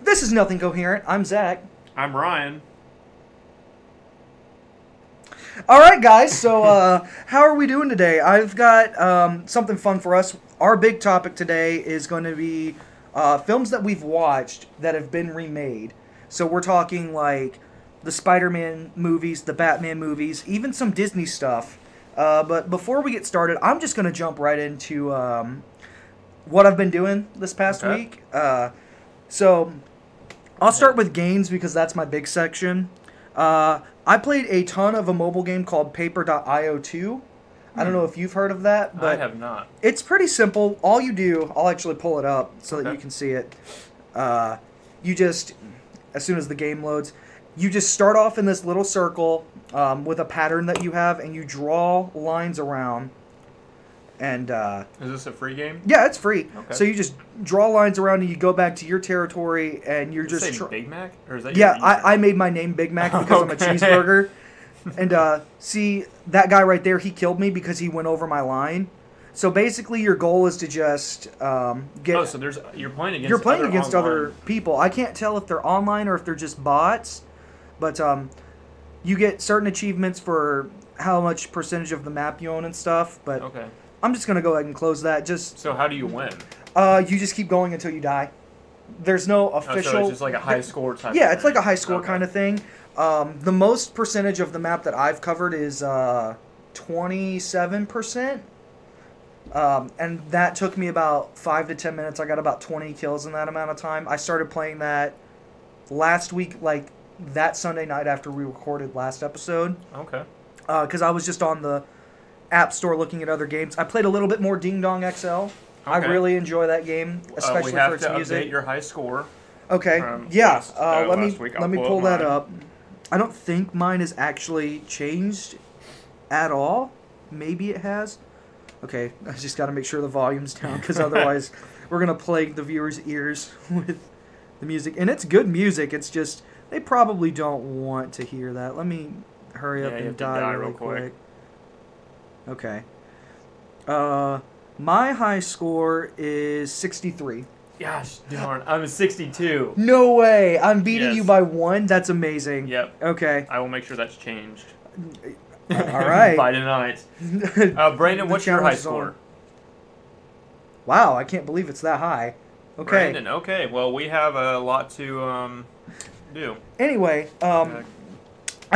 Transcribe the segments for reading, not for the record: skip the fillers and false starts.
This is Nothing Coherent. I'm Zach. I'm Ryan. All right, guys. So, how are we doing today? I've got something fun for us. Our big topic today is going to be films that we've watched that have been remade. So we're talking like the Spiderman movies, the Batman movies, even some Disney stuff. But before we get started, I'm just going to jump right into what I've been doing this past week. So I'll start with games because that's my big section. I played a ton of a mobile game called Paper.io 2. I don't know if you've heard of that, but I have not. It's pretty simple. All you do, I'll actually pull it up so that you can see it. You just, as soon as the game loads, you just start off in this little circle with a pattern that you have, and you draw lines around. And is this a free game? Yeah, it's free. Okay. So you just draw lines around, and you go back to your territory, and you're Does it just say Big Mac, or is that yeah. I made my name Big Mac because I'm a cheeseburger. And see that guy right there? He killed me because he went over my line. So basically, your goal is to just get. Oh, so you're playing against other people. I can't tell if they're online or if they're just bots, but you get certain achievements for how much percentage of the map you own and stuff. But okay. I'm just gonna go ahead and close that. So how do you win? You just keep going until you die. There's no official. So it's just like a high score type. Yeah, it's like a high score kind of thing. The most percentage of the map that I've covered is 27%. And that took me about 5 to 10 minutes. I got about 20 kills in that amount of time. I started playing that last week, like that Sunday night after we recorded last episode. Okay. Because I was just on the App Store looking at other games. I played a little bit more Ding Dong XL. Okay. I really enjoy that game, especially for its music. We have to update your high score. Okay. Yeah. Let me pull that up. I don't think mine is actually changed at all. Maybe it has. Okay, I just got to make sure the volume's down because otherwise we're going to plague the viewers' ears with the music. And it's good music. It's just they probably don't want to hear that. Let me hurry up and die real quick. Okay. My high score is 63. Gosh darn, I'm a 62. No way. I'm beating you by 1. That's amazing. Yep. Okay. I will make sure that's changed. All right. By tonight. Brandon, what's your high score? Wow, I can't believe it's that high. Okay. Brandon, okay. Well, we have a lot to do. Anyway, I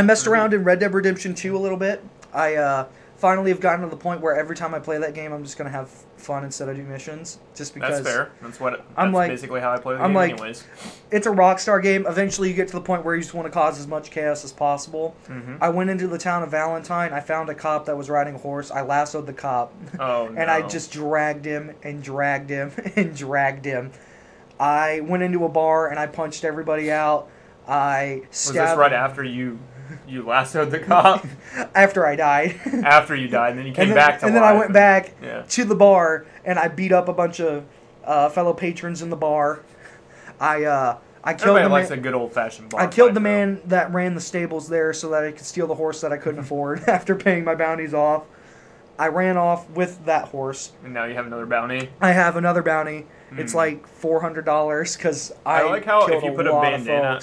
messed around in Red Dead Redemption 2 a little bit. I finally have gotten to the point where every time I play that game, I'm just going to have fun instead of do missions. Just because. That's fair. That's basically how I play the game anyways. It's a Rockstar game. Eventually, you get to the point where you just want to cause as much chaos as possible. Mm-hmm. I went into the town of Valentine. I found a cop that was riding a horse. I lassoed the cop. Oh, no. And I just dragged him and dragged him and dragged him. I went into a bar and I punched everybody out. Was this right after you lassoed the cop? After I died. After you died, and then you came back to life. And then I went back to the bar, and I beat up a bunch of fellow patrons in the bar. I killed Everybody likes a good old-fashioned bar. I killed the man that ran the stables there so that I could steal the horse that I couldn't afford after paying my bounties off. I ran off with that horse. And now you have another bounty? I have another bounty. It's like $400 because I like how killed if you put a bandana,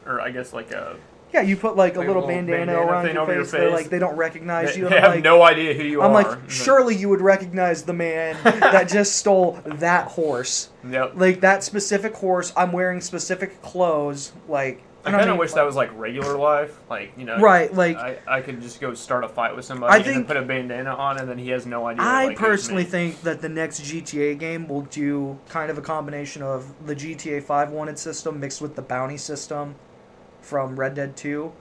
or I guess like a... Yeah, you put like a little bandana around your face. They're like, they don't recognize you. They have no idea who you are. I'm like, surely you would recognize the man that just stole that horse. Yep. Like that specific horse. I'm wearing specific clothes. Like I kind of wish that was like regular life. Like, you know. Right. Like I could just go start a fight with somebody and then put a bandana on, and then he has no idea. I personally think that the next GTA game will do kind of a combination of the GTA 5 wanted system mixed with the bounty system from Red Dead 2.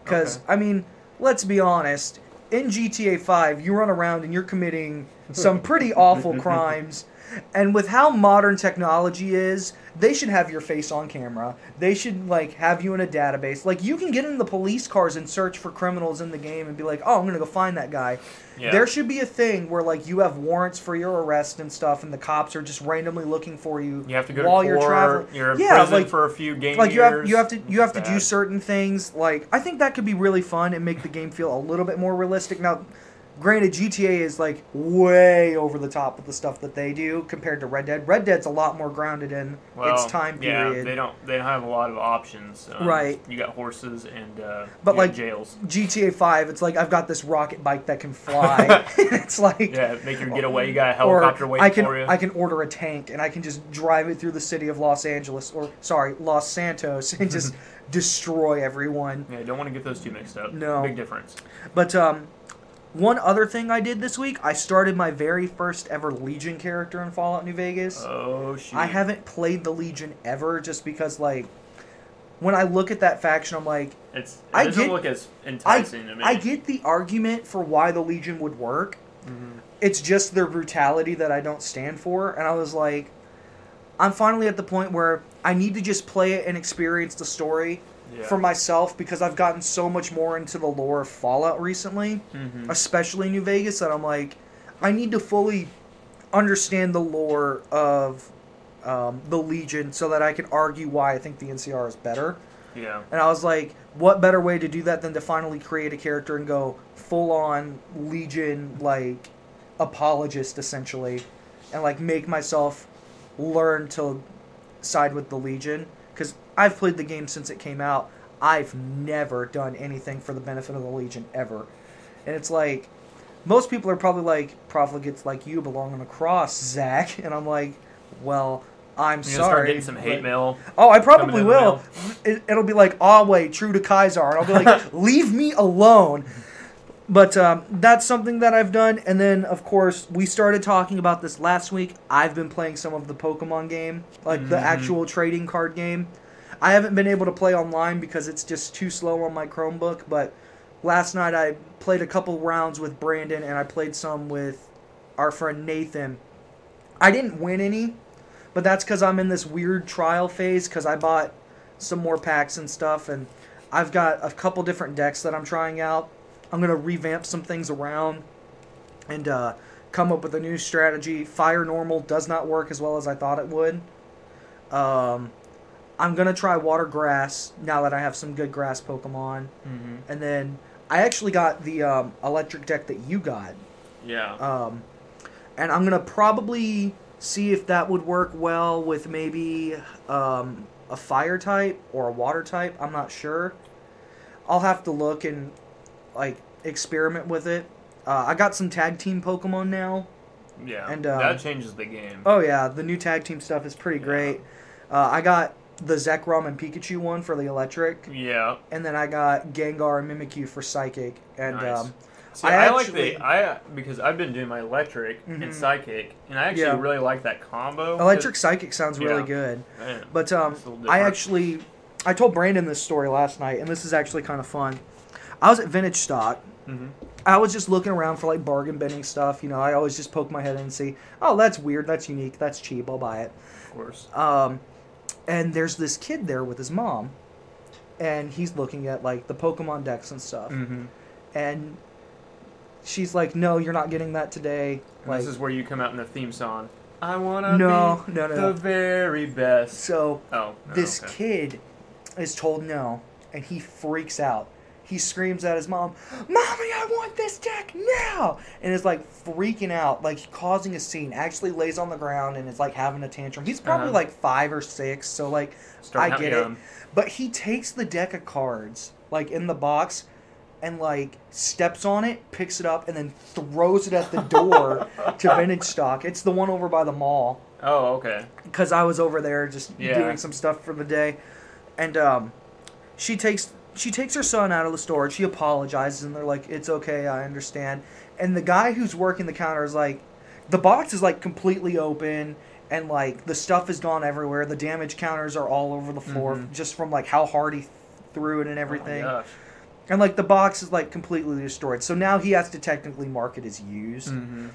Because, I mean, let's be honest, in GTA 5, you run around and you're committing some pretty awful crimes. And with how modern technology is, they should have your face on camera. They should, like, have you in a database. Like, you can get in the police cars and search for criminals in the game and be like, oh, I'm going to go find that guy. Yeah. There should be a thing where, like, you have warrants for your arrest and stuff, and the cops are just randomly looking for you. You have to go while to you're traveling. You're in prison for a few game like years. You have to do certain things. Like, I think that could be really fun and make the game feel a little bit more realistic. Now, Granted, GTA is like way over the top with the stuff that they do compared to Red Dead. Red Dead's a lot more grounded in its time period. Yeah, they don't have a lot of options. Right. You got horses and but like jails. GTA 5, it's like I've got this rocket bike that can fly. It's like make your getaway. You got a helicopter waiting for you. I can order a tank and I can just drive it through the city of Los Santos and just destroy everyone. Yeah, don't want to get those two mixed up. No. Big difference. But one other thing I did this week, I started my very first ever Legion character in Fallout New Vegas. Oh, shoot. I haven't played the Legion ever just because, like, when I look at that faction, I'm like... It doesn't look as enticing to me. I get the argument for why the Legion would work. Mm-hmm. It's just their brutality that I don't stand for. And I was like, I'm finally at the point where I need to just play it and experience the story for myself because I've gotten so much more into the lore of Fallout recently, especially New Vegas, that I'm like, I need to fully understand the lore of the Legion so that I can argue why I think the NCR is better. Yeah. And I was like, what better way to do that than to finally create a character and go full-on Legion, like, apologist, essentially, and, like, make myself learn to side with the Legion. Because I've played the game since it came out. I've never done anything for the benefit of the Legion, ever. And it's like, most people are probably like, profligates like you belong on a cross, Zach. And I'm like, well, I'm sorry. Start getting some hate mail. Oh, I probably will. It'll be like, wait, true to Kaiser. And I'll be like, leave me alone. But that's something that I've done. And then, of course, we started talking about this last week. I've been playing some of the Pokemon game, like the actual trading card game. I haven't been able to play online because it's just too slow on my Chromebook. But last night I played a couple rounds with Brandon, and I played some with our friend Nathan. I didn't win any, but that's because I'm in this weird trial phase because I bought some more packs and stuff. And I've got a couple different decks that I'm trying out. I'm going to revamp some things around and come up with a new strategy. Fire Normal does not work as well as I thought it would. I'm going to try Water Grass now that I have some good grass Pokemon. Mm-hmm. And then I actually got the electric deck that you got. Yeah. And I'm going to probably see if that would work well with maybe a fire type or a water type. I'm not sure. I'll have to look and like experiment with it. I got some tag team Pokemon now. Yeah, and that changes the game. Oh yeah, the new tag team stuff is pretty great. I got the Zekrom and Pikachu one for the electric. Yeah. And then I got Gengar and Mimikyu for psychic. And nice. See, I because I've been doing my electric and psychic, and I actually really like that combo. Electric psychic sounds really good. Man, but I told Brandon this story last night, and this is actually kind of fun. I was at Vintage Stock. Mm-hmm. I was just looking around for like bargain binning stuff. You know, I always just poke my head in and see, oh, that's weird, that's unique, that's cheap, I'll buy it. Of course. And there's this kid there with his mom, and he's looking at like the Pokemon decks and stuff. Mm-hmm. And she's like, no, you're not getting that today. Like, this is where you come out in the theme song. I want to be the very best. So this kid is told no, and he freaks out. He screams at his mom, "Mommy, I want this deck now!" And is like freaking out, like causing a scene. Actually lays on the ground and is like having a tantrum. He's probably like 5 or 6, so like I get it. But he takes the deck of cards, like in the box, and like steps on it, picks it up, and then throws it at the door to Vintage Stock. It's the one over by the mall. Oh, okay. Because I was over there just doing some stuff for the day. And she takes her son out of the store. She apologizes, and they're like, "It's okay, I understand." And the guy who's working the counter is like, the box is like completely open, and like the stuff is gone everywhere. The damage counters are all over the floor just from like how hard he threw it and everything. Oh my gosh. And like the box is like completely destroyed. So now he has to technically mark it as used. Mm-hmm.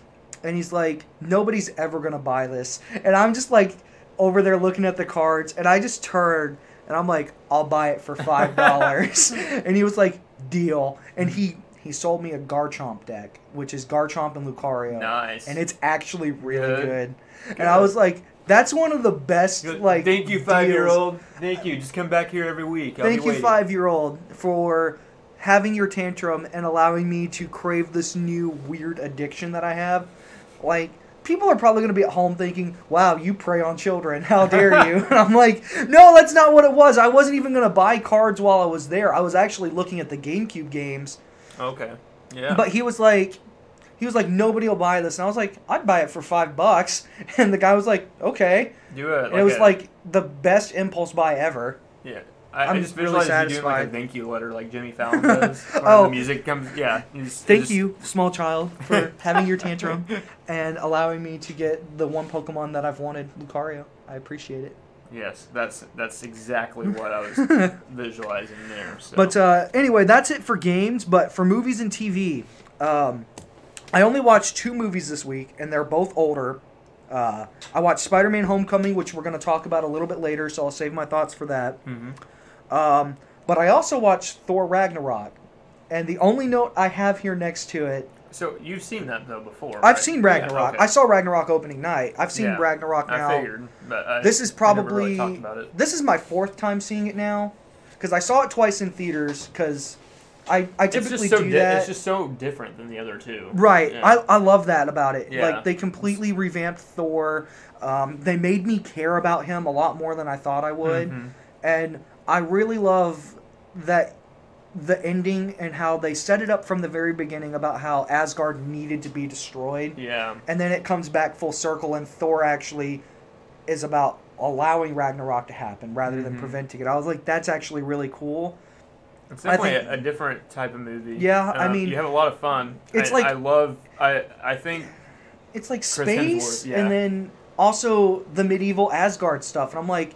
And he's like, nobody's ever gonna buy this. And I'm just like over there looking at the cards, and I just turned. And I'm like, I'll buy it for $5. And he was like, deal. And he sold me a Garchomp deck, which is Garchomp and Lucario. Nice. And it's actually really good. And I was like, that's one of the best, like, Thank you, 5-year-old. Thank you. Just come back here every week. Thank you, 5-year-old, for having your tantrum and allowing me to crave this new weird addiction that I have. Like, people are probably going to be at home thinking, wow, you prey on children. How dare you? And I'm like, no, that's not what it was. I wasn't even going to buy cards while I was there. I was actually looking at the GameCube games. Okay. Yeah. But he was like, nobody will buy this. And I was like, I'd buy it for $5. And the guy was like, okay. Do it. And it was like the best impulse buy ever. Yeah. I'm just really satisfied. You doing like a thank you letter like Jimmy Fallon does. The music comes. Yeah. Thank you, small child, for having your tantrum and allowing me to get the one Pokemon that I've wanted, Lucario. I appreciate it. Yes, that's exactly what I was visualizing there. So. But anyway, that's it for games. But for movies and TV, I only watched 2 movies this week, and they're both older. I watched Spiderman Homecoming, which we're going to talk about a little bit later, so I'll save my thoughts for that. Mm-hmm. But I also watched Thor Ragnarok, and the only note I have here next to it... So you've seen that, though, before, right? I've seen Ragnarok. Yeah, okay. I saw Ragnarok opening night. I've seen Ragnarok now. I figured, but this is probably... I never really talked about it. This is my 4th time seeing it now, because I saw it twice in theaters, because... I typically do that. It's just so different than the other 2. Right. Yeah. I love that about it. Yeah. Like, they completely revamped Thor. They made me care about him a lot more than I thought I would. Mm-hmm. And I really love that the ending and how they set it up from the very beginning about how Asgard needed to be destroyed. Yeah. And then it comes back full circle, and Thor actually is about allowing Ragnarok to happen rather than preventing it. I was like, that's actually really cool. It's definitely a different type of movie. Yeah, I mean... You have a lot of fun. It's I think... It's like Chris space, Hemsworth, and then also the medieval Asgard stuff. And I'm like,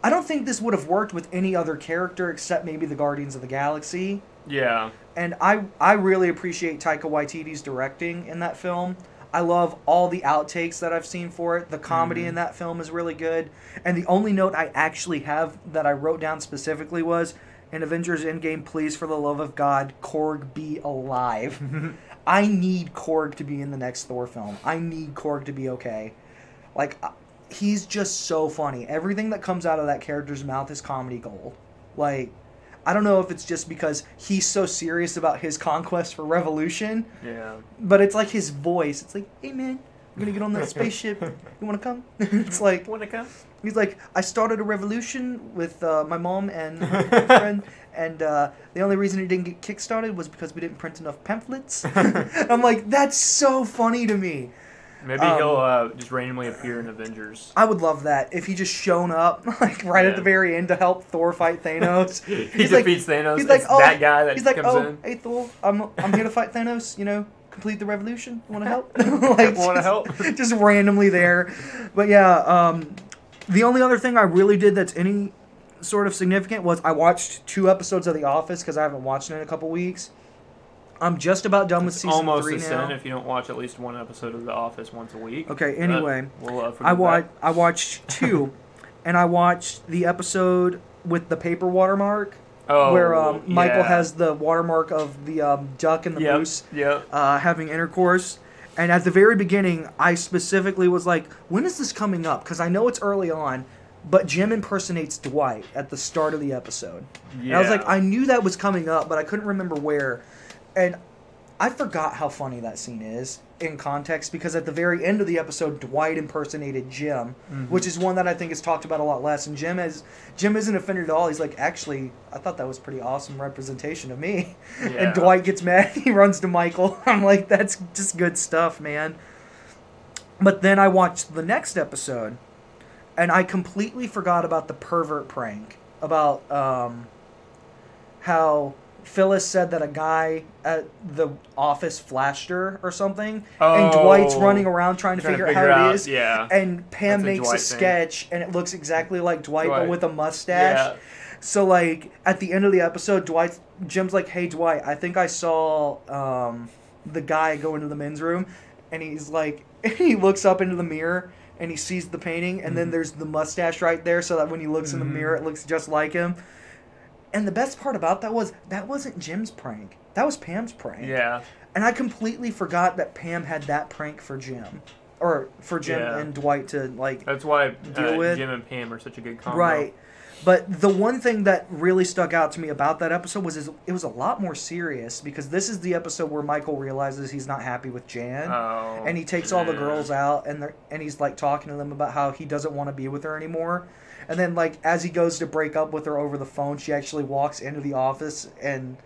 I don't think this would have worked with any other character except maybe the Guardians of the Galaxy. Yeah. And I really appreciate Taika Waititi's directing in that film. I love all the outtakes that I've seen for it. The comedy in that film is really good. And the only note I actually have that I wrote down specifically was... In Avengers Endgame, please, for the love of God, Korg be alive. I need Korg to be in the next Thor film. I need Korg to be okay. Like, he's just so funny. Everything that comes out of that character's mouth is comedy gold. Like, I don't know if it's just because he's so serious about his conquest for Revolution. Yeah. But it's like his voice. It's like, hey, man, I'm going to get on that spaceship. You want to come? It's like... Want to come? He's like, I started a revolution with my mom and my friend, and the only reason it didn't get kickstarted was because we didn't print enough pamphlets. I'm like, that's so funny to me. Maybe he'll just randomly appear in Avengers. I would love that if he just shown up like at the very end to help Thor fight Thanos. He defeats Thanos. He's like, that guy that comes in. Hey Thor, I'm here to fight Thanos. You know, complete the revolution. Want to help? Like, want to help? Just randomly there, but yeah. The only other thing I really did that's any sort of significant was I watched 2 episodes of The Office because I haven't watched it in a couple weeks. I'm just about done with season 3 now. Almost a sin if you don't watch at least 1 episode of The Office once a week. Okay, anyway, I watched 2, and I watched the episode with the paper watermark. Where Michael has the watermark of the duck and the moose having intercourse. And at the very beginning, I specifically was like, when is this coming up? Because I know it's early on, but Jim impersonates Dwight at the start of the episode. Yeah. And I was like, I knew that was coming up, but I couldn't remember where. And I forgot how funny that scene is in context, because at the very end of the episode, Dwight impersonated Jim, which is one that I think is talked about a lot less. And Jim isn't offended at all. He's like, actually, I thought that was pretty awesome representation of me. Yeah. And Dwight gets mad. He runs to Michael. I'm like, that's just good stuff, man. But then I watched the next episode, and I completely forgot about the pervert prank, about how Phyllis said that a guy at the office flashed her or something, and Dwight's running around trying to figure out how it is. Yeah. And Pam makes a sketch, and it looks exactly like Dwight, but with a mustache. Yeah. So, like, at the end of the episode, Jim's like, hey, Dwight, I think I saw the guy go into the men's room, and he's like, he looks up into the mirror, and he sees the painting, and then there's the mustache right there, so that when he looks in the mirror, it looks just like him. And the best part about that wasn't Jim's prank. That was Pam's prank. Yeah. And I completely forgot that Pam had that prank for Jim. Or for Jim and Dwight to, like, that's why deal with. Jim and Pam are such a good combo. Right. But the one thing that really stuck out to me about that episode was it was a lot more serious, because this is the episode where Michael realizes he's not happy with Jan, and he takes all the girls out, and he's like talking to them about how he doesn't want to be with her anymore. And then like as he goes to break up with her over the phone, she actually walks into the office and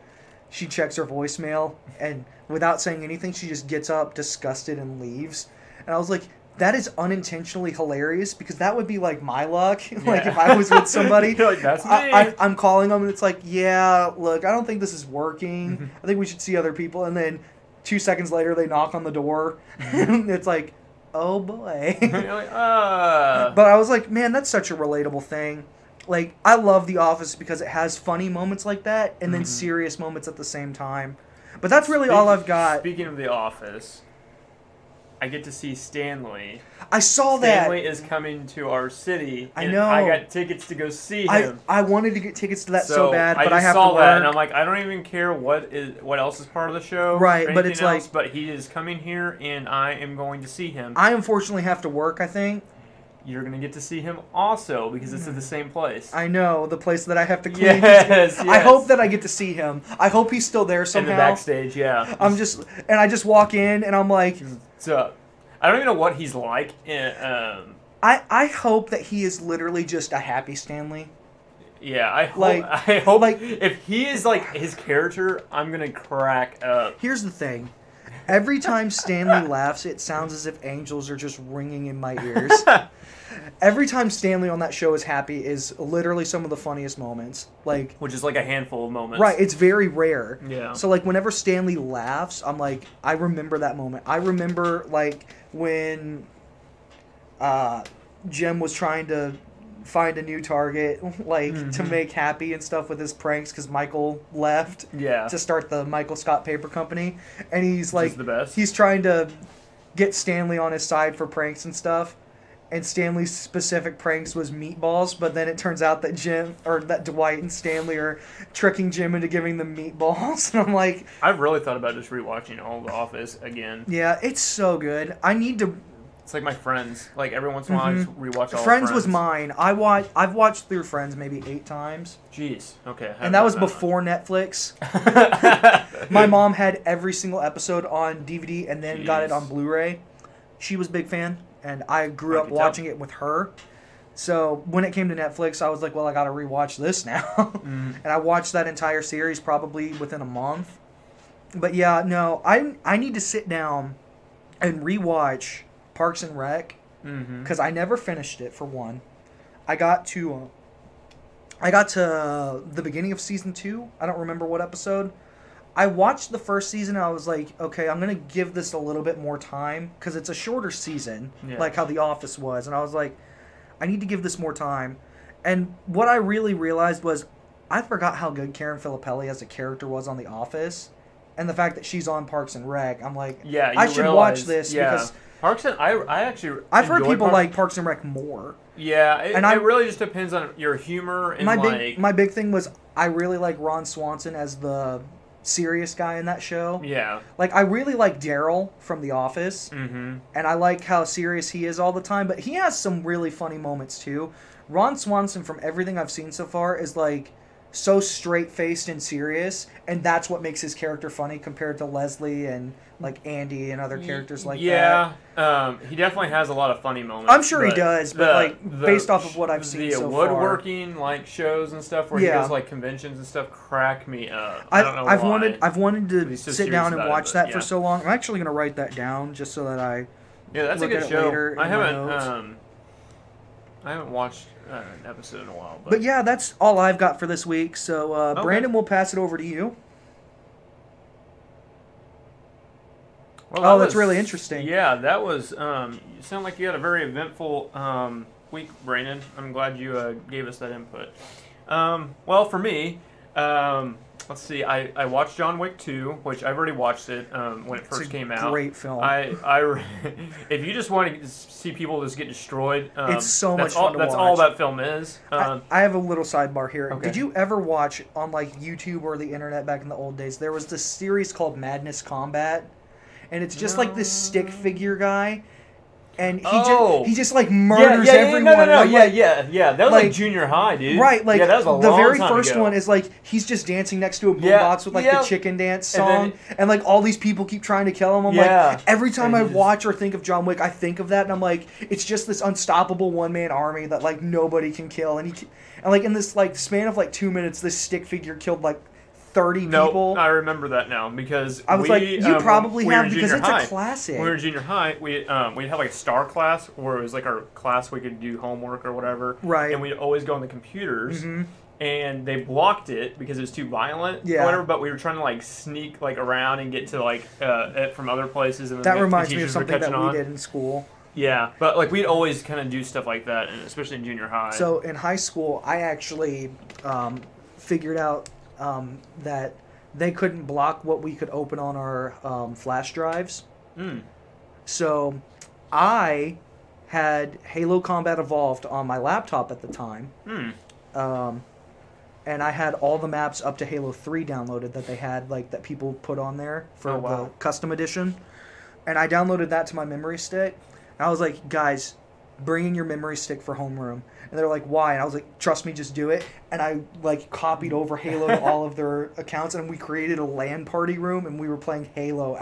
she checks her voicemail, and without saying anything, she just gets up disgusted and leaves. And I was like, that is unintentionally hilarious, because that would be like my luck. Like if I was with somebody, you're like, that's me. I'm calling them and it's like, yeah, look, I don't think this is working. I think we should see other people. And then 2 seconds later, they knock on the door. And it's like, oh boy. You're like, But I was like, man, that's such a relatable thing. Like, I love The Office because it has funny moments like that and then serious moments at the same time. But that's really all I've got. Speaking of The Office, I get to see Stanley. I saw that. Stanley is coming to our city. I know. I got tickets to go see him. I wanted to get tickets to that so bad, but I have saw to work. That, and I'm like, I don't even care what else is part of the show. Right, but it's else, like, but he is coming here, and I am going to see him. I unfortunately have to work, I think. You're going to get to see him also, because it's at the same place. I know, the place that I have to clean. Yes. I hope that I get to see him. I hope he's still there somehow. In the backstage, yeah. I just walk in, and I'm like... So, I don't even know what he's like. I hope that he is literally just a happy Stanley. Yeah, I hope like, if he is like his character, I'm going to crack up. Here's the thing. Every time Stanley laughs, it sounds as if angels are just ringing in my ears. Every time Stanley on that show is happy is literally some of the funniest moments. Like, which is like a handful of moments. Right, it's very rare. Yeah. So like whenever Stanley laughs, I'm like, I remember that moment. I remember like when Jim was trying to find a new target, like to make happy and stuff with his pranks, because Michael left to start the Michael Scott Paper Company, and he's like, the best. He's trying to get Stanley on his side for pranks and stuff, and Stanley's specific pranks was meatballs, but then it turns out that Dwight and Stanley are tricking Jim into giving them meatballs, and I'm like, I've really thought about just rewatching all The Office again. Yeah, it's so good. I need to. It's like my Friends. Like every once in a while, I just rewatch all Friends was mine. I've watched through Friends maybe 8 times. Jeez. Okay. And that was before Netflix. My mom had every single episode on DVD and then got it on Blu-ray. She was a big fan, and I grew up watching it with her. So when it came to Netflix, I was like, well, I got to rewatch this now. And I watched that entire series probably within a month. But yeah, no, I need to sit down and rewatch Parks and Rec, because I never finished it, for one. I got to the beginning of season 2. I don't remember what episode. I watched the first season, and I was like, okay, I'm going to give this a little bit more time, because it's a shorter season, like how The Office was. And I was like, I need to give this more time. And what I really realized was, I forgot how good Karen Filippelli as a character was on The Office. And the fact that she's on Parks and Rec, I'm like, I should watch this, because... Parks and I've heard people like Parks and Rec more. Yeah, it really just depends on your humor and my big thing was I really like Ron Swanson as the serious guy in that show. Yeah. Like, I really like Daryl from The Office. And I like how serious he is all the time, but he has some really funny moments too. Ron Swanson, from everything I've seen so far, is like so straight-faced and serious, and that's what makes his character funny compared to Leslie and like Andy and other characters like that. Yeah, he definitely has a lot of funny moments. I'm sure he does, but based off of what I've seen so far. The woodworking like shows and stuff where he does like conventions and stuff crack me up. I don't know why. I've wanted to sit down and watch that for so long. I'm actually going to write that down just so that I that's look a good at it show. later in I my haven't watched an episode in a while. But yeah, that's all I've got for this week. So Brandon, we'll pass it over to you. Well, that's really interesting. Yeah, that was... you sound like you had a very eventful week, Brandon. I'm glad you gave us that input. Well, for me, let's see. I watched John Wick 2, which I've already watched it when it first came out. Great film. If you just want to see people just get destroyed, it's so much fun to watch. That's all that film is. I have a little sidebar here. Okay. Did you ever watch on like YouTube or the internet back in the old days? There was this series called Madness Combat. And it's just like this stick figure guy. and Oh. he just like murders everyone. No. Like, Yeah. That was like junior high, dude. Right, like that was a the long very time first ago. one is like he's just dancing next to a boombox with like the chicken dance song, and like all these people keep trying to kill him. I'm like, every time I watch or think of John Wick, I think of that, and I'm like, it's just this unstoppable one man army that like nobody can kill, and like in this like span of like 2 minutes, this stick figure killed like 30 people. I remember that now because I was like, you probably have because it's high. a classic. When we were in junior high, we'd have like a star class where it was like our class we could do homework or whatever. Right. And we'd always go on the computers. Mm-hmm. And they blocked it because it was too violent or whatever, but we were trying to like sneak like around and get to like it from other places. And that reminds me of something that we did in school. Yeah, but like we'd always kind of do stuff like that, and especially in junior high. So in high school, I actually figured out that they couldn't block what we could open on our flash drives. Mm. So I had Halo Combat Evolved on my laptop at the time. Mm. And I had all the maps up to Halo 3 downloaded that they had, like, that people put on there for the custom edition. And I downloaded that to my memory stick. And I was like, guys, bring in your memory stick for homeroom. And they're like, why? And I was like, trust me, just do it. And I, like, copied over Halo to all of their accounts, and we created a LAN party room, and we were playing Halo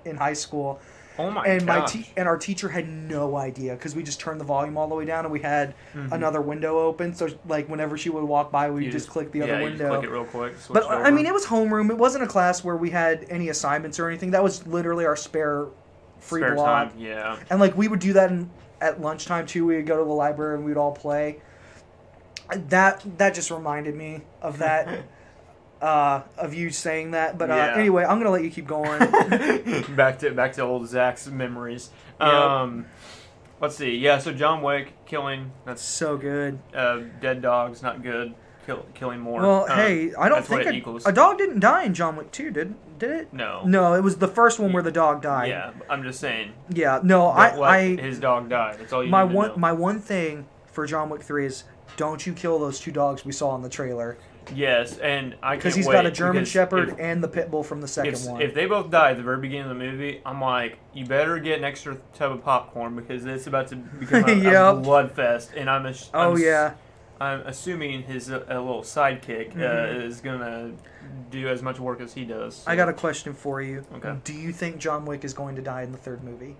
in high school. Oh my gosh. And our teacher had no idea because we just turned the volume all the way down and we had another window open. So like whenever she would walk by, we'd just click the other window. You just click it real quick. But I mean, it was homeroom. It wasn't a class where we had any assignments or anything. That was literally our spare block. Time, yeah. And like we would do that at lunchtime too. We would go to the library and we'd all play. That just reminded me of that. Of you saying that, but anyway, I'm gonna let you keep going. back to old Zach's memories. Yep. Let's see. Yeah, so John Wick killing. That's so good. Dead dogs, not good. Killing more. Well, hey, I don't think a dog didn't die in John Wick 2, did it? No. No, it was the first one where the dog died. Yeah, I'm just saying. Yeah, no, his dog died. That's all you need to know. My one thing for John Wick 3 is don't you kill those two dogs we saw in the trailer. Yes, and I can't because he's got a German Shepherd and the pit bull from the second one. If they both die at the very beginning of the movie, I'm like, you better get an extra tub of popcorn because it's about to become a bloodfest. And I'm assuming his a little sidekick is gonna do as much work as he does. So. I got a question for you. Okay. Do you think John Wick is going to die in the third movie?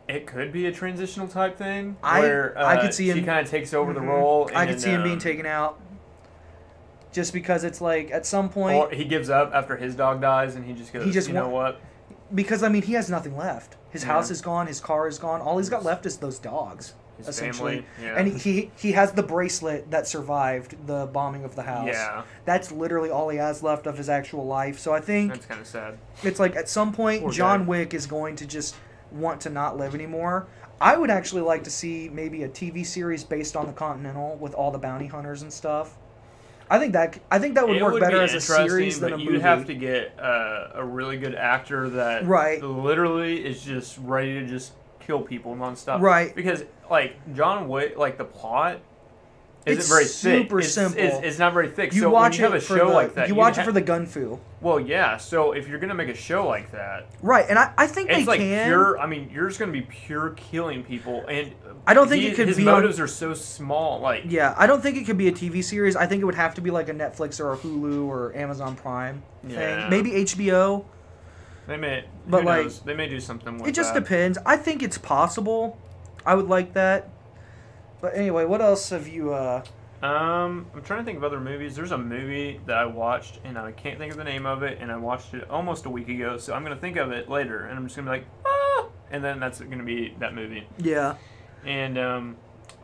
It could be a transitional type thing where I could see he kind of takes over the role. I could see him being taken out. Just because it's like at some point, or he gives up after his dog dies, and he just goes, you know what? Because I mean, he has nothing left. His house is gone. His car is gone. All he's got left is those dogs, essentially. Family, and he has the bracelet that survived the bombing of the house. Yeah, that's literally all he has left of his actual life. So I think that's kind of sad. It's like at some point, John Wick is going to just want to not live anymore. I would actually like to see maybe a TV series based on the Continental with all the bounty hunters and stuff. I think that would work better as a series than a movie. You'd have to get a really good actor that literally is just ready to just kill people nonstop. Right. Because like John Wick, like the plot isn't very thick. Super simple. It's not very thick. You so watch when you have a show like that, you watch it for the gun fu. Well, yeah. So if you're gonna make a show like that, right? And I think they can. Pure. I mean, you're just gonna be pure killing people, and I don't think it could be. His motives are so small. Like, yeah, I don't think it could be a TV series. I think it would have to be like a Netflix or a Hulu or Amazon Prime thing. Maybe HBO. They may, but who knows? They may do something with that. It just depends. I think it's possible. I would like that. But anyway, what else have you? I'm trying to think of other movies. There's a movie that I watched, and I can't think of the name of it, and I watched it almost a week ago, so I'm going to think of it later, and I'm just going to be like, ah! And then that's going to be that movie. Yeah. And,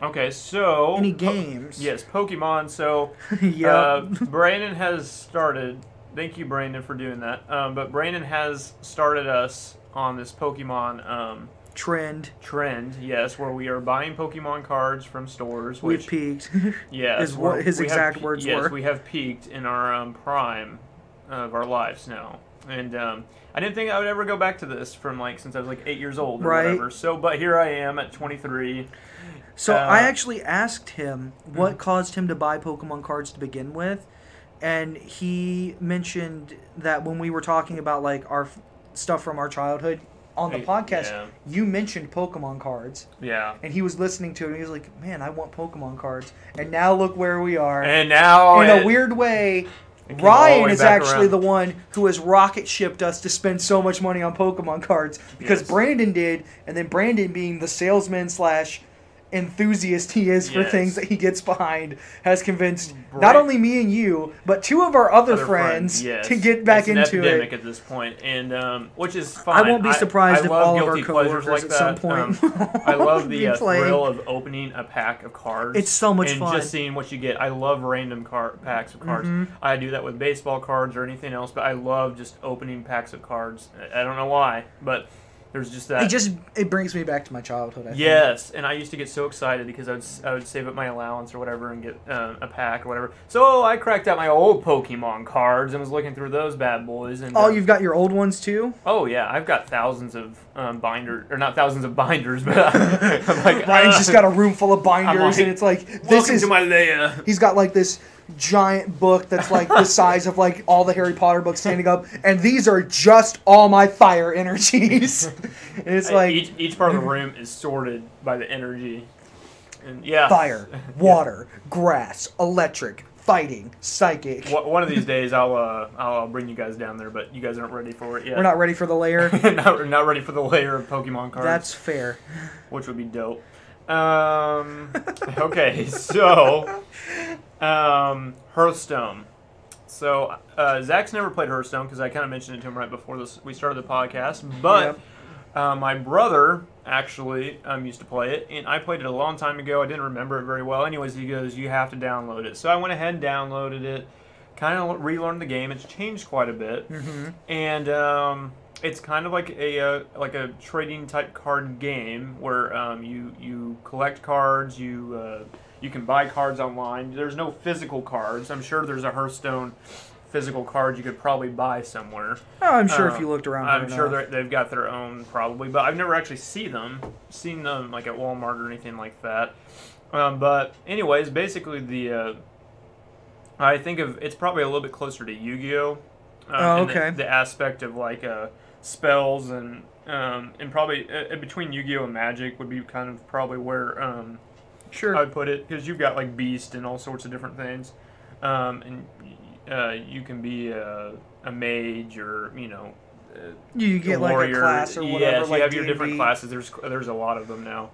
okay, so... Any games? Yes, Pokemon. So, Brandon has started... Thank you, Brandon, for doing that. But Brandon has started us on this Pokemon... Trend, yes, where we are buying Pokemon cards from stores. We've peaked. Yes, his exact words were. Yes, we have peaked in our prime of our lives now, and I didn't think I would ever go back to this from since I was 8 years old or whatever. So, but here I am at 23. So I actually asked him what caused him to buy Pokemon cards to begin with, and he mentioned that when we were talking about our stuff from our childhood. on the podcast, Yeah. you mentioned Pokemon cards. Yeah. And he was listening to it, and he was like, man, I want Pokemon cards. And now look where we are. And now... In a weird way, came all the Ryan way is back actually around. the one who has rocket shipped us to spend so much money on Pokemon cards. Because Yes. Brandon did, and then Brandon, being the salesman / enthusiast he is for Yes. things that he gets behind, has convinced not Right. only me and you, but 2 of our other friends yes. to get back it's an into epidemic it. at this point, and which is fine. I won't be surprised if love all of our guilty pleasures coworkers like at that. some point I love the be playing. thrill of opening a pack of cards. It's so much and fun. just seeing what you get. I love random packs of cards. I do that with baseball cards or anything else, but I love just opening packs of cards. I don't know why, but there's just that. It brings me back to my childhood. I think. Yes, and I used to get so excited because I would save up my allowance or whatever and get a pack or whatever. So I cracked out my old Pokemon cards and was looking through those bad boys. And Oh, you've got your old ones too? oh yeah, I've got thousands of binders, or not thousands of binders, but I'm like Ryan's just got a room full of binders, like, and it's like this welcome is. to my lair. He's got like this giant book that's like the size of like all the Harry Potter books standing up, and these are just all my fire energies. And it's like each part of the room is sorted by the energy, and yeah, fire, water, grass, electric, fighting, psychic. One of these days I'll bring you guys down there, but you guys aren't ready for it yet. We're not ready for the layer. not ready for the layer of Pokemon cards. That's fair. Which would be dope. Okay, so Hearthstone. So Zach's never played Hearthstone because I kind of mentioned it to him right before we started the podcast. But my brother actually used to play it, and I played it a long time ago. I didn't remember it very well. Anyways, he goes, "You have to download it." So I went ahead and downloaded it. Kind of relearned the game. It's changed quite a bit, and it's kind of like a trading type card game where you collect cards. You can buy cards online. There's no physical cards. I'm sure there's a Hearthstone physical card you could probably buy somewhere. Oh, I'm sure if you looked around. I'm sure they've got their own probably, but I've never actually seen them like at Walmart or anything like that. But anyways, basically I think it's probably a little bit closer to Yu-Gi-Oh. Okay. The aspect of like spells and probably between Yu-Gi-Oh and Magic would be kind of probably where Sure. I'd put it, because you've got like Beast and all sorts of different things, and you can be a mage or You get like warrior. a class or whatever. Yes, like you have your D&D. different classes. There's a lot of them now.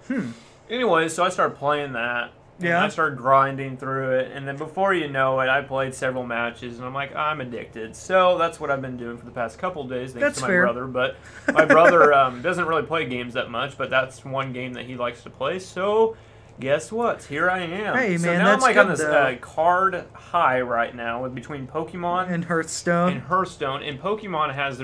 Anyway, so I started playing that. And Yeah. I started grinding through it, and then before you know it, I played several matches, and I'm like, I'm addicted. So that's what I've been doing for the past couple of days, thanks That's to my fair. brother. But my brother doesn't really play games that much, but that's one game that he likes to play. So guess what? Here I am. Hey, so man, now I'm that's like on good, this though. card high right now between Pokemon And Hearthstone. and Hearthstone, and Pokemon has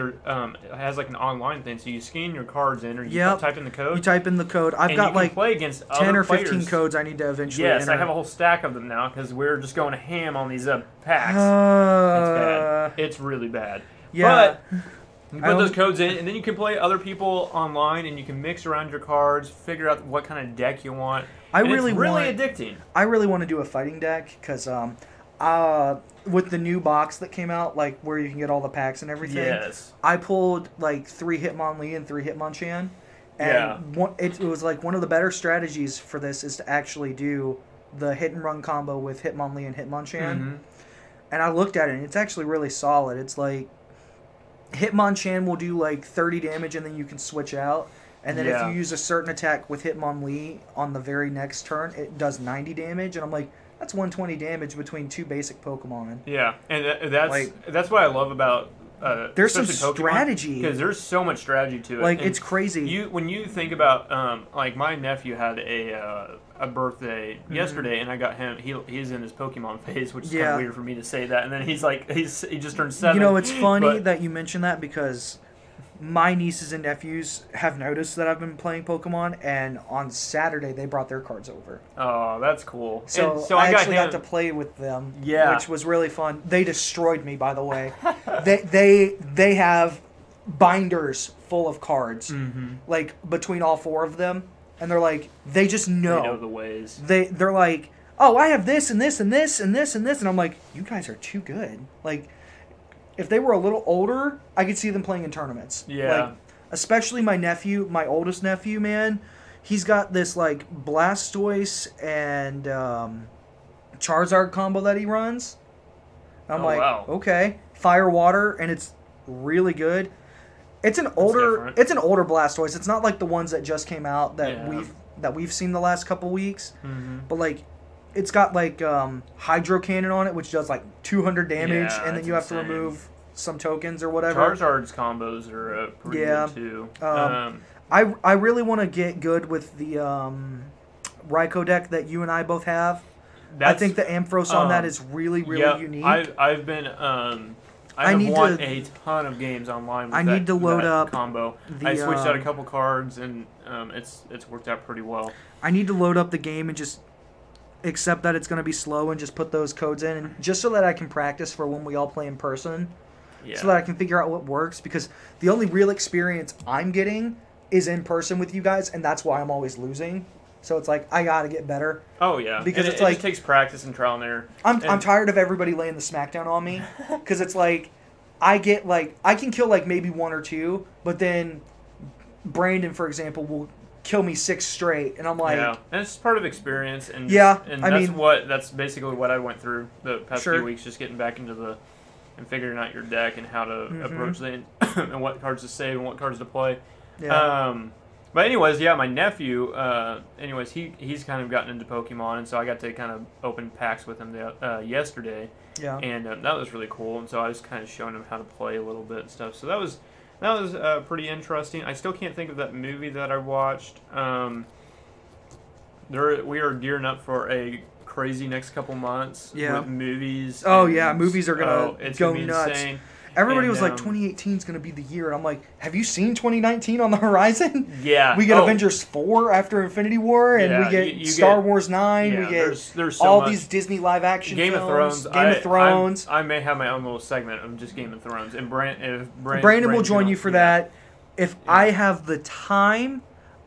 has like an online thing, so you scan your cards in, or you Yep. type in the code. You type in the code. I've and got you can like play against 10 other or 15 players. codes I need to eventually Yes, enter. I have a whole stack of them now because we're just going ham on these packs. It's bad. It's really bad. Yeah. But you put those codes in, and then you can play other people online, and you can mix around your cards, figure out what kind of deck you want. I And really it's really want- addicting. I really want to do a fighting deck because with the new box that came out, like where you can get all the packs and everything. Yes. I pulled like 3 Hitmonlee and 3 Hitmonchan. Yeah. And it was like one of the better strategies for this is to actually do the hit and run combo with Hitmonlee and Hitmonchan. And I looked at it, and it's actually really solid. It's like Hitmonchan will do like 30 damage, and then you can switch out. And then if you use a certain attack with Hitmonlee on the very next turn, it does 90 damage. And I'm like, that's 120 damage between 2 basic Pokemon. Yeah, and that's what I love about there's some especially Pokemon, strategy. because there's so much strategy to it. Like, And it's crazy. When you think about like my nephew had a birthday yesterday, and I got him. He's in his Pokemon phase, which is kind of weird for me to say that. And then he just turned 7. You know, it's funny that you mention that because my nieces and nephews have noticed that I've been playing Pokemon, and on Saturday they brought their cards over. Oh, that's cool. So, And I got actually him. got to play with them, Yeah. which was really fun. They destroyed me, by the way. they have binders full of cards, like between all 4 of them, and they're like, they just know. They know the ways. They're like, oh, I have this and this and this and this and this, and I'm like, you guys are too good. Like, if they were a little older, I could see them playing in tournaments. Yeah. Like, especially my nephew, my oldest nephew, man. He's got this like Blastoise and Charizard combo that he runs. I'm like, wow. okay, fire water, and it's really good. It's an older Blastoise. It's not like the ones that just came out that we've seen the last couple weeks. Mm-hmm. But like, it's got like Hydro Cannon on it, which does like 200 damage, Yeah, and then you have to remove some tokens or whatever. Charizard's combos are pretty good too. I really want to get good with the Raikou deck that you and I both have. I think the Ampharos on that is really unique. I've been I've won a ton of games online with need to load up combo. I switched out a couple cards and it's worked out pretty well. I need to load up the game and just accept that it's going to be slow and just put those codes in, and just so that I can practice for when we all play in person. Yeah. So that I can figure out what works, because the only real experience I'm getting is in person with you guys, and that's why I'm always losing. So it's like, I gotta get better. Oh yeah, because it just takes practice and trial and error. I'm tired of everybody laying the smackdown on me, because it's like I can kill like maybe one or two, but then Brandon, for example, will kill me 6 straight, and I'm like, yeah, and it's part of experience, and that's basically what I went through the past few weeks, just getting back into and figuring out your deck and how to approach the and what cards to save and what cards to play. Yeah. But anyways, yeah, my nephew, he's kind of gotten into Pokemon, and so I got to kind of open packs with him yesterday. Yeah. And that was really cool, and so I was kind of showing him how to play a little bit and stuff. So that was pretty interesting. I still can't think of that movie that I watched. We are gearing up for a crazy next couple months with movies. Oh yeah, movies are gonna go be nuts. Insane. Everybody was like, 2018 is going to be the year. And I'm like, have you seen 2019 on the horizon? Yeah. We get Avengers 4 after Infinity War, and we get Star Wars 9. Yeah, we get there's so all much. These Disney live-action Game films. of Thrones. Game of Thrones. I may have my own little segment of just Game of Thrones. And Brandon will join you for that. If I have the time,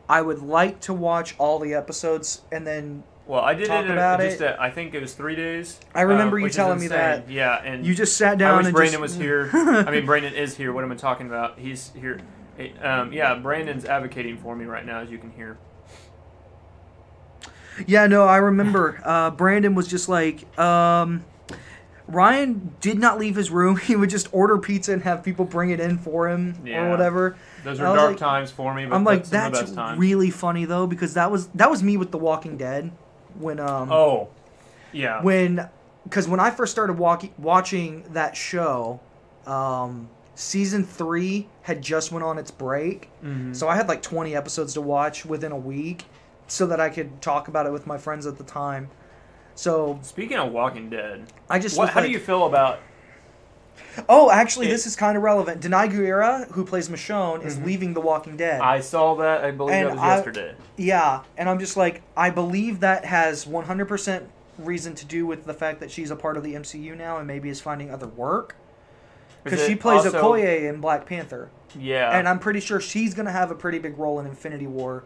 I would like to watch all the episodes and then... Well, I did talk about it. I think it was 3 days. I remember you telling me that. Yeah, and you just sat down. I wish Brandon was here. I mean, Brandon is here. What am I talking about? He's here. Yeah, Brandon's advocating for me right now, as you can hear. Yeah, no, I remember. Brandon was just like, Ryan did not leave his room. He would just order pizza and have people bring it in for him or whatever. Those are dark times for me, but I'm like, that's that's really funny though, because that was me with The Walking Dead. When because when I first started watching that show, season 3 had just went on its break, so I had like 20 episodes to watch within a week, so that I could talk about it with my friends at the time. So speaking of Walking Dead, how do you feel about? Oh, actually, this is kind of relevant. Denai Guerra, who plays Michonne, is leaving The Walking Dead. I saw that. I believe that was yesterday. Yeah, and I'm just like, I believe that has 100% reason to do with the fact that she's a part of the MCU now and maybe is finding other work. Because she plays Okoye in Black Panther. Yeah. And I'm pretty sure she's going to have a pretty big role in Infinity War,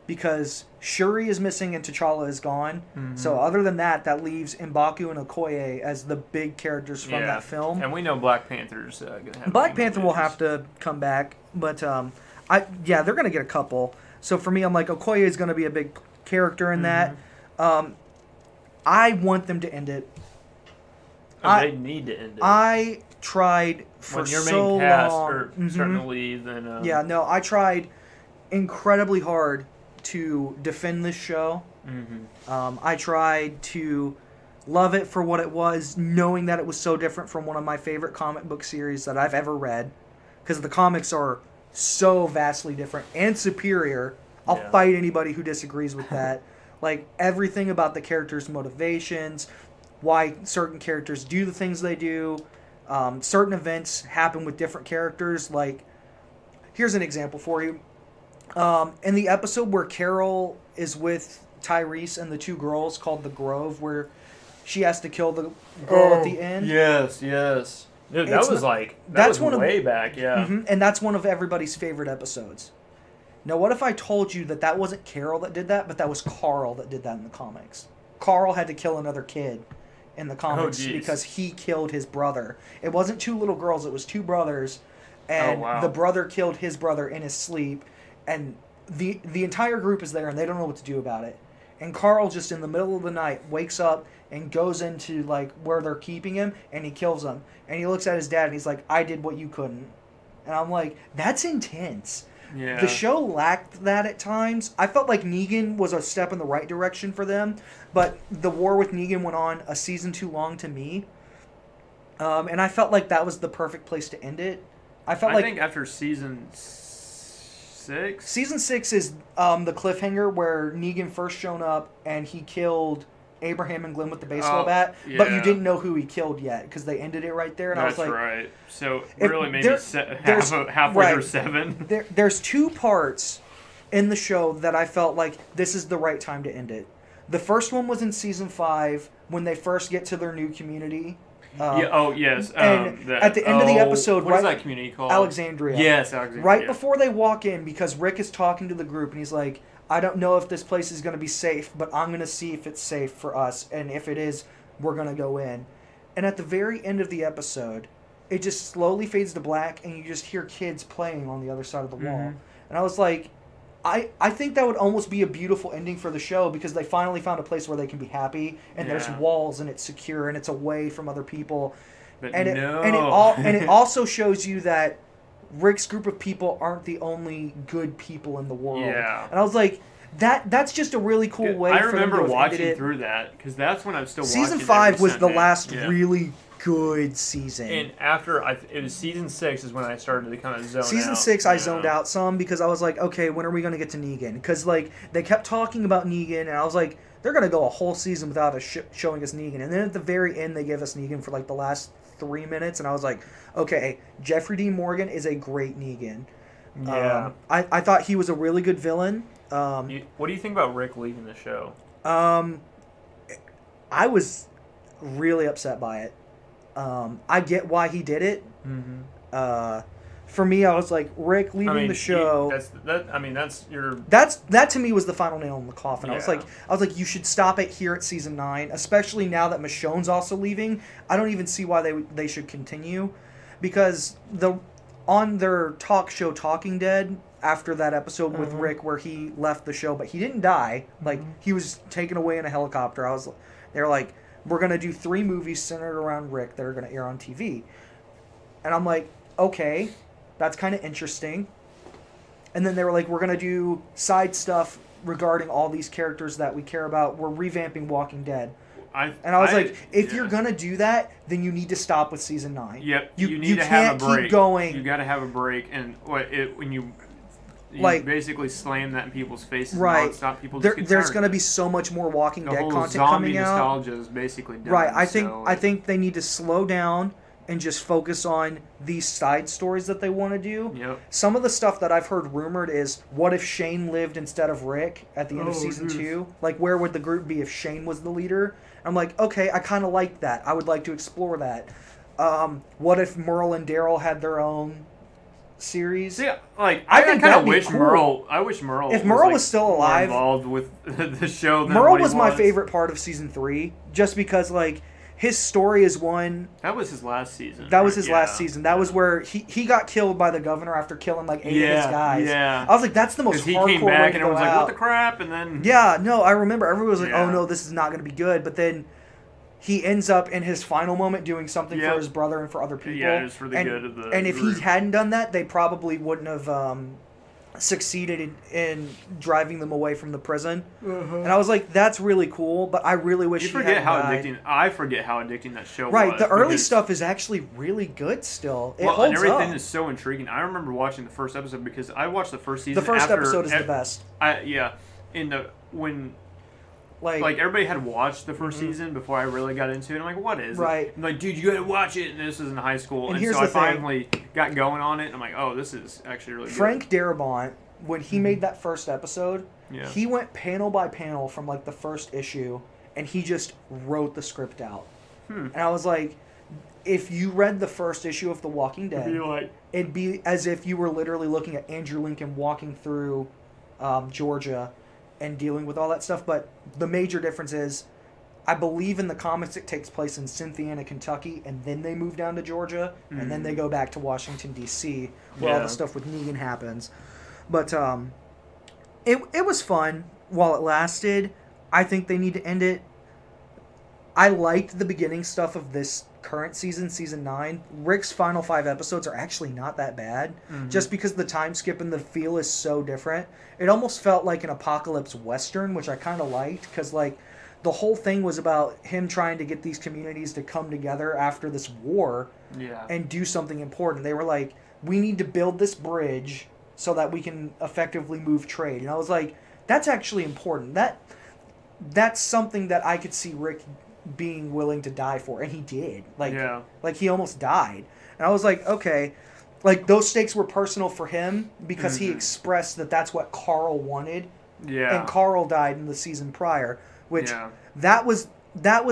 because Shuri is missing and T'Challa is gone. So other than that, that leaves M'Baku and Okoye as the big characters from that film. And we know Black Panther's going to have Black Panther will have to come back, but they're going to get a couple. So for me, I'm like, Okoye is going to be a big character in that. I want them to end it. They need to end it. I tried for so long. When your main cast are starting to leave, then... I tried incredibly hard to defend this show. I tried to love it for what it was, knowing that it was so different from one of my favorite comic book series that I've ever read, because the comics are so vastly different and superior. I'll fight anybody who disagrees with that. Like, everything about the characters' motivations, why certain characters do the things they do, certain events happen with different characters. Like, here's an example for you. In the episode where Carol is with Tyrese and the 2 girls called The Grove, where she has to kill the girl at the end. Yes. Dude, that was way back, and that's one of everybody's favorite episodes. Now, what if I told you that wasn't Carol that did that, but that was Carl that did that in the comics? Carl had to kill another kid in the comics because he killed his brother. It wasn't 2 little girls, it was 2 brothers. and wow. the brother killed his brother in his sleep, and the entire group is there and they don't know what to do about it. And Carl just in the middle of the night wakes up and goes into like where they're keeping him and he kills them. And he looks at his dad and he's like, I did what you couldn't. And I'm like, that's intense. Yeah. The show lacked that at times. I felt like Negan was a step in the right direction for them, but the war with Negan went on a season too long to me. And I felt like that was the perfect place to end it. I think after season 6. Season 6 is the cliffhanger where Negan first shown up and he killed Abraham and Glenn with the baseball bat, but you didn't know who he killed yet because they ended it right there. And That's I was like, right. So really, maybe halfway through 7. There's 2 parts in the show that I felt like this is the right time to end it. The first one was in season 5 when they first get to their new community. Yes. And at the end of the episode, what is that community called? Alexandria. Yes, Alexandria. Right before they walk in, because Rick is talking to the group, and he's like, I don't know if this place is going to be safe, but I'm going to see if it's safe for us, and if it is, we're going to go in. And at the very end of the episode, it just slowly fades to black, and you just hear kids playing on the other side of the wall. And I was like, I think that would almost be a beautiful ending for the show because they finally found a place where they can be happy and there's walls and it's secure and it's away from other people. But and it also shows you that Rick's group of people aren't the only good people in the world. Yeah. And I was like, that's just a really cool way I for them to remember have watching ended it. through that because that's when I'm still watching. Season 5 was the last really good season. And after it was season 6 is when I started to kind of zone out. Season 6 I zoned out some because I was like, okay, when are we going to get to Negan? Because like they kept talking about Negan and I was like, they're going to go a whole season without showing us Negan. And then at the very end they give us Negan for like the last 3 minutes and I was like, okay, Jeffrey Dean Morgan is a great Negan. Yeah. I thought he was a really good villain. What do you think about Rick leaving the show? I was really upset by it. I get why he did it. For me, I was like, Rick leaving the show. That to me was the final nail in the coffin. I was like, you should stop it here at season 9, especially now that Michonne's also leaving. I don't even see why they should continue, because on their talk show Talking Dead, after that episode with Rick where he left the show, but he didn't die. Like he was taken away in a helicopter. They're like, we're going to do 3 movies centered around Rick that are going to air on TV. And I'm like, okay, that's kind of interesting. And then they were like, we're going to do side stuff regarding all these characters that we care about. We're revamping Walking Dead. I was like, if you're going to do that, then you need to stop with season 9. Yep. You need to have a break. Keep going. You got to have a break. And when you basically slam that in people's faces, right? Nonstop, people there's going to be so much more Walking Dead content coming out. Nostalgia is basically done. Right. I think they need to slow down and just focus on these side stories that they want to do. Yep. Some of the stuff that I've heard rumored is, what if Shane lived instead of Rick at the end of season 2? Like, where would the group be if Shane was the leader? I'm like, okay, I kind of like that. I would like to explore that. What if Merle and Daryl had their own series? Yeah, like I kind of wish cool. Merle. I wish Merle. If Merle was still alive, involved with the show. Merle was my favorite part of season 3, just because like his story is one. That was his last season. That was his last season. That was where he got killed by the governor after killing like 8 of his guys. Yeah, I was like, that's the most hardcore way to go out. He came back and everyone was like, what the crap, and then I remember everyone was like, oh no, this is not going to be good, but then he ends up in his final moment doing something for his brother and for other people. Yeah, it was for the good of the And if group. he hadn't done that, they probably wouldn't have succeeded in driving them away from the prison. And I was like, that's really cool, but I really wish he hadn't died. I forget how addicting that show was. Right, the early stuff is actually really good still. It holds and everything up. is so intriguing. I remember watching the first episode because I watched the first season. The first episode is the best. Like everybody had watched the first season before I really got into it. I'm like, what is it? I'm like, dude, you gotta watch it. And this is in high school. And so I finally got going on it. And I'm like, oh, this is actually really good. Frank Darabont, when he made that first episode, he went panel by panel from like the first issue, and he just wrote the script out. And I was like, if you read the first issue of The Walking Dead, it'd be as if you were literally looking at Andrew Lincoln walking through Georgia and dealing with all that stuff. But the major difference is I believe in the comics it takes place in Cynthiana, Kentucky, and then they move down to Georgia, and then they go back to Washington, D.C., where all the stuff with Negan happens. But it was fun while it lasted. I think they need to end it. I liked the beginning stuff of this current season, season 9. Rick's final 5 episodes are actually not that bad, just because the time skip and the feel is so different. It almost felt like an apocalypse western, which I kind of liked, because, like, the whole thing was about him trying to get these communities to come together after this war and do something important. They were like, we need to build this bridge so that we can effectively move trade. And I was like, that's actually important. That's something that I could see Rick being willing to die for. And he did. Like he almost died. And I was like, okay. Like, those stakes were personal for him because he expressed that that's what Carl wanted. Yeah. And Carl died in the season prior. Which, that was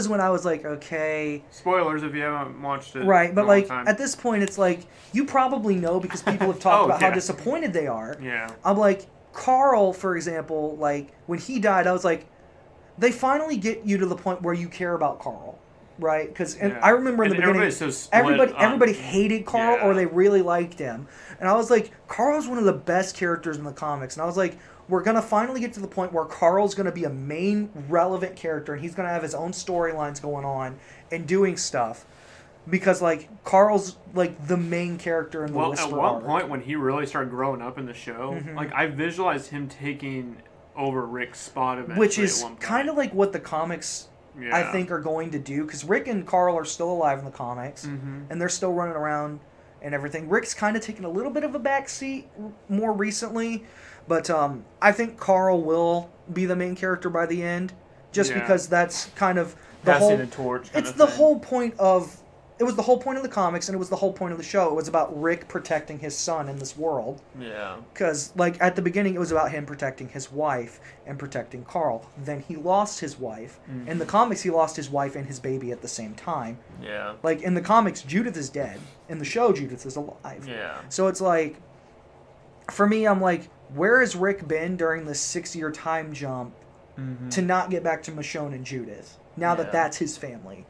when I was like, okay. Spoilers if you haven't watched it. Right, but like, at this point, it's like, you probably know because people have talked about how disappointed they are. Yeah. I'm like, Carl, for example, like, when he died, I was like, they finally get you to the point where you care about Carl. Right? Because I remember in the beginning, everybody hated Carl or they really liked him. And I was like, Carl's one of the best characters in the comics. And I was like, we're going to finally get to the point where Carl's going to be a main relevant character and he's going to have his own storylines going on and doing stuff. Because, like, Carl's, like, the main character in the Whisper At one arc. point when he really started growing up in the show, like, I visualized him taking over Rick's spot eventually. Which is kind of like what the comics, I think, are going to do. Because Rick and Carl are still alive in the comics. And they're still running around and everything. Rick's kind of taken a little bit of a backseat more recently. But I think Carl will be the main character by the end, just because that's kind of the passing whole. The torch. It's the whole point of. It was the whole point of the comics, and it was the whole point of the show. It was about Rick protecting his son in this world. Yeah. Because, like, at the beginning, it was about him protecting his wife and protecting Carl. Then he lost his wife. In the comics, he lost his wife and his baby at the same time. Yeah. Like, in the comics, Judith is dead. In the show, Judith is alive. Yeah. So it's like, for me, I'm like, where has Rick been during this 6-year time jump to not get back to Michonne and Judith, now that that's his family?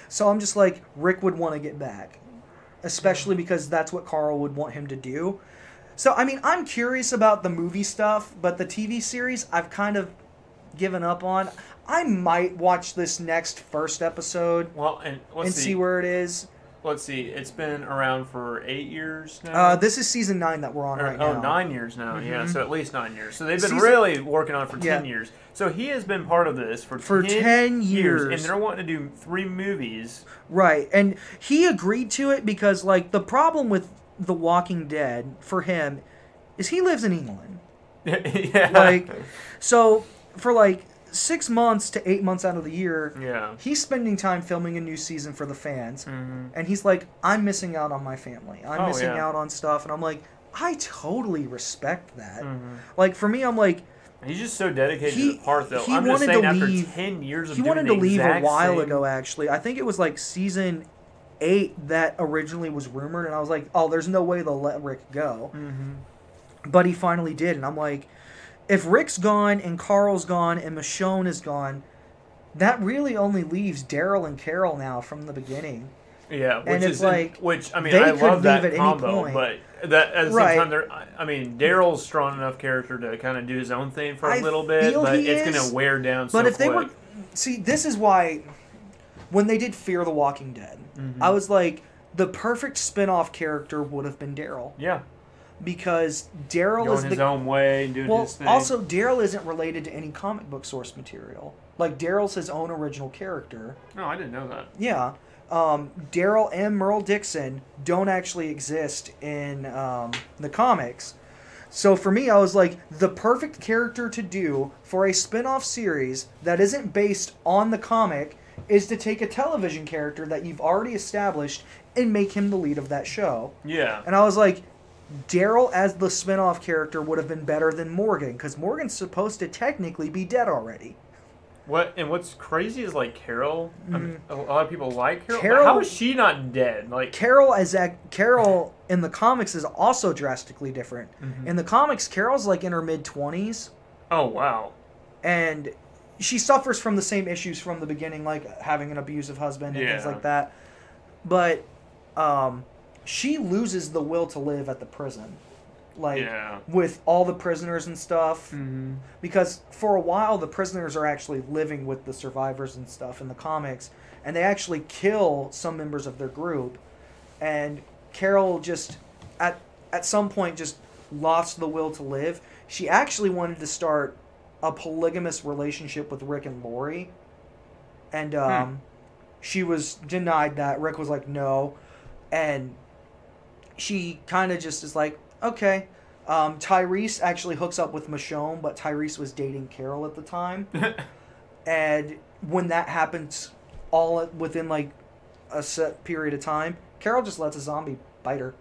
So I'm just like, Rick would want to get back, especially because that's what Carl would want him to do. So, I mean, I'm curious about the movie stuff, but the TV series, I've kind of given up on. I might watch this next first episode and see where it is. Let's see. It's been around for 8 years now. This is season 9 that we're on right now. 9 years now. Yeah, so at least 9 years. So they've been really working on it for 10 years. So he has been part of this for 10 years. And they're wanting to do 3 movies. Right. And he agreed to it because, like, the problem with The Walking Dead for him is he lives in England. Yeah. Like, so for, like, 6 months to 8 months out of the year, he's spending time filming a new season for the fans. And he's like, I'm missing out on my family. I'm missing out on stuff. And I'm like, I totally respect that. Like, for me, I'm like... He's just so dedicated to the part, though. I'm just saying, after 10 years of he wanted to leave a while ago, actually. I think it was, like, season 8 that originally was rumored. And I was like, oh, there's no way they'll let Rick go. But he finally did. And I'm like... If Rick's gone and Carl's gone and Michonne is gone, that really only leaves Daryl and Carol now from the beginning. Yeah, and it's like, which I mean, they I could love that leave at combo, any point. but that at the same time, I mean, Daryl's strong enough character to kind of do his own thing for a little bit, but it's going to wear down. But if they were, see, this is why when they did Fear the Walking Dead, I was like, the perfect spin-off character would have been Daryl. Yeah. Because Daryl is his own way and doing his thing. Also, Daryl isn't related to any comic book source material. Like, Daryl's his own original character. No, I didn't know that. Yeah. Daryl and Merle Dixon don't actually exist in the comics. So for me, I was like, the perfect character to do for a spin-off series that isn't based on the comic is to take a television character that you've already established and make him the lead of that show. Yeah. And I was like... Daryl as the spin-off character would have been better than Morgan, because Morgan's supposed to technically be dead already. What's crazy is, like, Carol. I mean, a lot of people like Carol. How is she not dead? Like, Carol in the comics is also drastically different. In the comics, Carol's like in her mid-20s. Oh wow. And she suffers from the same issues from the beginning, like having an abusive husband and things Yeah. like that. But she loses the will to live at the prison, like Yeah. with all the prisoners and stuff. Mm-hmm. Because for a while, the prisoners are actually living with the survivors and stuff in the comics, and they actually kill some members of their group. And Carol just at some point just lost the will to live. She actually wanted to start a polygamous relationship with Rick and Lori, and she was denied that. Rick was like, no, and she kind of just is like, okay. Tyrese actually hooks up with Michonne, but Tyrese was dating Carol at the time. And when that happens, all within like a set period of time, Carol just lets a zombie bite her.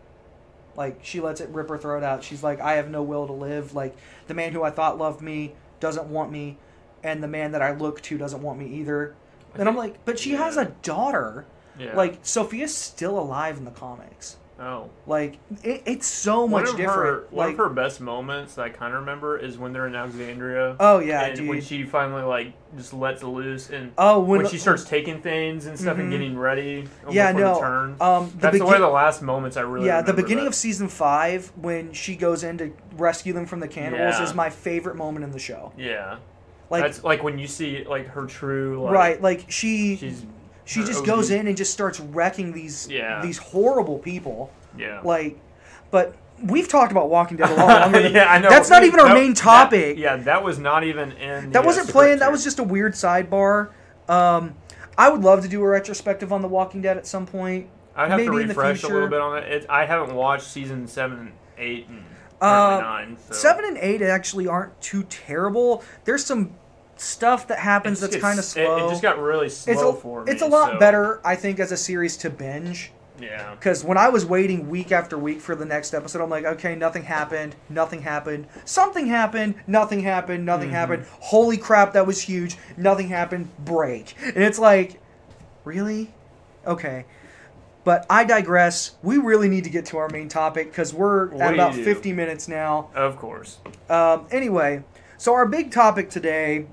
Like, she lets it rip her throat out. She's like, I have no will to live. Like, the man who I thought loved me doesn't want me, and the man that I look to doesn't want me either. And I'm like, but she has a daughter. Yeah. Like, Sophia's still alive in the comics. Oh. Like, it's so much different. One of her best moments that I kind of remember is when they're in Alexandria. Oh, yeah, and dude. when she finally, like, just lets it loose. And when she starts taking things and stuff and getting ready yeah, before no. the turn. That's one of the last moments I really remember. The beginning of Season 5, when she goes in to rescue them from the cannibals, is my favorite moment in the show. Yeah. Like, that's, like, when you see, like, her true, like... Right, like, she just OG. goes in and just starts wrecking these horrible people. Yeah. Like, but we've talked about Walking Dead a lot longer than yeah, I know. That's not even our main topic. That was not even in That wasn't planned. That was just a weird sidebar. I would love to do a retrospective on The Walking Dead at some point. I'd have maybe to in the refresh a future. little bit on it. I haven't watched season 7 and 8 and apparently 9. So. 7 and 8 actually aren't too terrible. There's some stuff that happens that's kind of slow. It just got really slow for me. It's a lot better, I think, as a series to binge. Yeah. Because when I was waiting week after week for the next episode, I'm like, okay, nothing happened, something happened, nothing happened, holy crap, that was huge, nothing happened, break. And it's like, really? Okay. But I digress. We really need to get to our main topic because we're at about 50 minutes now. Of course. Anyway, so our big topic today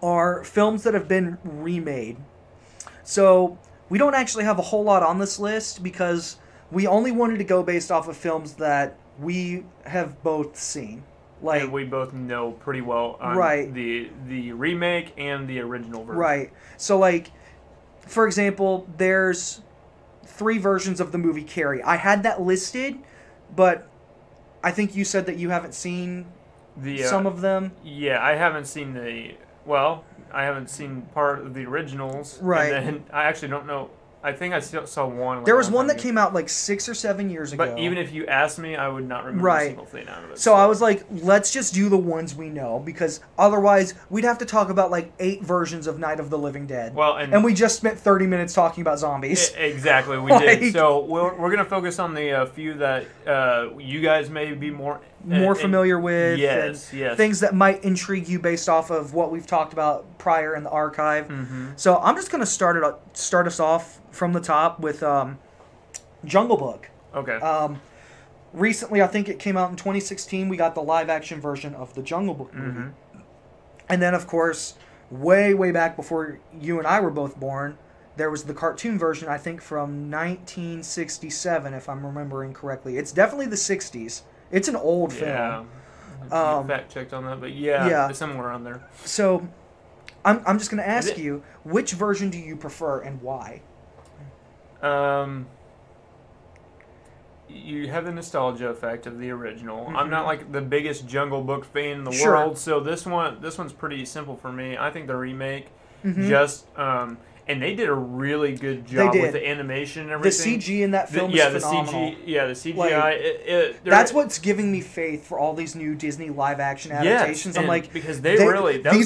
are films that have been remade. So we don't actually have a whole lot on this list because we only wanted to go based off of films that we have both seen. Like, and we both know pretty well on the remake and the original version. Right. So, like, for example, there's 3 versions of the movie Carrie. I had that listed, but I think you said that you haven't seen some of them. Yeah, I haven't seen I haven't seen part of the originals. Right. And then I actually don't know. I think I still saw one. There was one that came out like 6 or 7 years ago. But even if you asked me, I would not remember a single thing out of it. So I was like, let's just do the ones we know, because otherwise we'd have to talk about like 8 versions of Night of the Living Dead. Well, and we just spent 30 minutes talking about zombies. Exactly, we did. So we're going to focus on the few that you guys may be more familiar with. Yes. Things that might intrigue you based off of what we've talked about prior in the archive. Mm-hmm. So I'm just going to start us off from the top with Jungle Book. Okay. Recently, I think it came out in 2016, we got the live-action version of the Jungle Book movie. Mm-hmm. And then, of course, way back before you and I were both born, there was the cartoon version, I think, from 1967, if I'm remembering correctly. It's definitely the 60s. It's an old film. Fact checked on that, but yeah, it's somewhere around there. So, I'm just going to ask you, which version do you prefer and why? You have the nostalgia effect of the original. Mm-hmm. I'm not like the biggest Jungle Book fan in the Sure. world, so this one's pretty simple for me. I think the remake and they did a really good job with the animation and everything. The CG in that film is phenomenal. The CGI. That's what's giving me faith for all these new Disney live-action adaptations. Yes, I'm like, because these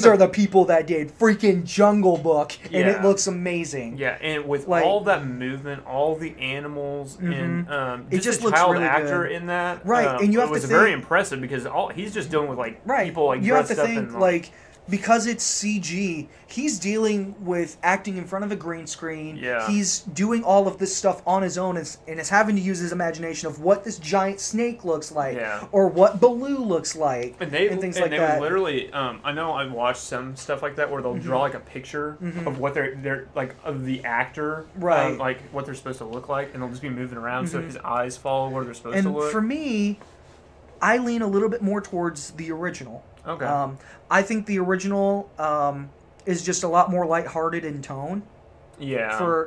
are the people that did freaking Jungle Book, and it looks amazing. Yeah, and with all that movement, all the animals, and it just a looks child really actor good. in that. Right, and you have it was to very impressive because he's just dealing with people like you have dressed to up think in like because it's CG, he's dealing with acting in front of a green screen. Yeah. He's doing all of this stuff on his own and is having to use his imagination of what this giant snake looks like, or what Baloo looks like, and things like that. Would literally, I know I've watched some stuff like that where they'll draw like a picture of what they're like of the actor, right? Like what they're supposed to look like, and they'll just be moving around so his eyes follow where they're supposed to look. And for me, I lean a little bit more towards the original. Okay. I think the original is just a lot more lighthearted in tone. Yeah.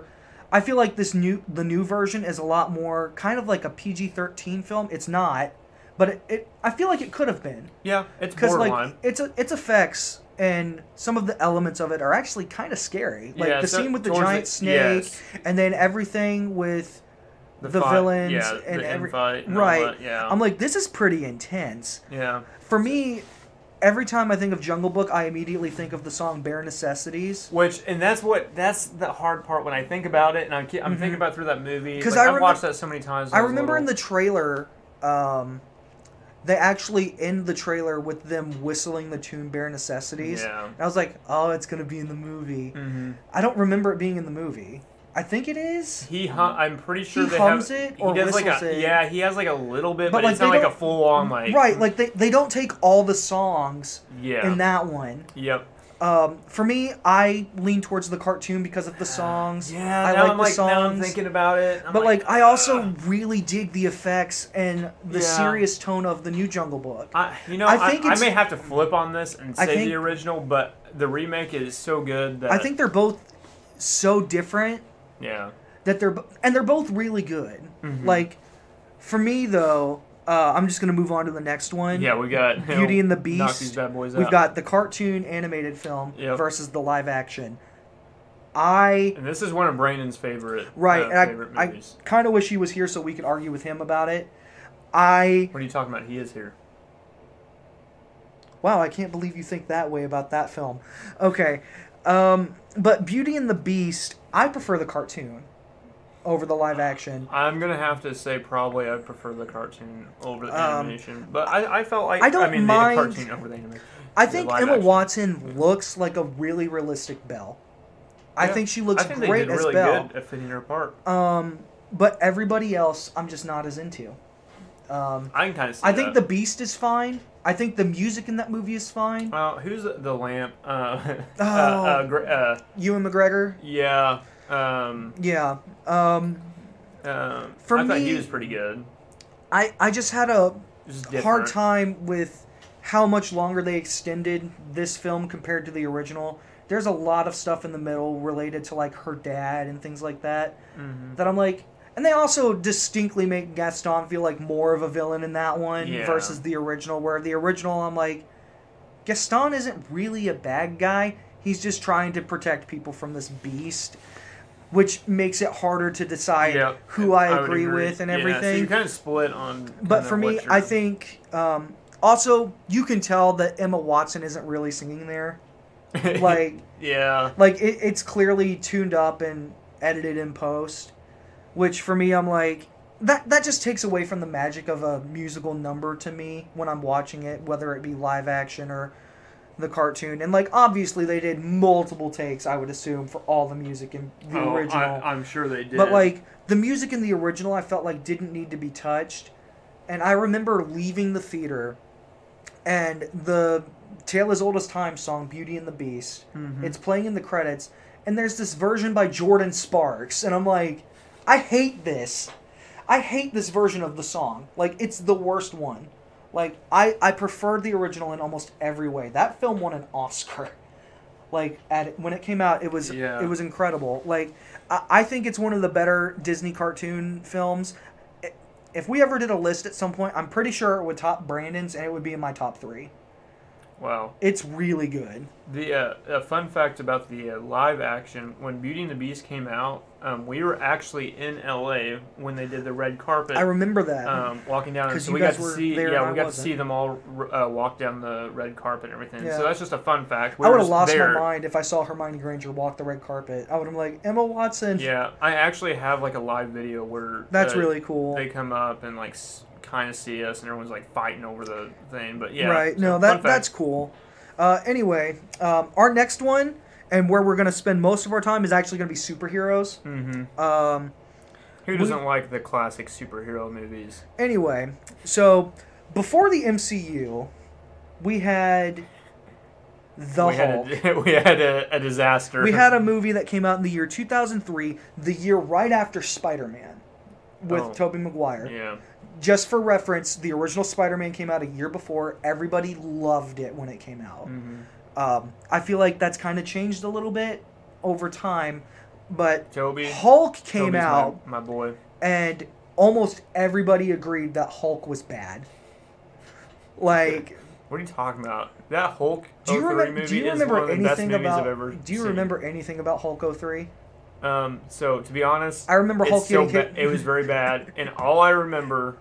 I feel like the new version is a lot more kind of like a PG-13 film. It's not, but I feel like it could have been. Yeah, it's borderline. Like its effects and some of the elements of it are actually kind of scary. Like the scene with the giant snake, and then everything with the villains and the fight and right. All that, yeah. I'm like, this is pretty intense. Yeah. For me, every time I think of Jungle Book, I immediately think of the song "Bare Necessities." That's the hard part when I think about it, and I'm thinking about through that movie because I've watched that so many times. I remember in the trailer, they actually end the trailer with them whistling the tune "Bare Necessities." Yeah. And I was like, oh, it's gonna be in the movie. I don't remember it being in the movie. I think it is. I'm pretty sure he hums it or whistles it. Yeah, he has like a little bit, but like, it's not like a full on like. Right, like they don't take all the songs. In that one. Yep. For me, I lean towards the cartoon because of the songs. Yeah, I like the songs. Now I'm thinking about it. But I also really dig the effects and the serious tone of the new Jungle Book. I may have to flip on this and say the original, but the remake is so good that I think they're both so different. Yeah. That they're both really good. Like, for me though, I'm just gonna move on to the next one. Yeah, we got Beauty and the Beast. Knock these bad boys out. We've got the cartoon animated film versus the live action. And this is one of Brandon's favorite favorite movies. I kind of wish he was here so we could argue with him about it. What are you talking about? He is here. Wow, I can't believe you think that way about that film. Okay. But Beauty and the Beast, I prefer the cartoon over the live action. I'm going to have to say probably I prefer the cartoon over the animation. But I felt like... I mean, mind, the cartoon over the animation. I think Emma Watson looks like a really realistic Belle. I think she looks great as Belle. I think they did really good at fitting her part. But everybody else, I'm just not as into. I can kind of see I think the Beast is fine. I think the music in that movie is fine. Who's the lamp? Ewan McGregor. Yeah. Yeah. For I me, thought he was pretty good. I just had a hard time with how much longer they extended this film compared to the original. There's a lot of stuff in the middle related to like her dad and things like that that I'm like. And they also distinctly make Gaston feel like more of a villain in that one versus the original, where the original, I'm like, Gaston isn't really a bad guy. He's just trying to protect people from this beast, which makes it harder to decide who I agree with and everything. So you kind of split on... But for me, I think... also, you can tell that Emma Watson isn't really singing there. Like... Like, it's clearly tuned up and edited in post. Which, for me, I'm like... That just takes away from the magic of a musical number to me when I'm watching it, whether it be live action or the cartoon. And, like, obviously they did multiple takes, I would assume, for all the music in the original. I'm sure they did. But, like, the music in the original I felt like didn't need to be touched. And I remember leaving the theater and the Tale as Old as Time song, Beauty and the Beast, it's playing in the credits, and there's this version by Jordan Sparks, and I'm like... I hate this. I hate this version of the song. Like, it's the worst one. Like, I prefer the original in almost every way. That film won an Oscar. Like, when it came out, it was incredible. Like, I think it's one of the better Disney cartoon films. If we ever did a list at some point, I'm pretty sure it would top Brandon's, and it would be in my top 3. Wow. It's really good. A fun fact about the live action, when Beauty and the Beast came out, we were actually in LA when they did the red carpet. I remember that. Walking down, so we got to see. Yeah, we got to see them all walk down the red carpet and everything. Yeah. So that's just a fun fact. I would have lost my mind if I saw Hermione Granger walk the red carpet. I would have been like, Emma Watson. Yeah, I actually have like a live video where that's really cool. They come up and like kind of see us, and everyone's like fighting over the thing. But yeah, right. No, that's cool. Anyway, our next one, and where we're going to spend most of our time, is actually going to be superheroes. Mm-hmm. Who doesn't like the classic superhero movies? Anyway, so before the MCU, we had Hulk. We had a disaster. We had a movie that came out in the year 2003, the year right after Spider-Man, with Tobey Maguire. Yeah. Just for reference, the original Spider-Man came out a year before. Everybody loved it when it came out. Mm-hmm. I feel like that's kind of changed a little bit over time, but Toby, Hulk came out, my boy, and almost everybody agreed that Hulk was bad. Like, what are you talking about? That Hulk do you 03 remember? movie Do you is remember one of the best anything movies I've about? ever Do you seen. remember anything about Hulk 03? So to be honest, I remember Hulk getting hit. It was very bad, and all I remember.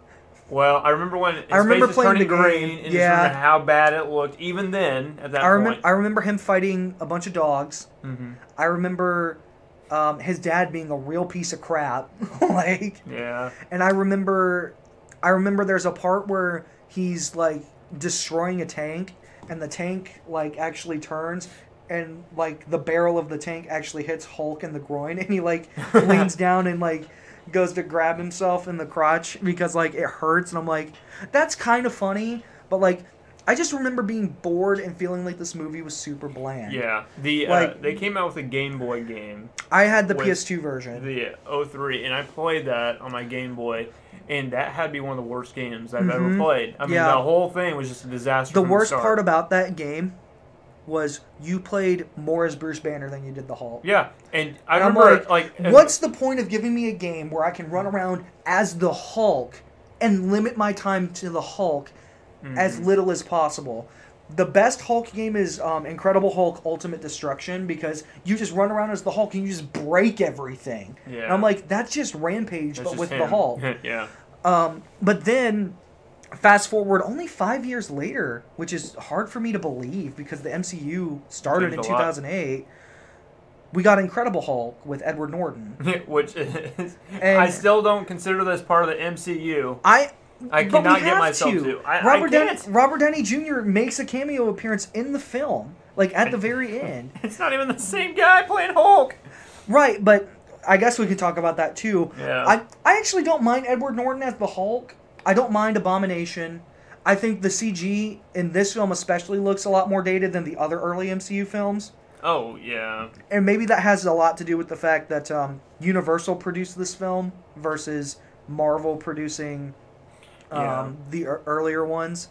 Well, I remember when his I remember face was playing turning the green, game. and Yeah. just remember how bad it looked. Even then, at that point, I remember him fighting a bunch of dogs. Mm-hmm. I remember his dad being a real piece of crap. Like, yeah. and I remember there's a part where he's like destroying a tank, and the tank like actually turns, and like the barrel of the tank actually hits Hulk in the groin, and he like leans down and like goes to grab himself in the crotch because like it hurts, and I'm like, that's kind of funny, but like I just remember being bored and feeling like this movie was super bland. Yeah. They came out with a Game Boy game. I had the PS2 version. The 03, and I played that on my Game Boy, and that had to be one of the worst games I've ever played. I mean, the whole thing was just a disaster. The worst part about that game was you played more as Bruce Banner than you did the Hulk. Yeah, and I And remember I'm what's the point of giving me a game where I can run around as the Hulk and limit my time to the Hulk as little as possible? The best Hulk game is Incredible Hulk Ultimate Destruction, because you just run around as the Hulk and you just break everything. Yeah. And I'm like, that's just Rampage, but with the Hulk. Yeah. But then, fast forward only 5 years later, which is hard for me to believe because the MCU started in 2008. We got Incredible Hulk with Edward Norton. Which is, I still don't consider this part of the MCU. I cannot get myself to. Robert Downey Jr. makes a cameo appearance in the film, like at the very end. It's not even the same guy playing Hulk. Right, but I guess we could talk about that too. Yeah. I actually don't mind Edward Norton as the Hulk. I don't mind Abomination. I think the CG in this film especially looks a lot more dated than the other early MCU films. Oh, yeah. And maybe that has a lot to do with the fact that Universal produced this film versus Marvel producing the earlier ones.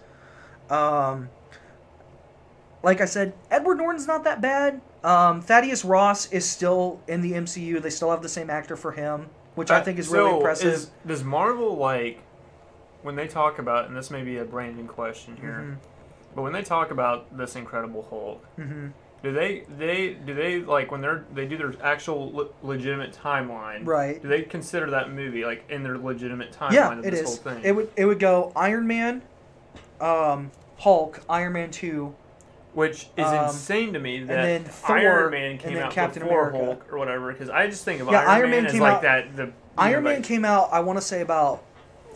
Like I said, Edward Norton's not that bad. Thaddeus Ross is still in the MCU. They still have the same actor for him, which I think is really impressive. Does Marvel, like, when they talk about, and this may be a Brandon question here, but when they talk about this Incredible Hulk, do they like when they do their actual legitimate timeline? Right. Do they consider that movie like in their legitimate timeline? Yeah, of it this is. Whole thing? It would go Iron Man, Hulk, Iron Man 2. Which is insane to me that and then Thor, Iron Man came and then out Captain before America. Hulk or whatever, because I just think of Iron Man as came like out, that. Iron Man came out, I want to say, about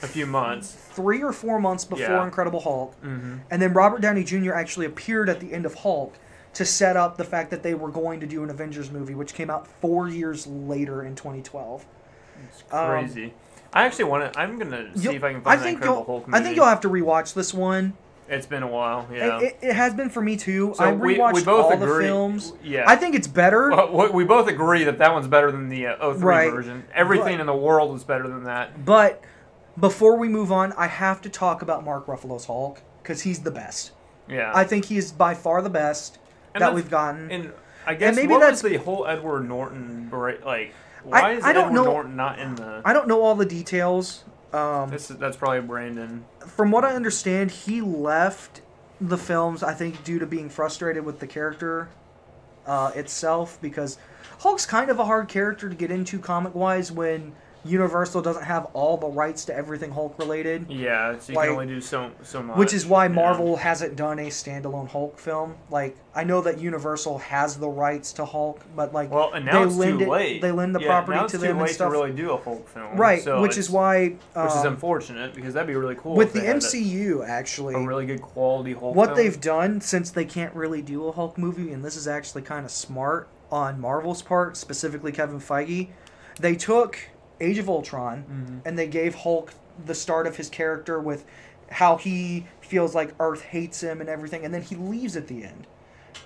a few months. 3 or 4 months before Incredible Hulk. Mm-hmm. And then Robert Downey Jr. actually appeared at the end of Hulk to set up the fact that they were going to do an Avengers movie, which came out 4 years later in 2012. It's crazy. I actually want to. I'm gonna see if I can find the Incredible Hulk movie. I think you'll have to rewatch this one. It's been a while. Yeah, it has been for me too. So I rewatched we both all agree. the films. Yeah, I think it's better. Well, we both agree that one's better than the 03 Right. version. Everything in the world is better than that. But before we move on, I have to talk about Mark Ruffalo's Hulk because he's the best. Yeah, I think he is by far the best that we've gotten. And I guess maybe what that's was the whole Edward Norton like? Why is Edward Norton not in the? I don't know all the details. That's probably Brandon. From what I understand, he left the films, I think, due to being frustrated with the character itself, because Hulk's kind of a hard character to get into comic-wise when Universal doesn't have all the rights to everything Hulk related. Yeah, so you can only do so much. Which is why Marvel hasn't done a standalone Hulk film. Like, I know that Universal has the rights to Hulk, but like, and now it's too late. They lend the property to them and stuff. Now it's too late to really do a Hulk film, right? So which is why, which is unfortunate because that'd be really cool with the MCU. Actually, a really good quality Hulk. What film. they've done, since they can't really do a Hulk movie, and this is actually kind of smart on Marvel's part, specifically Kevin Feige, they took Age of Ultron, and they gave Hulk the start of his character with how he feels like Earth hates him and everything, and then he leaves at the end.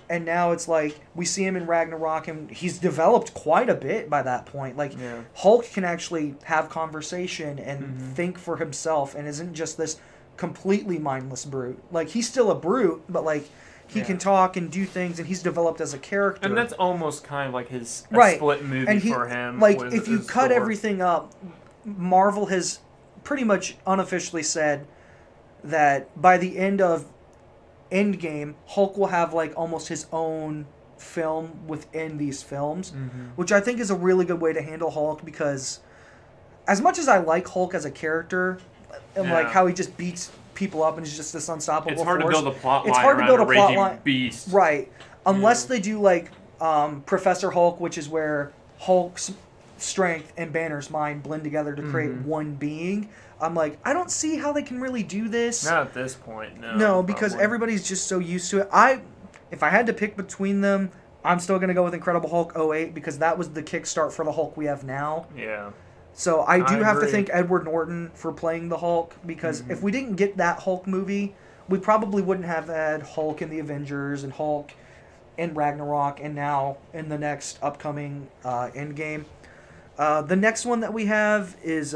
And now it's like, we see him in Ragnarok, and he's developed quite a bit by that point. Like, Hulk can actually have conversation and think for himself, and isn't just this completely mindless brute. Like, he's still a brute, but like, he can talk and do things, and he's developed as a character. And that's almost kind of like his split movie and for him. Like, if you cut everything up, Marvel has pretty much unofficially said that by the end of Endgame, Hulk will have like almost his own film within these films, which I think is a really good way to handle Hulk, because as much as I like Hulk as a character, and like how he just beats people up and is just this unstoppable force. It's hard to build a plot line around a raging beast. Right. Unless they do like Professor Hulk, which is where Hulk's strength and Banner's mind blend together to create one being. I'm like, I don't see how they can really do this. Not at this point, no. No, because everybody's just so used to it. If I had to pick between them, I'm still going to go with Incredible Hulk 08 because that was the kickstart for the Hulk we have now. Yeah. So I do have to thank Edward Norton for playing the Hulk, because if we didn't get that Hulk movie, we probably wouldn't have had Hulk in the Avengers and Hulk in Ragnarok and now in the next upcoming Endgame. The next one that we have is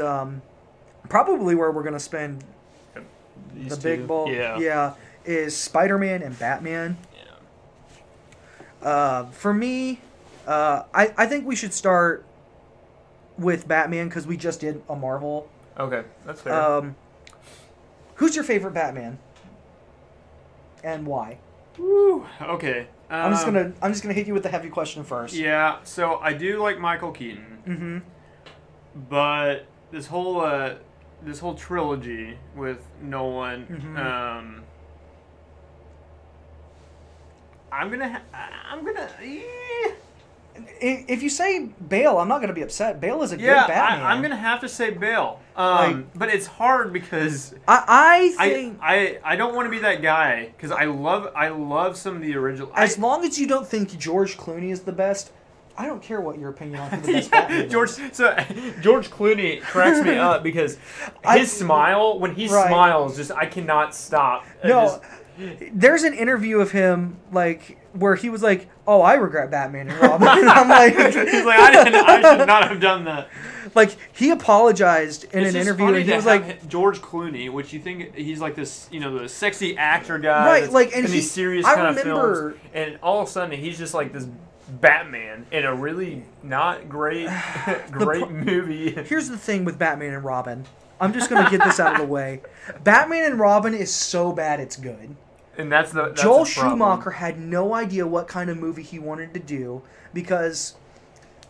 probably where we're going to spend the big bulk. Is Spider-Man and Batman. For me, I think we should start with Batman because we just did a Marvel. Okay, that's fair. Who's your favorite Batman, and why? Woo. Okay. I'm just gonna hit you with the heavy question first. Yeah. So I do like Michael Keaton. But this whole trilogy with Nolan. I'm gonna. If you say Bale, I'm not going to be upset. Bale is a good Batman. I'm going to have to say Bale. But it's hard because I don't want to be that guy because I love some of the original. As long as you don't think George Clooney is the best, I don't care what your opinion on who the best Batman is. George Clooney cracks me up because his smile, when he smiles, just I cannot stop. There's an interview of him like where he was like, "Oh, I regret Batman and Robin." And I'm like, he's like, I should not have done that. Like, he apologized in an interview, and he was like, George Clooney, which you think he's like this, the sexy actor guy, right? Like, and these serious kind of films, and all of a sudden he's just like this Batman in a really not great movie. Here's the thing with Batman and Robin. I'm just gonna get this out of the way. Batman and Robin is so bad it's good. And that's Joel Schumacher had no idea what kind of movie he wanted to do, because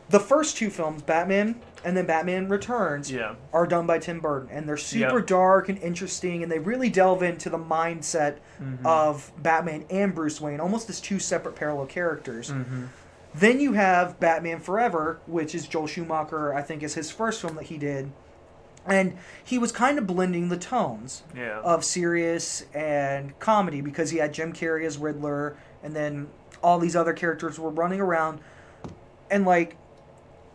the first two films, Batman and then Batman Returns, are done by Tim Burton, and they're super dark and interesting, and they really delve into the mindset of Batman and Bruce Wayne, almost as two separate parallel characters. Then you have Batman Forever, which is Joel Schumacher, I think is his first film that he did. And he was kind of blending the tones of serious and comedy, because he had Jim Carrey as Riddler, and then all these other characters were running around. And, like,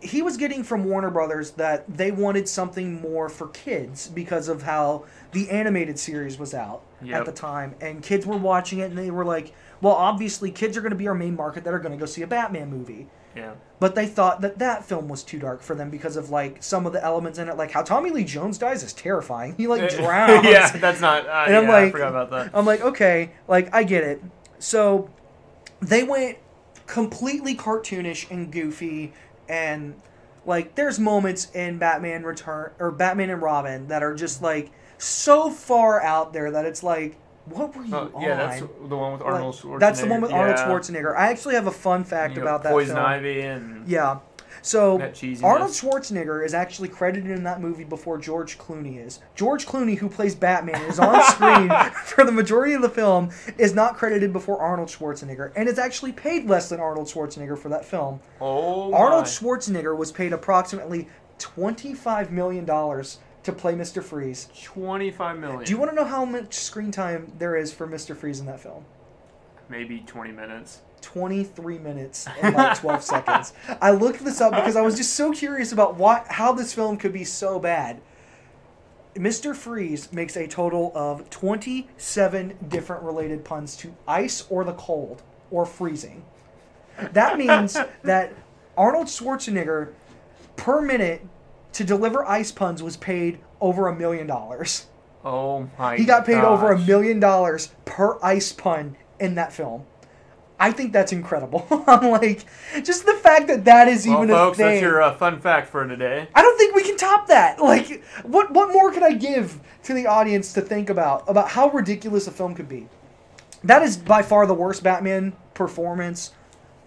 he was getting from Warner Brothers that they wanted something more for kids because of how the animated series was out at the time. And kids were watching it, and they were like, well, obviously kids are going to be our main market that are going to go see a Batman movie. Yeah. But they thought that film was too dark for them because of, like, some of the elements in it. Like, how Tommy Lee Jones dies is terrifying. He, like, drowns. That's not... and I'm like, I forgot about that. I'm like, okay, like, I get it. So, they went completely cartoonish and goofy, and, like, there's moments in Batman and Robin that are just, like, so far out there that it's like, what were you on? Yeah, that's the one with Arnold Schwarzenegger. That's the one with Arnold Schwarzenegger. I actually have a fun fact about that Poison film. Ivy and... Yeah. So That cheesiness. Arnold Schwarzenegger is actually credited in that movie before George Clooney is. George Clooney, who plays Batman, is on screen for the majority of the film, is not credited before Arnold Schwarzenegger, and is actually paid less than Arnold Schwarzenegger for that film. Oh, Arnold my. Schwarzenegger was paid approximately $25 million to play Mr. Freeze. $25 million. Do you want to know how much screen time there is for Mr. Freeze in that film? Maybe 20 minutes. 23 minutes and like 12 seconds. I looked this up because I was just so curious about how this film could be so bad. Mr. Freeze makes a total of 27 different related puns to ice or the cold or freezing. That means that Arnold Schwarzenegger per minute to deliver ice puns was paid over $1 million. Oh my! He got paid over $1 gosh. million per ice pun in that film. I think that's incredible. I'm like, just the fact that is Well, even folks, a thing. that's your fun fact for today. I don't think we can top that. Like, what more could I give to the audience to think about how ridiculous a film could be? That is by far the worst Batman performance,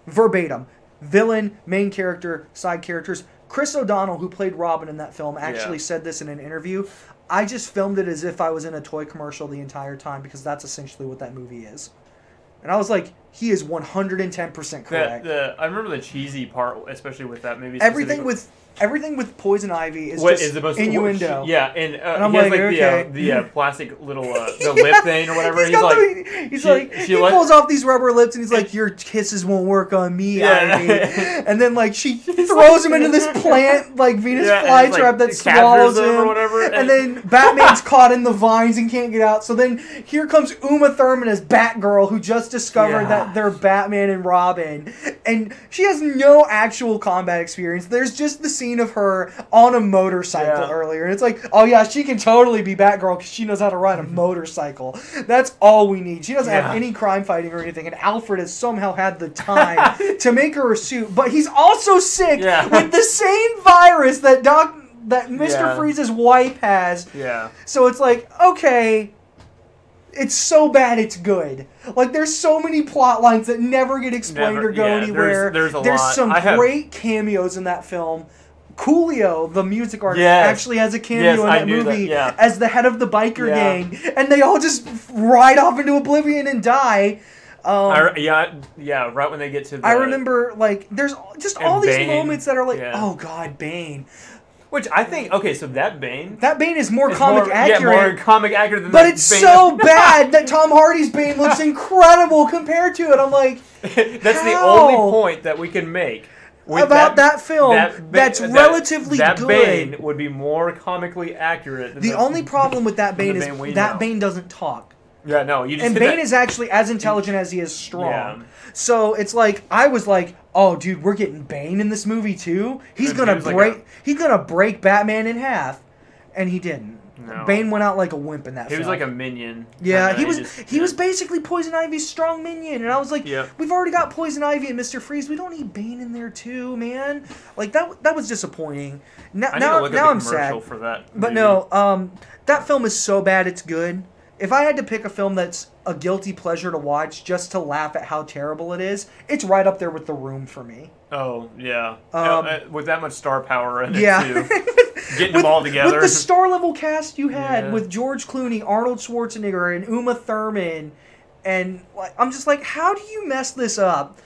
verbatim. Villain, main character, side characters. Chris O'Donnell, who played Robin in that film, actually said this in an interview. I just filmed it as if I was in a toy commercial the entire time because that's essentially what that movie is. And I was like, he is 110% correct. I remember the cheesy part, especially with that movie. Everything with Poison Ivy is what just is the most innuendo. Yeah, and I'm he has like, okay. the plastic little the lip thing or whatever. He pulls off these rubber lips and he's like, your kisses won't work on me, Ivy. And then like she throws him into this plant like Venus flytrap that swallows him or whatever. And then Batman's caught in the vines and can't get out. So then here comes Uma Thurman as Batgirl, who just discovered that they're Batman and Robin, and she has no actual combat experience. There's just the scene of her on a motorcycle earlier, and it's like, oh yeah, she can totally be Batgirl because she knows how to ride a motorcycle. That's all we need. She doesn't have any crime fighting or anything, and Alfred has somehow had the time to make her a suit, but he's also sick with the same virus that Mr. Freeze's wife has. Yeah. So it's like, okay, it's so bad it's good. Like, there's so many plot lines that never get explained or go anywhere. There's some great cameos in that film. Coolio, the music artist, actually has a cameo in that movie as the head of the biker gang, and they all just ride off into oblivion and die. Right when they get to the... I remember, like, there's just all these moments that are like, oh god, Bane. Which I think, okay, so that Bane... That Bane is more comic accurate. Yeah, more comic accurate than but it's Bane so bad that Tom Hardy's Bane looks incredible compared to it. I'm like, that's the only point that we can make. About that film that's relatively good. That Bane would be more comically accurate than the only problem with that Bane is that Bane doesn't talk. Yeah, no. And Bane is actually as intelligent as he is strong. Yeah. So it's like, I was like, oh, dude, we're getting Bane in this movie too? He's gonna break Batman in half. And he didn't. No. Bane went out like a wimp in that film. He was like a minion. Yeah, he was basically Poison Ivy's strong minion. And I was like, we've already got Poison Ivy and Mr. Freeze. We don't need Bane in there too, man. Like, that was disappointing. Now I'm sad. For that but no, that film is so bad it's good. If I had to pick a film that's a guilty pleasure to watch just to laugh at how terrible it is, it's right up there with The Room for me. Oh, yeah. With that much star power in it, too. Getting them all together. With the star-level cast you had with George Clooney, Arnold Schwarzenegger, and Uma Thurman, and I'm just like, how do you mess this up?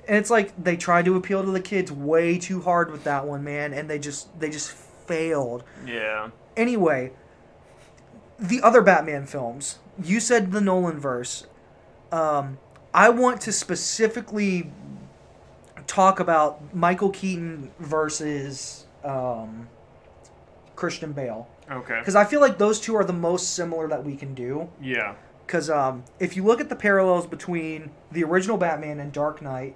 And it's like, they tried to appeal to the kids way too hard with that one, man, and they just failed. Yeah. Anyway, the other Batman films, you said the Nolanverse. I want to specifically talk about Michael Keaton versus Christian Bale. Okay. Because I feel like those two are the most similar that we can do. Yeah. Because if you look at the parallels between the original Batman and Dark Knight,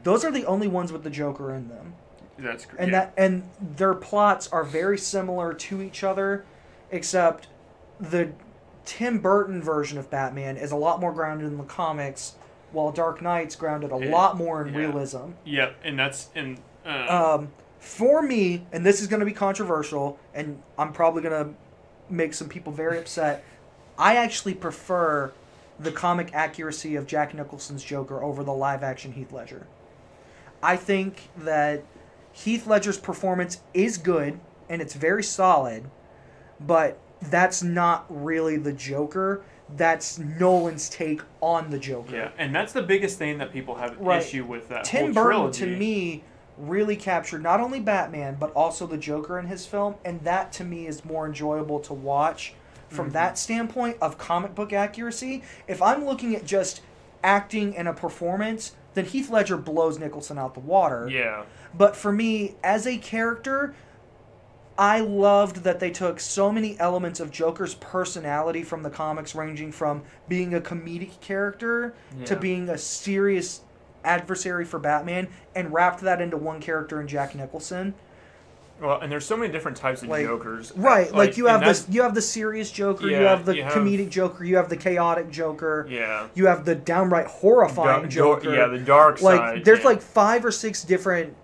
those are the only ones with the Joker in them. That's great. And their plots are very similar to each other, except the Tim Burton version of Batman is a lot more grounded in the comics, while Dark Knight's grounded a lot more in realism. Yeah, and that's in... For me, and this is going to be controversial, and I'm probably going to make some people very upset, I actually prefer the comic accuracy of Jack Nicholson's Joker over the live-action Heath Ledger. I think that Heath Ledger's performance is good, and it's very solid, but that's not really the Joker. That's Nolan's take on the Joker. Yeah, and that's the biggest thing that people have an issue with that Tim whole Burton, trilogy. to me, really captured not only Batman, but also the Joker in his film, and that, to me, is more enjoyable to watch from that standpoint of comic book accuracy. If I'm looking at just acting and a performance, then Heath Ledger blows Nicholson out the water. Yeah. But for me, as a character, I loved that they took so many elements of Joker's personality from the comics, ranging from being a comedic character to being a serious adversary for Batman, and wrapped that into one character in Jack Nicholson. Well, and there's so many different types of Jokers. Right, like you have the serious Joker, you have the comedic Joker, you have the chaotic Joker, you have the downright horrifying Joker. The dark side. Like there's like 5 or 6 different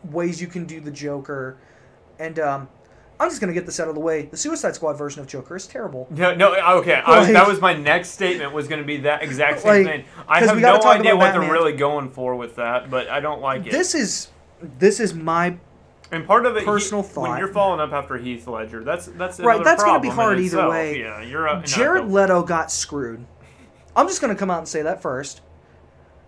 ways you can do the Joker, and I'm just gonna get this out of the way. The Suicide Squad version of Joker is terrible. Okay. That was my next statement. Was going to be that exact same thing. I have no idea what they're really going for with that, but I don't like it. This is my part of it, personal thought. When you're following up after Heath Ledger, that's right. That's going to be hard either way. Yeah, you're Jared Leto got screwed. I'm just gonna come out and say that first.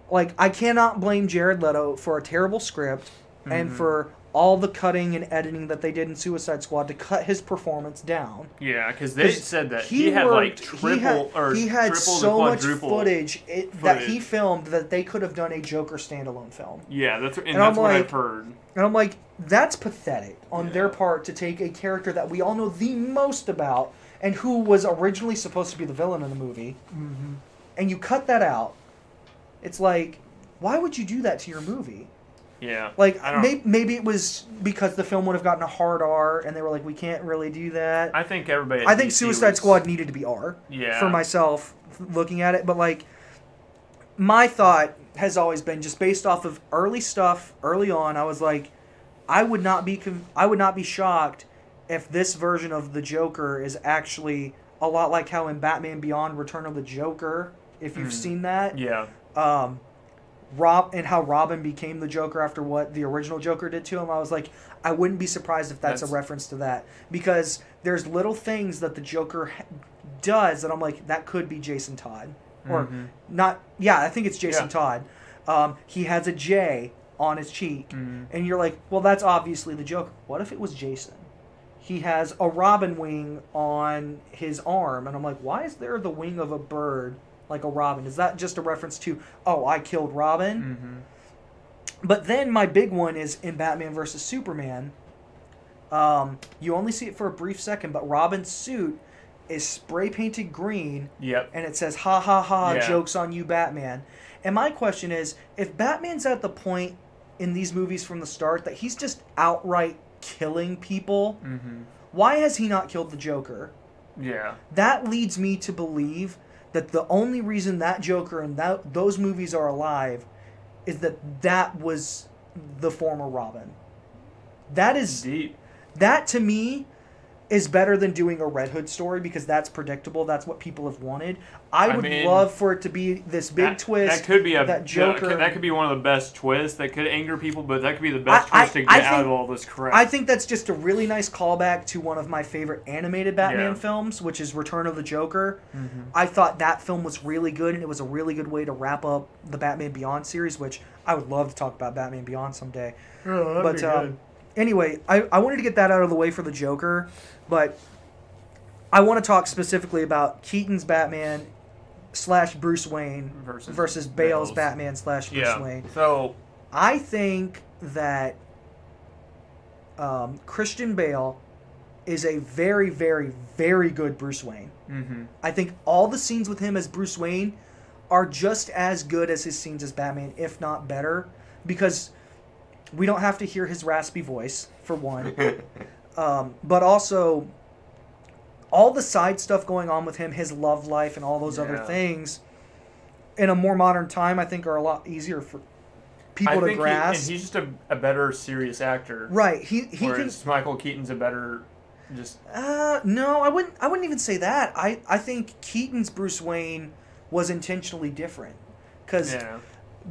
Like, I cannot blame Jared Leto for a terrible script and for all the cutting and editing that they did in Suicide Squad to cut his performance down. Yeah, because they said that he had like he had so much footage that he filmed that they could have done a Joker standalone film. Yeah, that's what I've heard. And I'm like, that's pathetic on their part to take a character that we all know the most about and who was originally supposed to be the villain in the movie, and you cut that out. It's like, why would you do that to your movie? Yeah. Like, maybe it was because the film would have gotten a hard R, and they were like, we can't really do that. I think everybody... I think Suicide Squad needed to be R. Yeah. For myself, looking at it. But, like, my thought has always been, just based off of early stuff, early on, I was like, I would not be shocked if this version of the Joker is actually a lot like how in Batman Beyond Return of the Joker, if you've seen that. Yeah. And how Robin became the Joker after what the original Joker did to him, I was like, I wouldn't be surprised if that's a reference to that. Because there's little things that the Joker does that I'm like, that could be Jason Todd. Or not, yeah, I think it's Jason Todd. He has a J on his cheek. And you're like, well, that's obviously the Joker. What if it was Jason? He has a robin wing on his arm. And I'm like, why is there the wing of a bird like a robin? Is that just a reference to, oh, I killed Robin? But then my big one is in Batman vs. Superman. You only see it for a brief second, but Robin's suit is spray painted green. Yep. And it says, ha ha ha, joke's on you, Batman. And my question is, if Batman's at the point in these movies from the start that he's just outright killing people, why has he not killed the Joker? Yeah. That leads me to believe that the only reason that Joker and those movies are alive is that was the former Robin. That is deep. That, to me, is better than doing a Red Hood story because that's predictable. That's what people have wanted. I would love for it to be this big twist. That could be Joker. That could be one of the best twists. That could anger people, but that could be the best twist to get out of all this crap. I think that's just a really nice callback to one of my favorite animated Batman films, which is Return of the Joker. I thought that film was really good, and it was a really good way to wrap up the Batman Beyond series, which I would love to talk about Batman Beyond someday. Oh, that'd be good. Anyway, I wanted to get that out of the way for the Joker, but I want to talk specifically about Keaton's Batman / Bruce Wayne versus Bale's Batman / Bruce Wayne. So I think that Christian Bale is a very, very, very good Bruce Wayne. I think all the scenes with him as Bruce Wayne are just as good as his scenes as Batman, if not better, because we don't have to hear his raspy voice, for one. But also, all the side stuff going on with him, his love life and all those other things, in a more modern time, I think are a lot easier for people to grasp. And he's just a better serious actor. Right. Whereas Michael Keaton's a better just... No, I wouldn't even say that. I think Keaton's Bruce Wayne was intentionally different. Because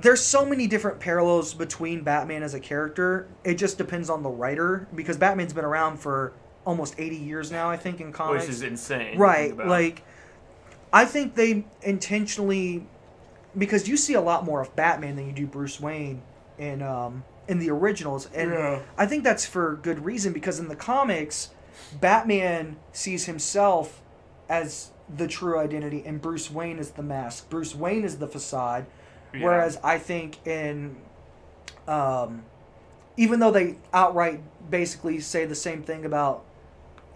there's so many different parallels between Batman as a character. It just depends on the writer, because Batman's been around for almost 80 years now, I think, in comics. Which is insane. Right. Like, I think they intentionally, because you see a lot more of Batman than you do Bruce Wayne in the originals, and I think that's for good reason, because in the comics, Batman sees himself as the true identity, and Bruce Wayne is the mask. Bruce Wayne is the facade. Yeah. Whereas I think in, even though they outright basically say the same thing about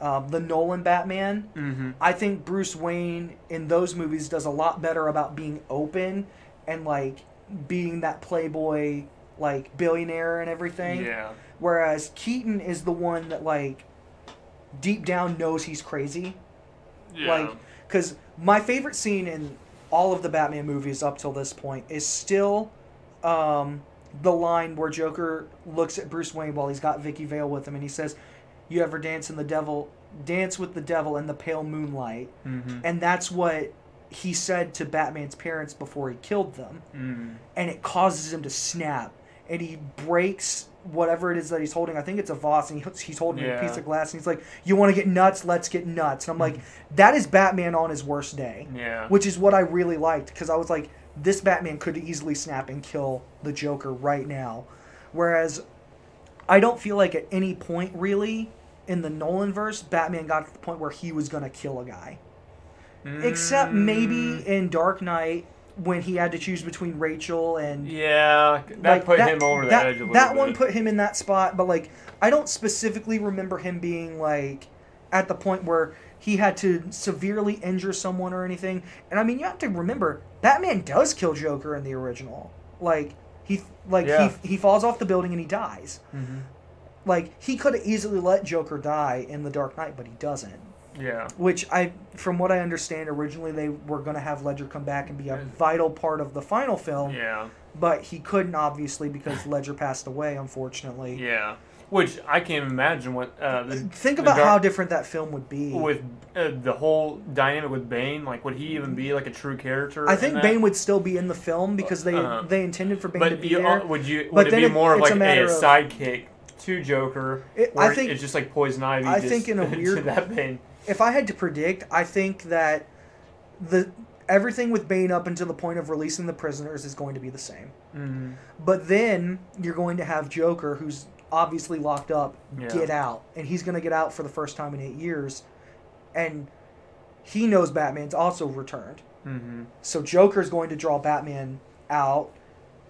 the Nolan Batman, I think Bruce Wayne in those movies does a lot better about being open and like being that playboy, like billionaire and everything. Yeah. Whereas Keaton is the one that like deep down knows he's crazy. Yeah. Like, because my favorite scene in all of the Batman movies up till this point is still the line where Joker looks at Bruce Wayne while he's got Vicky Vale with him, and he says, "You ever dance with the devil in the pale moonlight?" And that's what he said to Batman's parents before he killed them. And it causes him to snap, and he breaks whatever it is that he's holding. I think it's a vase, and he's holding a piece of glass, and he's like, "You want to get nuts? Let's get nuts." And I'm like, that is Batman on his worst day. Yeah. Which is what I really liked, because I was like, this Batman could easily snap and kill the Joker right now. Whereas I don't feel like at any point really in the Nolanverse, Batman got to the point where he was going to kill a guy. Except maybe in Dark Knight, when he had to choose between Rachel and... Yeah, that put him over the edge a little bit. That one put him in that spot, but, like, I don't specifically remember him being, like, at the point where he had to severely injure someone or anything. And, I mean, you have to remember, Batman does kill Joker in the original. Like, he falls off the building and he dies. Like, he could have easily let Joker die in The Dark Knight, but he doesn't. Yeah. Which, from what I understand, originally they were going to have Ledger come back and be a vital part of the final film. Yeah. But he couldn't, obviously, because Ledger passed away, unfortunately. Yeah. Which, I can't imagine what... Think about how different that film would be. With the whole dynamic with Bane, like, would he even be, like, a true character? I think Bane would still be in the film, because they intended for Bane to be there. Would it be more of, like, a sidekick to Joker, where it's just, like, Poison Ivy I think in a weird... to that Bane? If I had to predict, I think that everything with Bane up until the point of releasing the prisoners is going to be the same. But then you're going to have Joker, who's obviously locked up, get out. And he's going to get out for the first time in 8 years. And he knows Batman's also returned. So Joker's going to draw Batman out.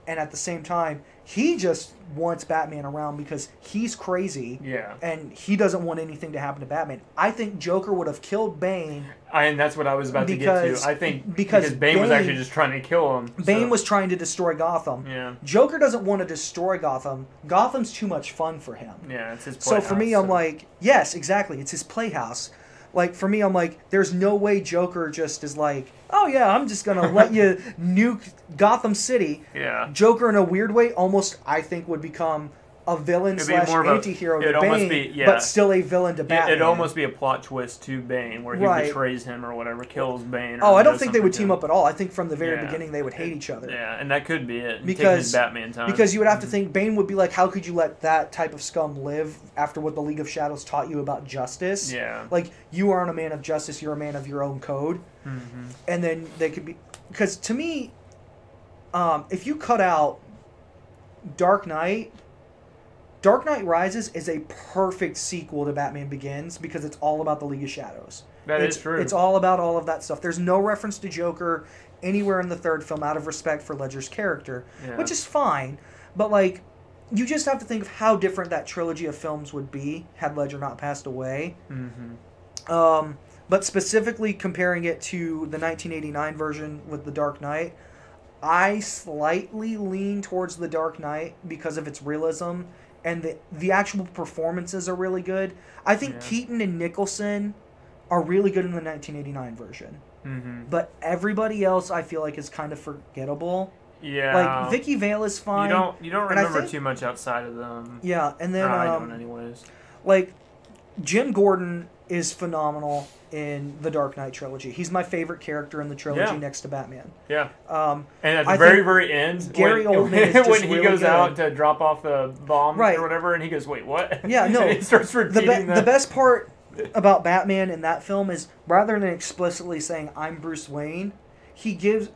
And at the same time, he just wants Batman around because he's crazy. Yeah. And he doesn't want anything to happen to Batman. I think Joker would have killed Bane. And that's what I was about to get to. I think because Bane was actually just trying to kill him. Bane was trying to destroy Gotham. Yeah. Joker doesn't want to destroy Gotham. Gotham's too much fun for him. Yeah, it's his playhouse. So for me, I'm like, yes, exactly. It's his playhouse. Like, for me, I'm like, there's no way Joker just is like, oh, yeah, I'm just going to let you nuke Gotham City. Yeah. Joker, in a weird way, almost, I think, would become a villain slash anti-hero to Bane, but still a villain to Batman. It'd almost be a plot twist to Bane, where he betrays him or whatever, kills Bane. Oh, I don't think they would team up at all. I think from the very beginning they would hate each other. Yeah, and that could be it. Because Batman time. Because you would have to think, Bane would be like, how could you let that type of scum live after what the League of Shadows taught you about justice? Yeah. Like, you aren't a man of justice, you're a man of your own code. And then they could be... Because to me, if you cut out Dark Knight Rises is a perfect sequel to Batman Begins because it's all about the League of Shadows. That is true. It's all about all of that stuff. There's no reference to Joker anywhere in the third film out of respect for Ledger's character, which is fine. But, like, you just have to think of how different that trilogy of films would be had Ledger not passed away. But specifically comparing it to the 1989 version with The Dark Knight, I slightly lean towards The Dark Knight because of its realism. And the actual performances are really good. I think Keaton and Nicholson are really good in the 1989 version. But everybody else I feel like is kind of forgettable. Yeah. Like, Vicky Vale is fine. You don't remember too much outside of them. Yeah, and then... I don't anyways. Like, Jim Gordon is phenomenal in the Dark Knight trilogy. He's my favorite character in the trilogy next to Batman. Yeah. And at the very end, Gary Oldman is just when he really goes good. out to drop off the bomb Right. or whatever, and he goes, "Wait, what?" Yeah, no. He starts repeating that. The best part about Batman in that film is rather than explicitly saying I'm Bruce Wayne, he goes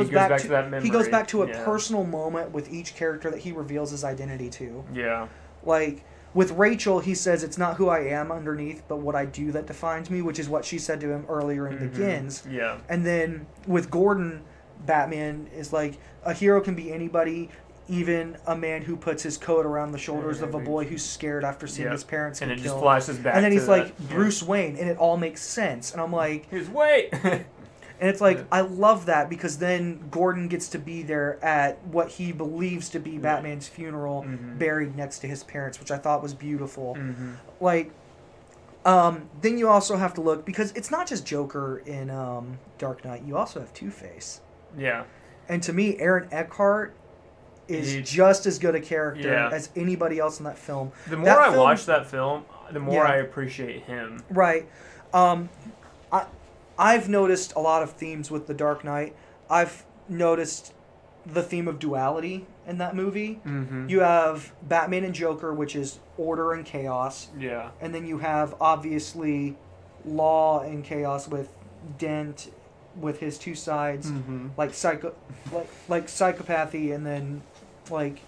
back to that memory. he goes back to a Yeah. personal moment with each character that he reveals his identity to. Yeah. Like with Rachel, he says it's not who I am underneath, but what I do that defines me, which is what she said to him earlier in Begins. Yeah. And then with Gordon, Batman is like a hero can be anybody, even a man who puts his coat around the shoulders of a boy who's scared after seeing his parents get and it killed. just flashes back. And then he's to like that. Bruce Wayne, and it all makes sense. And I'm like, He's wait. and it's like I love that because then Gordon gets to be there at what he believes to be Batman's funeral, buried next to his parents, which I thought was beautiful. Like, then you also have to look because it's not just Joker in Dark Knight. You also have Two-Face. Yeah. And to me, Aaron Eckhart is just as good a character Yeah. as anybody else in that film. The more I watch that film, the more I appreciate him. Right. I've noticed a lot of themes with The Dark Knight. I've noticed the theme of duality in that movie. You have Batman and Joker, which is order and chaos. Yeah. And then you have, obviously, law and chaos with Dent, with his two sides, like psychopathy, and then like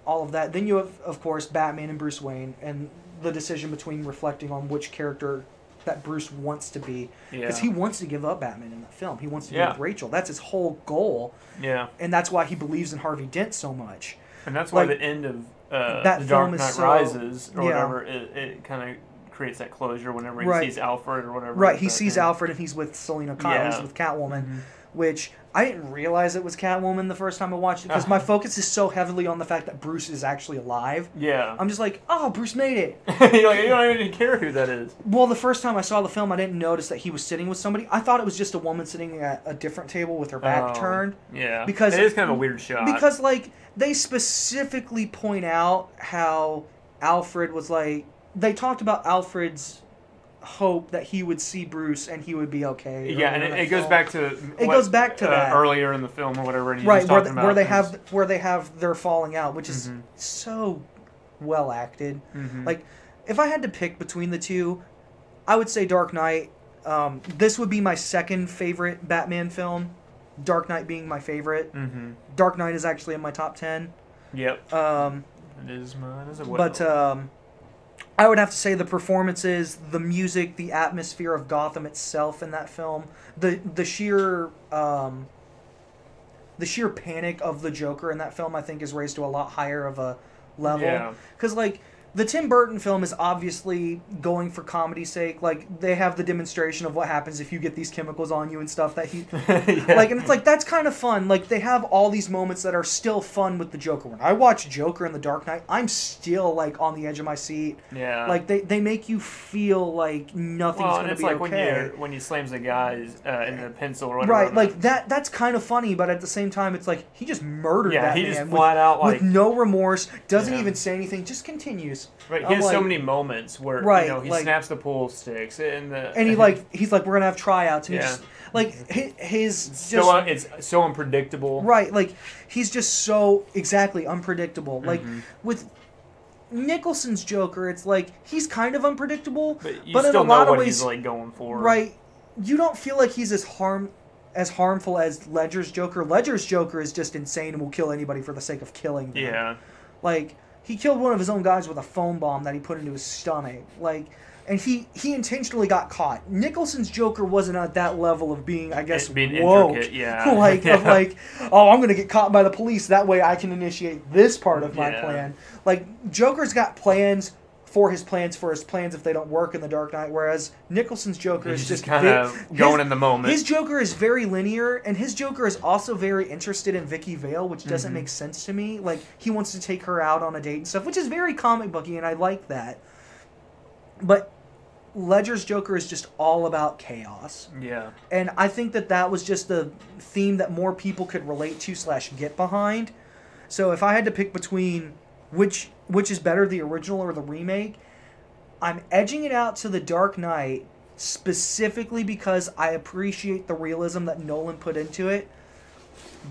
all of that. Then you have, of course, Batman and Bruce Wayne, and the decision between reflecting on which character that Bruce wants to be, because he wants to give up Batman in that film. He wants to be with Rachel. That's his whole goal. Yeah, and that's why he believes in Harvey Dent so much. And that's why the end of The Dark Knight Rises or whatever, it kind of creates that closure whenever he sees Alfred or whatever. Right, he sees Alfred and he's with Selena Kyle, he's with Catwoman, which I didn't realize it was Catwoman the first time I watched it, because my focus is so heavily on the fact that Bruce is actually alive. Yeah. I'm just like, oh, Bruce made it. You're like, you don't even care who that is. Well, the first time I saw the film, I didn't notice that he was sitting with somebody. I thought it was just a woman sitting at a different table with her back turned. Yeah. Because it is kind of a weird shot. Because, like, they specifically point out how Alfred was like, they talked about Alfred's hope that he would see Bruce and he would be okay. Yeah, and it goes back to that earlier in the film or whatever. And right, where they have their falling out, which is so well acted. Like, if I had to pick between the two, I would say Dark Knight. This would be my second favorite Batman film. Dark Knight being my favorite. Dark Knight is actually in my top 10. Yep. It is mine as well. But I would have to say the performances, the music, the atmosphere of Gotham itself in that film, the sheer panic of the Joker in that film, I think, is raised to a lot higher of a level. Yeah. Because, like, the Tim Burton film is obviously going for comedy's sake. Like, they have the demonstration of what happens if you get these chemicals on you and stuff that he... Like, and it's like, that's kind of fun. Like, they have all these moments that are still fun with the Joker. When I watch Joker in The Dark Knight, I'm still, like, on the edge of my seat. Yeah. Like, they make you feel like nothing's going to be like okay. when he slams the guys in the pencil or whatever. Right, like, that's kind of funny, but at the same time, it's like, he just murdered that he man. Just flat out, like... With no remorse, doesn't even say anything, just continues. Right, he has so many moments where he snaps the pool sticks and he's like, we're gonna have tryouts, and he just like it's so unpredictable. Right, like he's just so unpredictable. Like with Nicholson's Joker, it's like he's kind of unpredictable, but in a lot of ways, he's like going for. Right, you don't feel like he's as harmful as Ledger's Joker. Ledger's Joker is just insane and will kill anybody for the sake of killing them. Yeah, like. He killed one of his own guys with a foam bomb that he put into his stomach. Like, and he intentionally got caught. Nicholson's Joker wasn't at that level of being, I guess, woke. Intricate, yeah. Oh, I'm going to get caught by the police. That way I can initiate this part of my plan. Like, Joker's got plans for his plans if they don't work in The Dark Knight, whereas Nicholson's Joker is just kind of going in the moment. His Joker is very linear, and his Joker is also very interested in Vicky Vale, which doesn't make sense to me. Like, he wants to take her out on a date and stuff, which is very comic booky, and I like that. But Ledger's Joker is just all about chaos. Yeah. And I think that was just the theme that more people could relate to / get behind. So if I had to pick between which is better, the original or the remake, I'm edging it out to The Dark Knight specifically because I appreciate the realism that Nolan put into it,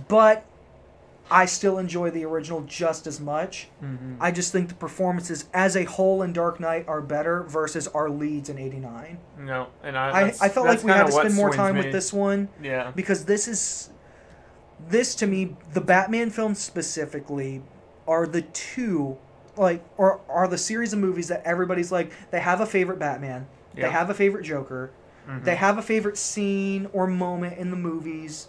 but I still enjoy the original just as much. Mm-hmm. I just think the performances as a whole in Dark Knight are better versus our leads in '89. No, and I felt like we had to spend more time me. with this one. Yeah. Because this to me, the Batman films specifically are the two, like, or are the series of movies that everybody's like, they have a favorite Batman, they have a favorite Joker, they have a favorite scene or moment in the movies,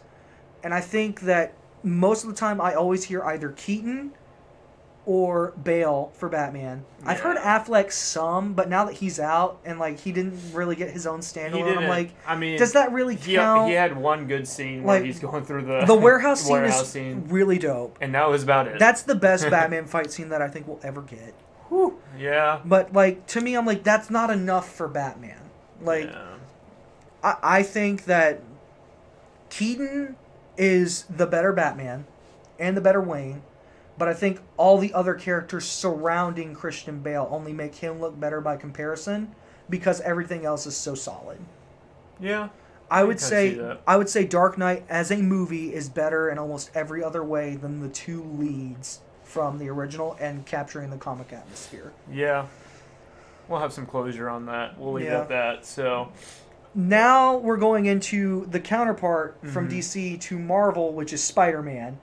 and I think that most of the time I always hear either Keaton or Bale for Batman. Yeah. I've heard Affleck some, but now that he's out and like he didn't really get his own standalone, I'm like, I mean, does that really count? He had one good scene where he's going through the warehouse scene is really dope, and that was about it. That's the best Batman fight scene that I think we'll ever get. Whew. Yeah. But like to me, I'm like, that's not enough for Batman. Like, I think that Keaton is the better Batman and the better Wayne. But I think all the other characters surrounding Christian Bale only make him look better by comparison because everything else is so solid. Yeah. I would say Dark Knight as a movie is better in almost every other way than the two leads from the original and capturing the comic atmosphere. Yeah. We'll have some closure on that. We'll leave it at that. So now we're going into the counterpart from DC to Marvel, which is Spider-Man.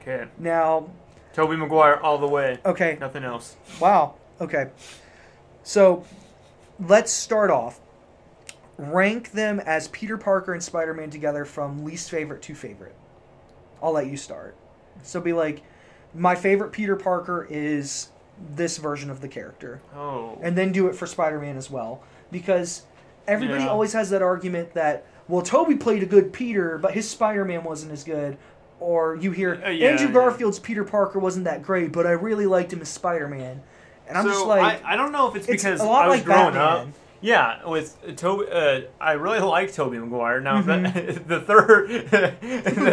Okay. Now, Tobey Maguire all the way. Okay. Nothing else. Wow. Okay. So, let's start off. Rank them as Peter Parker and Spider-Man together from least favorite to favorite. I'll let you start. So be like, my favorite Peter Parker is this version of the character. Oh. And then do it for Spider-Man as well. Because everybody always has that argument that, well, Tobey played a good Peter, but his Spider-Man wasn't as good. Or you hear, Andrew Garfield's Peter Parker wasn't that great, but I really liked him as Spider-Man. And I'm just like... I don't know if it's because a lot I was like growing Batman. up. Yeah, with Tobey, I really like Tobey Maguire. Now the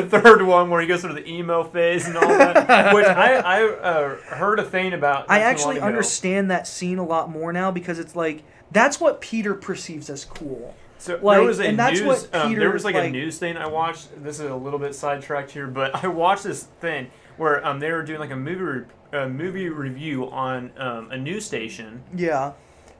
third one where he goes through the emo phase and all that, which I heard a thing about. I actually understand that scene a lot more now because it's like that's what Peter perceives as cool. So like, there was a news. There was like a news thing I watched. This is a little bit sidetracked here, but I watched this thing where they were doing like a movie review on a news station. Yeah.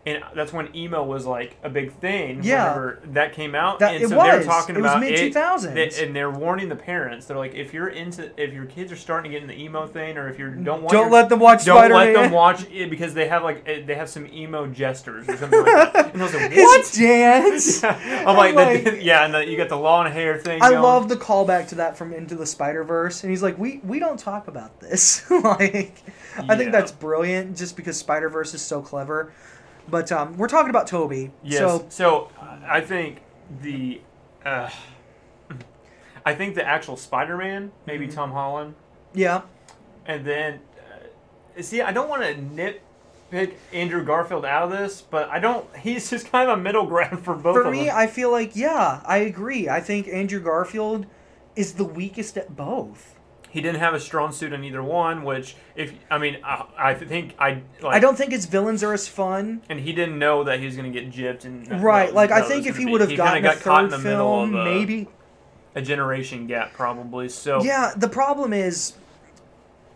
And that's when emo was like a big thing. Yeah, whenever that came out. And so they were talking about it. It was mid-2000s. And they're warning the parents. They're like, if your kids are starting to get in the emo thing, or if you don't let them watch Spider-Man. Don't let them watch it because they have some emo jesters or something like that. And I was like, what? His dance. I'm like and you got the long hair thing. I love the callback to that from Into the Spider-Verse, and he's like, we don't talk about this. I think that's brilliant, just because Spider-Verse is so clever. But we're talking about Tobey. Yes. So I think the actual Spider-Man, maybe Tom Holland. Yeah. And then, see, I don't want to nitpick Andrew Garfield out of this, but he's just kind of a middle ground for both of them. For me, I feel like, I agree. I think Andrew Garfield is the weakest at both. He didn't have a strong suit in either one, which I don't think his villains are as fun. And he didn't know that he was going to get gypped. I think if he would have gotten a third film, maybe a generation gap, probably. So yeah, the problem is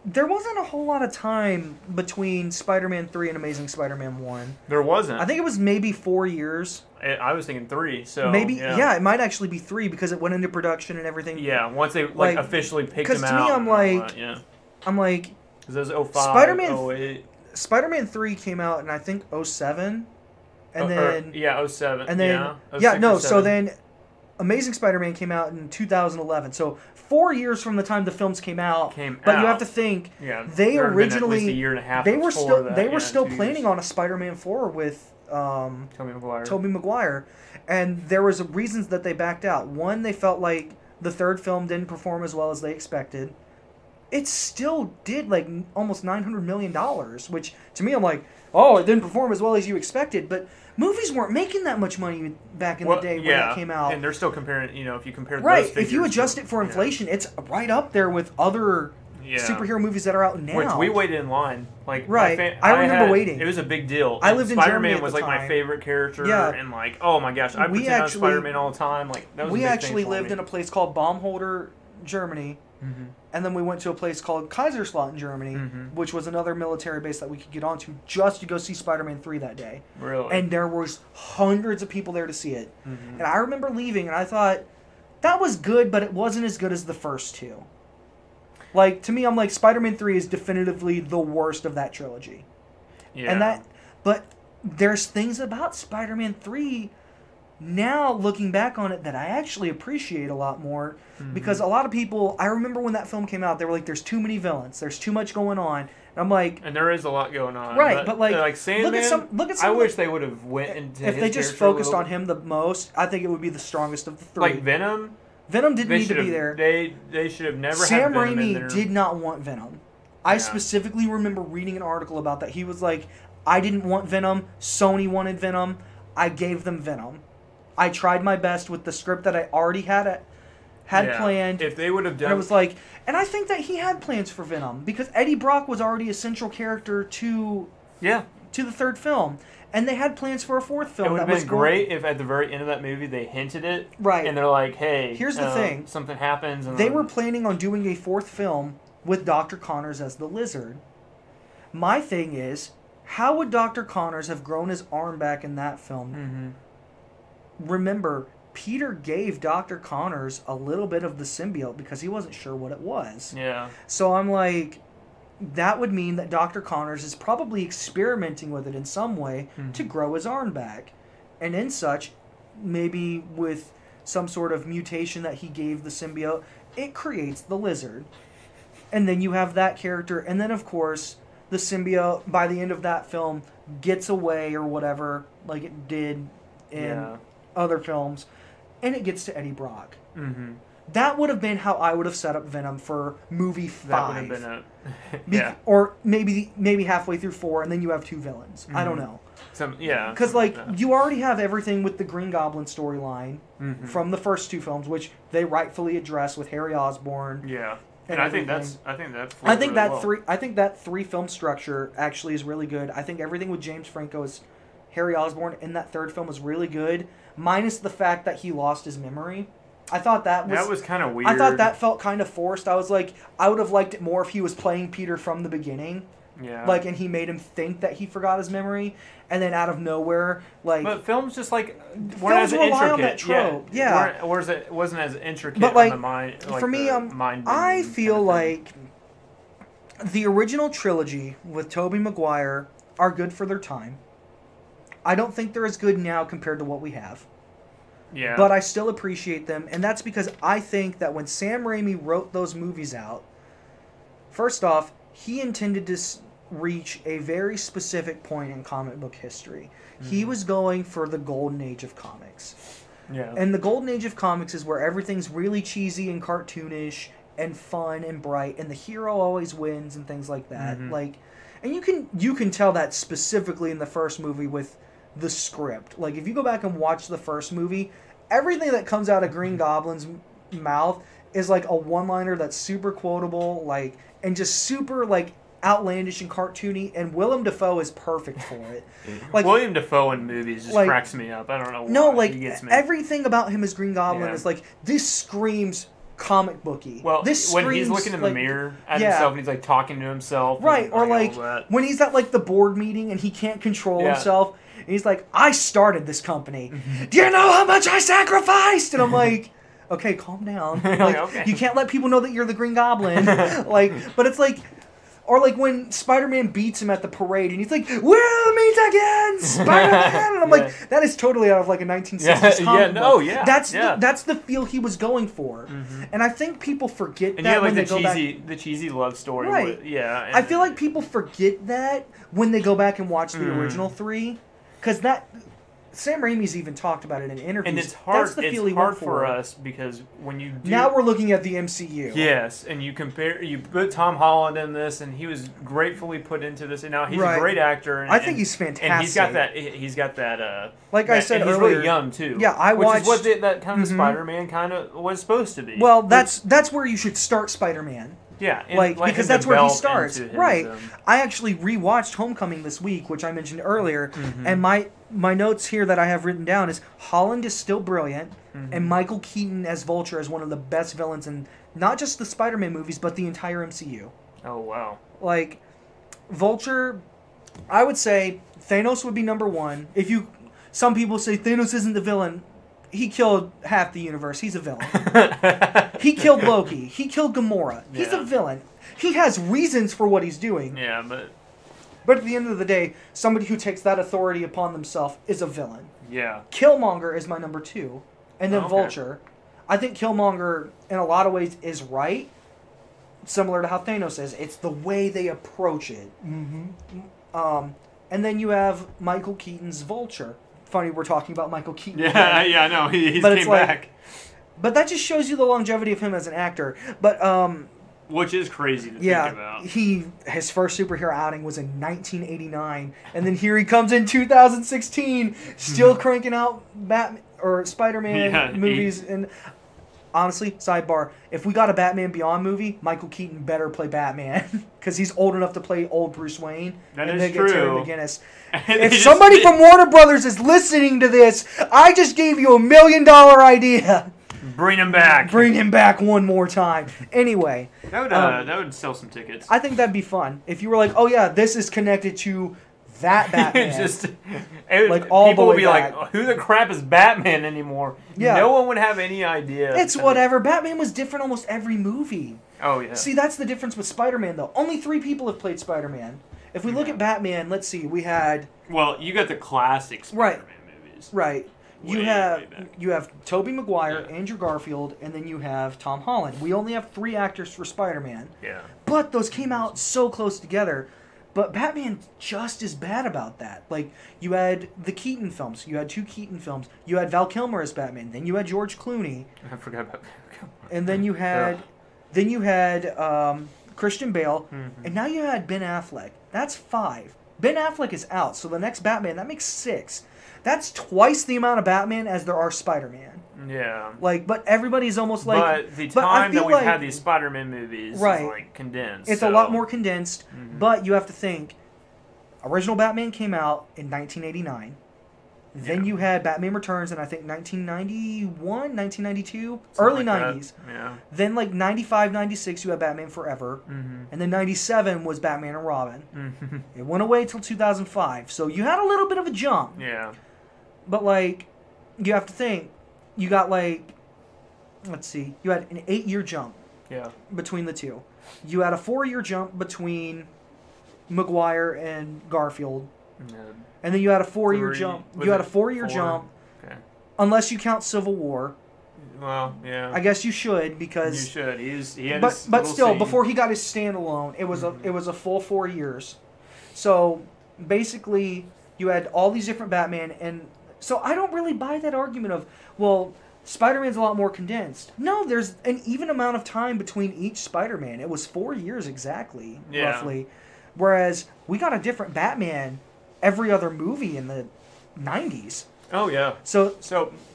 there wasn't a whole lot of time between Spider-Man 3 and Amazing Spider-Man 1. There wasn't. I think it was maybe 4 years. I was thinking 3, so... Maybe, it might actually be 3 because it went into production and everything. Yeah, once they officially picked him out. Because to me, I'm like... Because that was 05, 08. Spider-Man 3 came out in, I think, 07. And then... 07. And then... so then Amazing Spider-Man came out in 2011. So 4 years from the time the films came out. But you have to think, they originally... At least a year and a half they were still planning on a Spider-Man 4 with... Tobey Maguire. And there was reasons that they backed out. One, they felt like the third film didn't perform as well as they expected. It still did like almost $900 million, which to me I'm like, oh, it didn't perform as well as you expected. But movies weren't making that much money back in the day when it came out. And they're still comparing, if you compare those figures, if you adjust it for inflation, it's right up there with other superhero movies that are out now. Which we waited in line. Like, right. I remember waiting. It was a big deal. I lived in Germany Spider-Man was like time. My favorite character. Yeah. And like, oh my gosh, I pretend I was Spider-Man all the time. Like, that was we a big actually thing for lived me. in a place called Baumholder, Germany. Mm-hmm. And then we went to a place called Kaiserslautern, Germany, which was another military base that we could get onto just to go see Spider-Man 3 that day. Really? And there was hundreds of people there to see it. And I remember leaving, and I thought, that was good, but it wasn't as good as the first two. Like, to me, I'm like, Spider-Man 3 is definitively the worst of that trilogy. Yeah. But there's things about Spider-Man 3 now, looking back on it, that I actually appreciate a lot more. Because a lot of people, I remember when that film came out, they were like, there's too many villains. There's too much going on. And I'm like... And there is a lot going on. Right, but like Sandman, look at some I wish they would have went into if his they just character focused on him the most, I think it would be the strongest of the three. Like Venom? Venom didn't need to be there. They should have never Sam had Venom in Raimi there. did not want Venom. I specifically remember reading an article about that. He was like, I didn't want Venom. Sony wanted Venom. I gave them Venom. I tried my best with the script that I already had planned. If they would have done... And it was like... And I think that he had plans for Venom. Because Eddie Brock was already a central character to the third film. And they had plans for a fourth film. It would have been great if at the very end of that movie they hinted it. Right. And they're like, hey... Here's the thing. Something happens. And they were planning on doing a fourth film with Dr. Connors as the Lizard. My thing is, how would Dr. Connors have grown his arm back in that film? Remember, Peter gave Dr. Connors a little bit of the symbiote because he wasn't sure what it was. Yeah. So I'm like, that would mean that Dr. Connors is probably experimenting with it in some way to grow his arm back. And in such, maybe with some sort of mutation that he gave the symbiote, it creates the Lizard. And then you have that character. And then, of course, the symbiote, by the end of that film, gets away or whatever, like it did in other films, and it gets to Eddie Brock. That would have been how I would have set up Venom for movie 5. That would have been it. Or maybe halfway through 4, and then you have 2 villains. I don't know. Because, you already have everything with the Green Goblin storyline from the first 2 films, which they rightfully address with Harry Osborn. Yeah. And I think that 3 film structure actually is really good. I think everything with James Franco as Harry Osborn in that third film was really good, minus the fact that he lost his memory. I thought that was kind of weird. I thought that felt kind of forced. I was like, I would have liked it more if he was playing Peter from the beginning. Yeah. Like, and he made him think that he forgot his memory, and then out of nowhere, like... But films just, like, weren't as intricate. On that trope. Yeah. It wasn't as intricate but, like, on the mind. Like, for me, I feel like the original trilogy with Tobey Maguire are good for their time. I don't think they're as good now compared to what we have. Yeah. But I still appreciate them, and that's because I think that when Sam Raimi wrote those movies out, first off, he intended to reach a very specific point in comic book history. He was going for the golden age of comics. Yeah. And the golden age of comics is where everything's really cheesy and cartoonish and fun and bright, and the hero always wins and things like that. Like, and you can tell that specifically in the first movie with the script. Like, if you go back and watch the first movie, everything that comes out of Green Goblin's mouth is like a one-liner that's super quotable, like, and just super like outlandish and cartoony, and Willem Dafoe is perfect for it. Like, William Dafoe in movies just cracks me up. I don't know why. No, like, he gets me. everything about him as Green Goblin is like, this screams comic booky. Well, this when screams, he's looking in like, the mirror at himself and he's like talking to himself. Right, or like when he's at like the board meeting and he can't control himself, and he's like, I started this company. Do you know how much I sacrificed? And I'm like, okay, calm down. Like, okay. You can't let people know that you're the Green Goblin. Like, but it's like, or like when Spider-Man beats him at the parade and he's like, we'll meet again, Spider-Man. And I'm like, that is totally out of like a 1960s comic book. That's the feel he was going for. And I think people forget that like when they go back. The cheesy love story. Right. And I feel like people forget that when they go back and watch the original 3. Because that... Sam Raimi's even talked about it in interviews. And it's hard. That's the feel it's he hard went for us because when you do, now we're looking at the MCU. Yes, and you put Tom Holland in this, and he was gratefully put into this, and now he's a great actor. And, I think he's fantastic. And he's got that. Like I said and earlier, he's really young too. Yeah, which is what that kind of Spider-Man kind of was supposed to be. Well, that's where you should start Spider-Man. Yeah, and like let because him that's where he develop starts. into his, Right. I actually rewatched Homecoming this week, which I mentioned earlier, and my notes here that I have written down is Holland is still brilliant, and Michael Keaton as Vulture is one of the best villains in not just the Spider-Man movies, but the entire MCU. Oh wow. Like Vulture, I would say Thanos would be number one. Some people say Thanos isn't the villain. He killed half the universe. He's a villain. He killed Loki. He killed Gamora. He's a villain. He has reasons for what he's doing. Yeah, But at the end of the day, somebody who takes that authority upon themselves is a villain. yeah. Killmonger is my number two. And then Okay. Vulture. I think Killmonger, in a lot of ways, is right. Similar to how Thanos is. It's the way they approach it. And then you have Michael Keaton's Vulture. Funny, we're talking about Michael Keaton. Yeah, yeah, I know. He But came it's like- back. But that just shows you the longevity of him as an actor. But Which is crazy to think yeah, about. his first superhero outing was in 1989, and then here he comes in 2016, still cranking out Batman or Spider-Man movies. And honestly, sidebar: if we got a Batman Beyond movie, Michael Keaton better play Batman because he's old enough to play old Bruce Wayne. That and is then get Terry true. McGinnis. They If just- somebody from Warner Brothers is listening to this, I just gave you $1 million idea. Bring him back. Bring him back one more time. Anyway, That would sell some tickets. I think that'd be fun if you were like, "Oh yeah, this is connected to that Batman." Like all the people way would be back. like, "Who the crap is Batman anymore?" Yeah. No one would have any idea. It's whatever. Batman was different almost every movie. Oh yeah. See, that's the difference with Spider-Man, though. Only 3 people have played Spider-Man. If we look at Batman, let's see, we had Well, you got the classic Spider-Man movies. right. You Way back. have Tobey Maguire, Andrew Garfield, and then you have Tom Holland. We only have 3 actors for Spider-Man. Yeah. But those came out so close together. But Batman's just as bad about that. Like, you had the Keaton films. You had 2 Keaton films. You had Val Kilmer as Batman. Then you had George Clooney. I forgot about. And then you had, Christian Bale. And now you had Ben Affleck. That's 5. Ben Affleck is out. So the next Batman, that makes 6. That's twice the amount of Batman as there are Spider-Man. Yeah. Like, but everybody's almost like... But the but I time that feel we've like- had these Spider-Man movies Right. is like condensed. It's a lot more condensed, but you have to think. Original Batman came out in 1989. Then you had Batman Returns in, I think, 1991, 1992, early Something like 90s. that. Yeah. Then, like, 95, 96, you had Batman Forever. And then 97 was Batman and Robin. It went away till 2005. So you had a little bit of a jump. Yeah. But, like, you have to think. You got, like, let's see. You had an 8-year jump Yeah. between the two. You had a 4-year jump between Maguire and Garfield. Yeah. And then you had a 4-year 3 jump. was You had a it 4-year 4? jump, Okay. unless you count Civil War. Well, yeah. I guess you should You because. should. He had But his but little still, scene. before he got his standalone, it was a full 4 years. So basically, you had all these different Batman, and so I don't really buy that argument of, well, Spider-Man's a lot more condensed. No, there's an even amount of time between each Spider-Man. It was 4 years exactly, roughly. Whereas we got a different Batman every other movie in the 90s. Oh yeah. So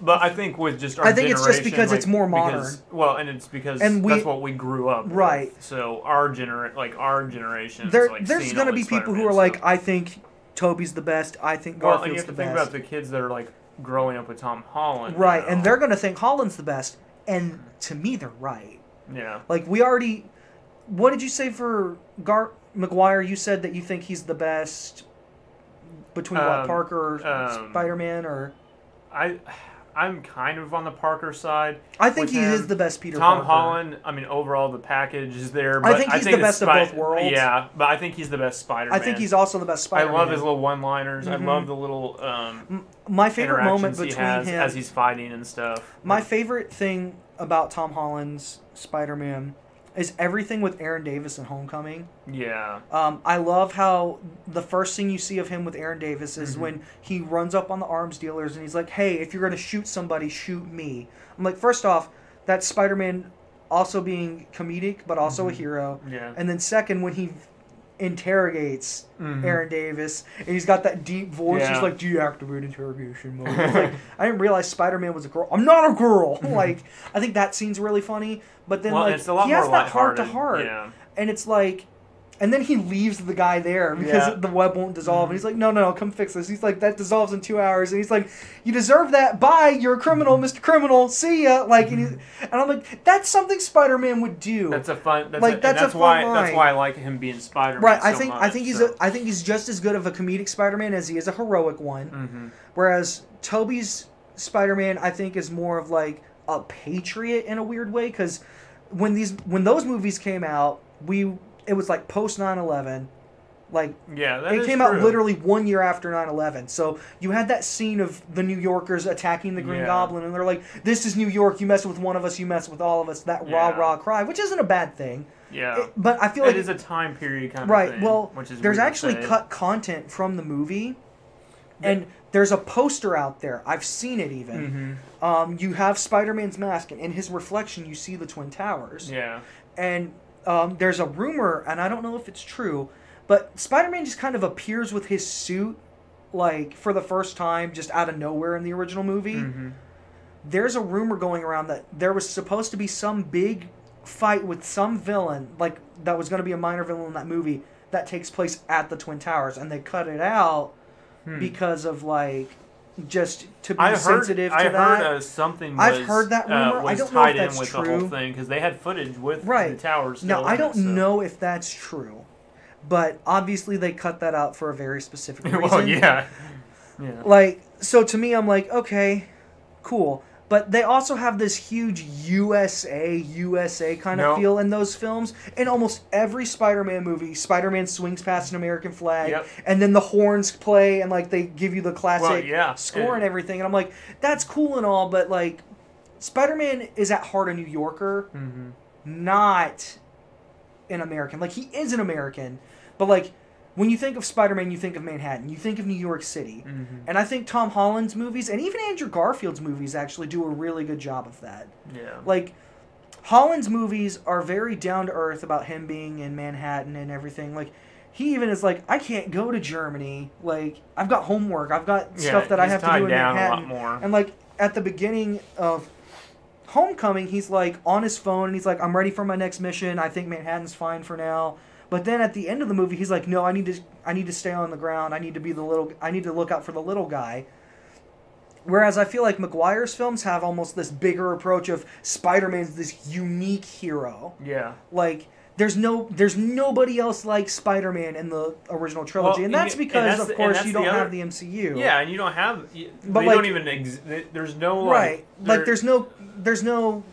But I think with just our I think it's just generation, because it's more because- well, and it's because And that's what we grew up with. Right. So our generation. there's like going seeing all to be this people who Spider-Man are like, stuff. I think Toby's the best. I think Well, and you Garfield's have to the think best. about the kids that are like growing up with Tom Holland. Right, now. and they're going to think Holland's the best. And to me, they're right. Yeah. Like, we already... What did you say for Maguire? You said that you think he's the best between Parker or Spider-Man, or... I'm kind of on the Parker side. I think with he him. is the best Peter Tom Parker. Holland, I mean, overall the package is there. But I think he's the best of both worlds. Yeah, but I think he's the best Spider-Man. I think he's also the best Spider-Man. I love his little one-liners. I love the little My favorite moment interactions he between has him... as he's fighting and stuff. My favorite thing about Tom Holland's Spider-Man is everything with Aaron Davis in Homecoming. Yeah. I love how the first thing you see of him with Aaron Davis is when he runs up on the arms dealers and he's like, hey, if you're going to shoot somebody, shoot me. I'm like, first off, that's Spider-Man also being comedic, but also a hero. Yeah. And then second, when he interrogates Aaron Davis, and he's got that deep voice. He's like, deactivate interrogation mode. It's like, I didn't realize Spider-Man was a girl. I'm not a girl. Like, I think that scene's really funny. But then, like, it's a lot he has more that heart-to-heart. Yeah. And it's like... And then he leaves the guy there because the web won't dissolve. And he's like, no, come fix this. He's like, that dissolves in 2 hours. And he's like, you deserve that. Bye, you're a criminal, Mr. Criminal. See ya. Like, and I'm like, that's something Spider-Man would do. That's a fun. That's a fun line. That's why I like him being Spider-Man. Right. I think he's just as good of a comedic Spider-Man as he is a heroic one. Whereas Tobey's Spider-Man, I think, is more of like a patriot in a weird way, because when those movies came out, it was like post 9/11. Like, it came out literally 1 year after 9/11. So you had that scene of the New Yorkers attacking the Green Goblin, and they're like, "This is New York. You mess with one of us, you mess with all of us." That rah cry, which isn't a bad thing. Yeah. But I feel like it is a time period kind of right. thing. Well, which is there's actually cut content from the movie, and there's a poster out there. I've seen it even. You have Spider-Man's mask, and in his reflection, you see the Twin Towers. Yeah. And there's a rumor, and I don't know if it's true, but Spider-Man just kind of appears with his suit, like, for the first time, just out of nowhere in the original movie. There's a rumor going around that there was supposed to be some big fight with some villain, like, that was going to be a minor villain in that movie, that takes place at the Twin Towers, and they cut it out because of, like, just to be sensitive to that. I heard something was, I've heard that rumor. I don't know if that's with true. The whole thing, because they had footage with the towers still. Now, I don't know if that's true, but obviously they cut that out for a very specific reason. Well, yeah. Like, so to me, I'm like, okay, cool. But they also have this huge USA kind of feel in those films. In almost every Spider-Man movie, Spider-Man swings past an American flag, and then the horns play, and, like, they give you the classic score and everything. And I'm like, that's cool and all, but, like, Spider-Man is at heart a New Yorker, not an American. Like, he is an American, but, like, when you think of Spider-Man, you think of Manhattan. You think of New York City. And I think Tom Holland's movies, and even Andrew Garfield's movies, actually do a really good job of that. Yeah. Like, Holland's movies are very down-to-earth about him being in Manhattan and everything. Like, he even is like, I can't go to Germany. Like, I've got homework. I've got stuff that I have to do in Manhattan. A lot more. And, like, at the beginning of Homecoming, he's, like, on his phone, and he's like, I'm ready for my next mission. I think Manhattan's fine for now. But then at the end of the movie, he's like, "No, I need to stay on the ground. I need to look out for the little guy." Whereas I feel like Maguire's films have almost this bigger approach of Spider-Man's this unique hero. Yeah. Like, there's nobody else like Spider-Man in the original trilogy, and that's because, of course, you don't have the MCU. Yeah, and you don't have. But they like, don't even. There's no right. Like, there's no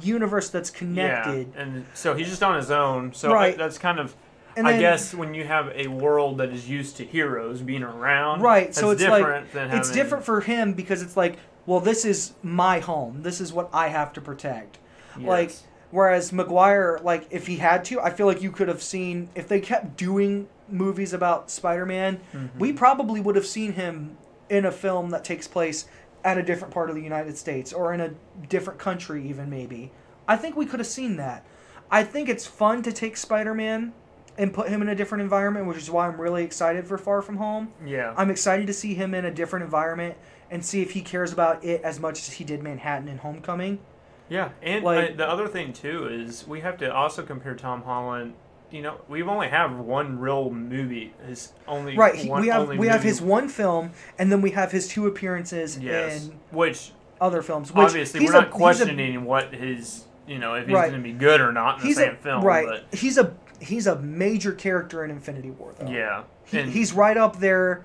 universe that's connected. Yeah, and so he's just on his own. So that's kind of, and I then, guess, when you have a world that is used to heroes being around, right? So it's different like than having, it's different for him because it's like, well, this is my home. This is what I have to protect. Yes. Like, whereas Maguire, like, if he had to, I feel like you could have seen, if they kept doing movies about Spider-Man, we probably would have seen him in a film that takes place at a different part of the United States, or in a different country even, maybe. I think we could have seen that. I think it's fun to take Spider-Man and put him in a different environment, which is why I'm really excited for Far From Home. Yeah. I'm excited to see him in a different environment and see if he cares about it as much as he did Manhattan and Homecoming. Yeah, and like, the other thing, too, is we have to also compare Tom Holland. You know, we've only have one real movie. His only we have his one film, and then we have his 2 appearances in other films. Which obviously, we're not questioning what his, you know, if he's going to be good or not in the same film. Right. But He's a major character in Infinity War, though. Yeah. He's right up there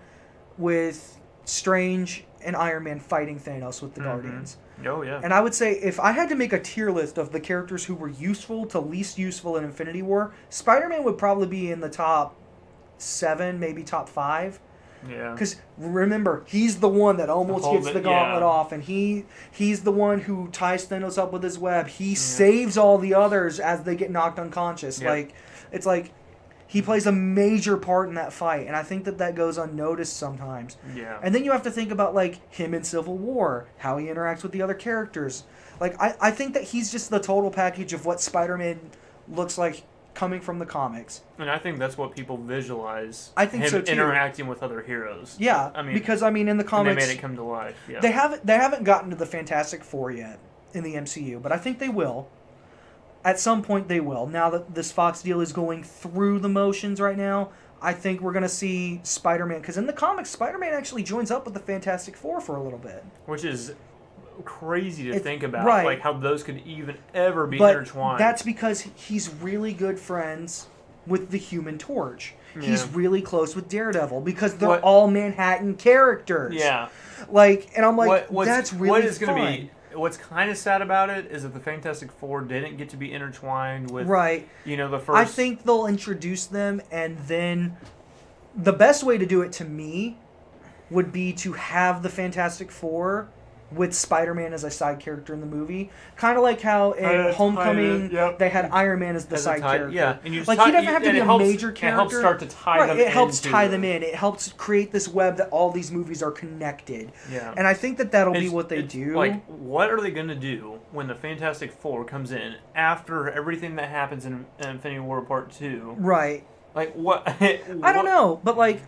with Strange and Iron Man fighting Thanos with the Guardians. Oh, yeah. And I would say, if I had to make a tier list of the characters who were useful to least useful in Infinity War, Spider-Man would probably be in the top 7, maybe top 5. Yeah. Because remember, he's the one that almost gets the gauntlet off, and he's the one who ties Thanos up with his web. He saves all the others as they get knocked unconscious. Yep. Like, it's like, he plays a major part in that fight, and I think that goes unnoticed sometimes. Yeah. And then you have to think about, like, him in Civil War, how he interacts with the other characters. Like, I think that he's just the total package of what Spider-Man looks like coming from the comics. And I think that's what people visualize. I think him so too. Interacting with other heroes. Yeah, because I mean, in the comics, they made it come to life. Yeah. They haven't gotten to the Fantastic Four yet in the MCU, but I think they will. At some point, they will. Now that this Fox deal is going through the motions right now, I think we're going to see Spider-Man, because in the comics, Spider-Man actually joins up with the Fantastic Four for a little bit. Which is crazy to think about, right. like how those could even ever be intertwined. That's because he's really good friends with the Human Torch. Yeah. He's really close with Daredevil because they're all Manhattan characters. Yeah. Like, and I'm like, that's really what is fun. Gonna be, what's kind of sad about it is that the Fantastic Four didn't get to be intertwined with, the first... I think they'll introduce them, and then the best way to do it to me would be to have the Fantastic Four with Spider-Man as a side character in the movie. Kind of like how in Homecoming they had Iron Man as the side character. Yeah, and you like he doesn't have to be a major character. It helps start to tie them in. It helps tie them in. It helps create this web that all these movies are connected. Yeah. And I think that'll be what they do. Like, what are they going to do when the Fantastic Four comes in after everything that happens in Infinity War Part 2? Right. Like, what? I don't know, but like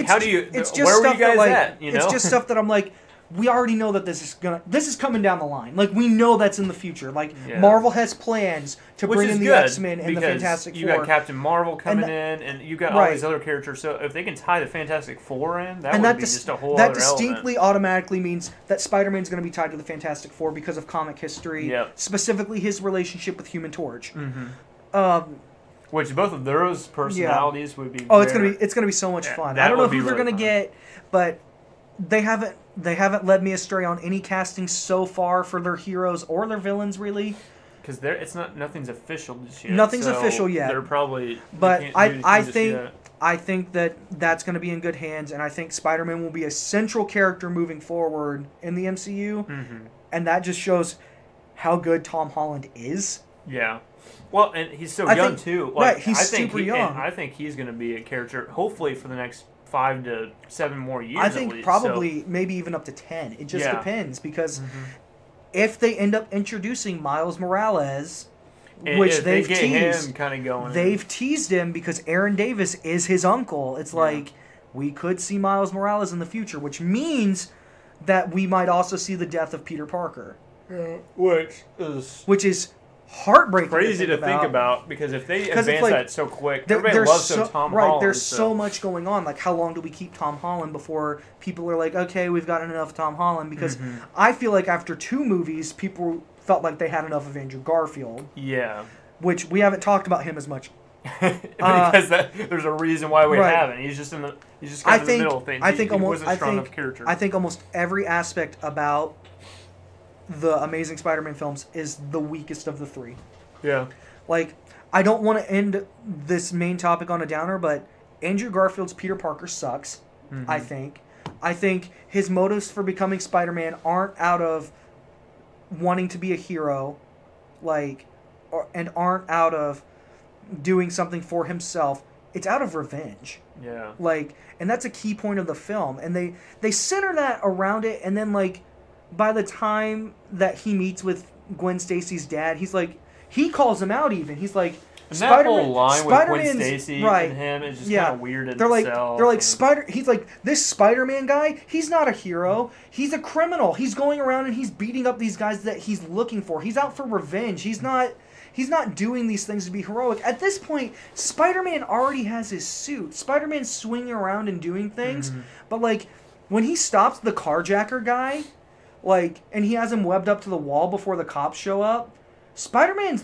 how do you... It's just where were stuff you guys that, at? You know? It's just stuff that I'm like... We already know that this is coming down the line. Like, we know that's in the future. Like, Marvel has plans to bring in the X-Men and the Fantastic Four. You got Captain Marvel coming in, and you got all these other characters. So if they can tie the Fantastic Four in, that would be just a whole other element. That distinctly automatically means that Spider-Man's going to be tied to the Fantastic Four because of comic history, specifically his relationship with Human Torch. Mm-hmm. Which both of those personalities would be. Oh, it's gonna be so much fun. I don't know who they're gonna get, but they haven't led me astray on any casting so far for their heroes or their villains, really. Because nothing's official just yet. Nothing's official yet. They're probably. But I think that's going to be in good hands, and I think Spider-Man will be a central character moving forward in the MCU, and that just shows how good Tom Holland is. Yeah. Well, and he's so young too. Like, he's super young. I think he's going to be a character, hopefully for the next 5 to 7 more years. I think probably maybe even up to 10. It just depends because if they end up introducing Miles Morales, which they've teased, him kind of going. They've teased him because Aaron Davis is his uncle. It's like we could see Miles Morales in the future, which means that we might also see the death of Peter Parker. Yeah. Which is heartbreaking. Crazy to think about because if they advance that so quick, everybody loves Tom Holland. Right, there's so much going on. Like, how long do we keep Tom Holland before people are like, okay, we've gotten enough Tom Holland? Because I feel like after 2 movies, people felt like they had enough of Andrew Garfield. Yeah. Which we haven't talked about him as much. Because there's a reason why we haven't. He's just kind of in the middle thing. He wasn't a strong enough character. I think almost every aspect about the Amazing Spider-Man films is the weakest of the 3. Yeah. Like, I don't want to end this main topic on a downer, but Andrew Garfield's Peter Parker sucks, I think. I think his motives for becoming Spider-Man aren't out of wanting to be a hero, and aren't out of doing something for himself. It's out of revenge. Yeah. And that's a key point of the film. And they center that around it, and then, by the time that he meets with Gwen Stacy's dad, he calls him out even. He's like, and that whole line with Gwen Stacy and him is just kind of weird in itself. He's like, this Spider-Man guy, he's not a hero. He's a criminal. He's going around and he's beating up these guys that he's looking for. He's out for revenge. He's not doing these things to be heroic. At this point, Spider-Man already has his suit. Spider-Man's swinging around and doing things. But, when he stops the carjacker guy, and he has him webbed up to the wall before the cops show up, Spider-Man's,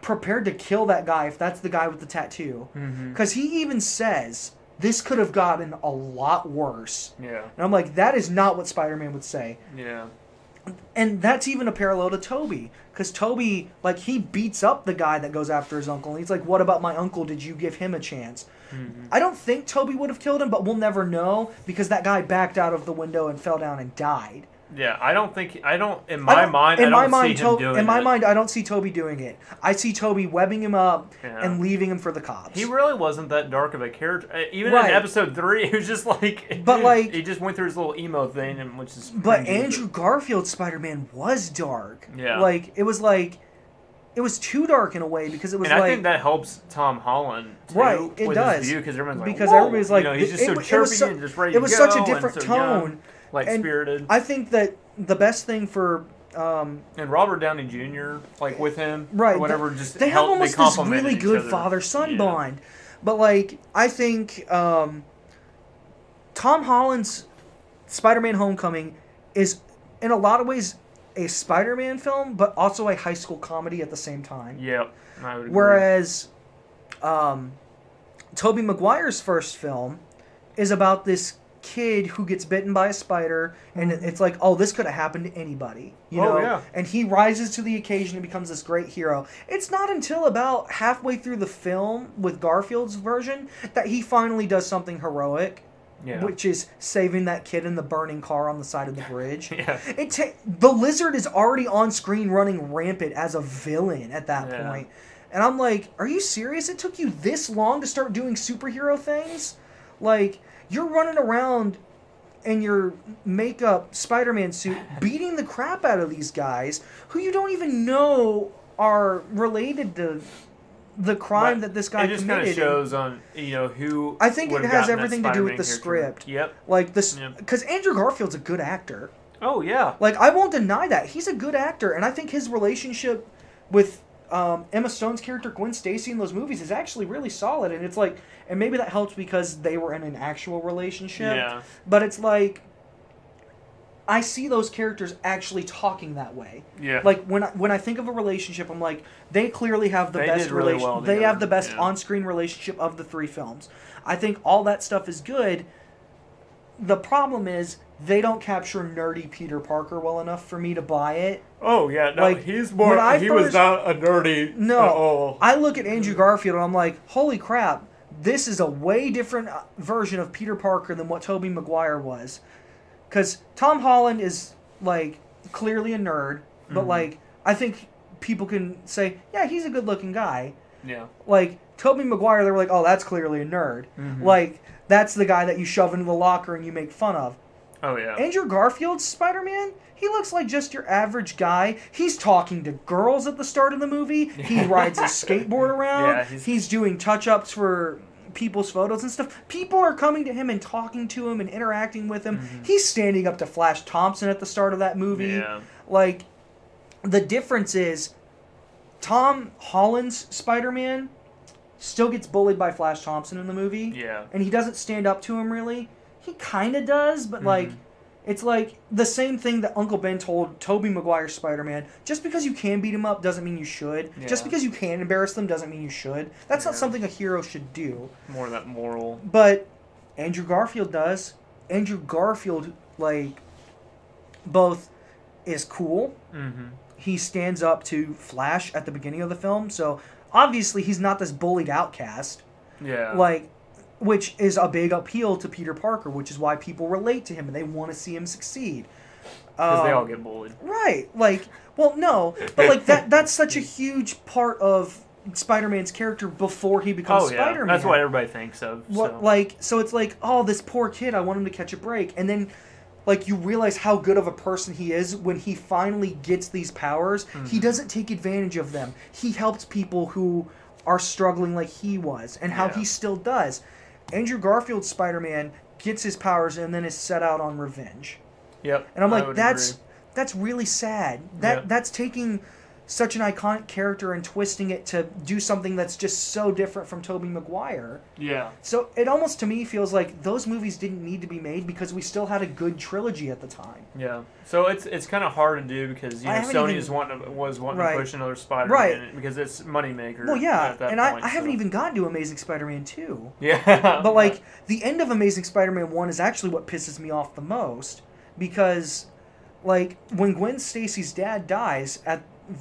prepared to kill that guy if that's the guy with the tattoo. Because he even says, this could have gotten a lot worse. Yeah. And I'm like, that is not what Spider-Man would say. Yeah. And that's even a parallel to Toby. Because Toby, he beats up the guy that goes after his uncle. And he's like, what about my uncle? Did you give him a chance? I don't think Toby would have killed him, but we'll never know because that guy backed out of the window and fell down and died. Yeah, in my mind, I don't see Toby doing it. I see Toby webbing him up and leaving him for the cops. He really wasn't that dark of a character. Even in episode 3, he was just he just went through his little emo thing, which is. But Andrew Garfield's Spider-Man was dark. Yeah. It was it was too dark in a way because it was and like I think that helps Tom Holland too, right. It with does his view because everyone's like, because whoa! everybody's like, he's just so chirpy and just ready to go. It was such a different and so tone, young, like and spirited. I think that the best thing for and Robert Downey Jr. like with him, right? Or whatever, just they have almost this really good other. father-son bond, but like I think Tom Holland's Spider-Man: Homecoming is in a lot of ways a Spider-Man film, but also a high school comedy at the same time. Yep, I would agree. Whereas Tobey Maguire's first film is about this kid who gets bitten by a spider, and it's like, oh, this could have happened to anybody, you know? Yeah. And he rises to the occasion and becomes this great hero. It's not until about halfway through the film with Garfield's version that he finally does something heroic. Yeah. Which is saving that kid in the burning car on the side of the bridge. Yeah. The Lizard is already on screen running rampant as a villain at that point. And I'm like, are you serious? It took you this long to start doing superhero things? Like, you're running around in your makeup Spider-Man suit beating the crap out of these guys who you don't even know are related to the crime that this guy committed. It just kind of shows on, who. I think it has everything to do with the script. Yep. Like this, because Andrew Garfield's a good actor. Oh yeah. Like I won't deny that he's a good actor, and I think his relationship with Emma Stone's character Gwen Stacy in those movies is actually really solid. And it's like, and maybe that helps because they were in an actual relationship. Yeah. But it's like, I see those characters actually talking that way. Yeah. Like when I think of a relationship, I'm like, they clearly have the best relationship. Well they have the best on-screen relationship of the three films. I think all that stuff is good. The problem is they don't capture nerdy Peter Parker well enough for me to buy it. Oh yeah, no, like, he's more. Was not a nerdy. No, at all. I look at Andrew Garfield and I'm like, holy crap, this is a way different version of Peter Parker than what Tobey Maguire was. Because Tom Holland is, like, clearly a nerd, but, like, I think people can say, yeah, he's a good-looking guy. Yeah. Like, Tobey Maguire, they were like, oh, that's clearly a nerd. Like, that's the guy that you shove into the locker and you make fun of. Oh, yeah. Andrew Garfield's Spider-Man, he looks like just your average guy. He's talking to girls at the start of the movie. He rides a skateboard around. Yeah, he's doing touch-ups for people's photos and stuff. People are coming to him and talking to him and interacting with him. He's standing up to Flash Thompson at the start of that movie. Yeah. Like, the difference is Tom Holland's Spider-Man still gets bullied by Flash Thompson in the movie. Yeah. And he doesn't stand up to him really. He kind of does, but like, it's like the same thing that Uncle Ben told Tobey Maguire's Spider-Man. Just because you can beat him up doesn't mean you should. Yeah. Just because you can embarrass them doesn't mean you should. That's not something a hero should do. More of that moral. But Andrew Garfield does. Andrew Garfield, like, both is cool. He stands up to Flash at the beginning of the film. So, obviously, he's not this bullied outcast. Yeah. Like, which is a big appeal to Peter Parker, which is why people relate to him and they want to see him succeed. Because they all get bullied. Right. Like, well, no. But, like, that's such a huge part of Spider-Man's character before he becomes Spider-Man. That's what everybody thinks of. So it's like, oh, this poor kid, I want him to catch a break. And then, like, you realize how good of a person he is when he finally gets these powers. He doesn't take advantage of them. He helps people who are struggling like he was, and how he still does. Andrew Garfield's Spider-Man gets his powers and then is set out on revenge. Yep. And I'm like, that's really sad. That's taking such an iconic character and twisting it to do something that's just so different from Tobey Maguire. Yeah. So it almost to me feels like those movies didn't need to be made because we still had a good trilogy at the time. Yeah. So it's kind of hard to do because Sony was wanting to push another Spider-Man because it's moneymaker. Well, yeah, at that and point, I haven't even gotten to Amazing Spider-Man 2. Yeah. But like the end of Amazing Spider-Man 1 is actually what pisses me off the most because like when Gwen Stacy's dad dies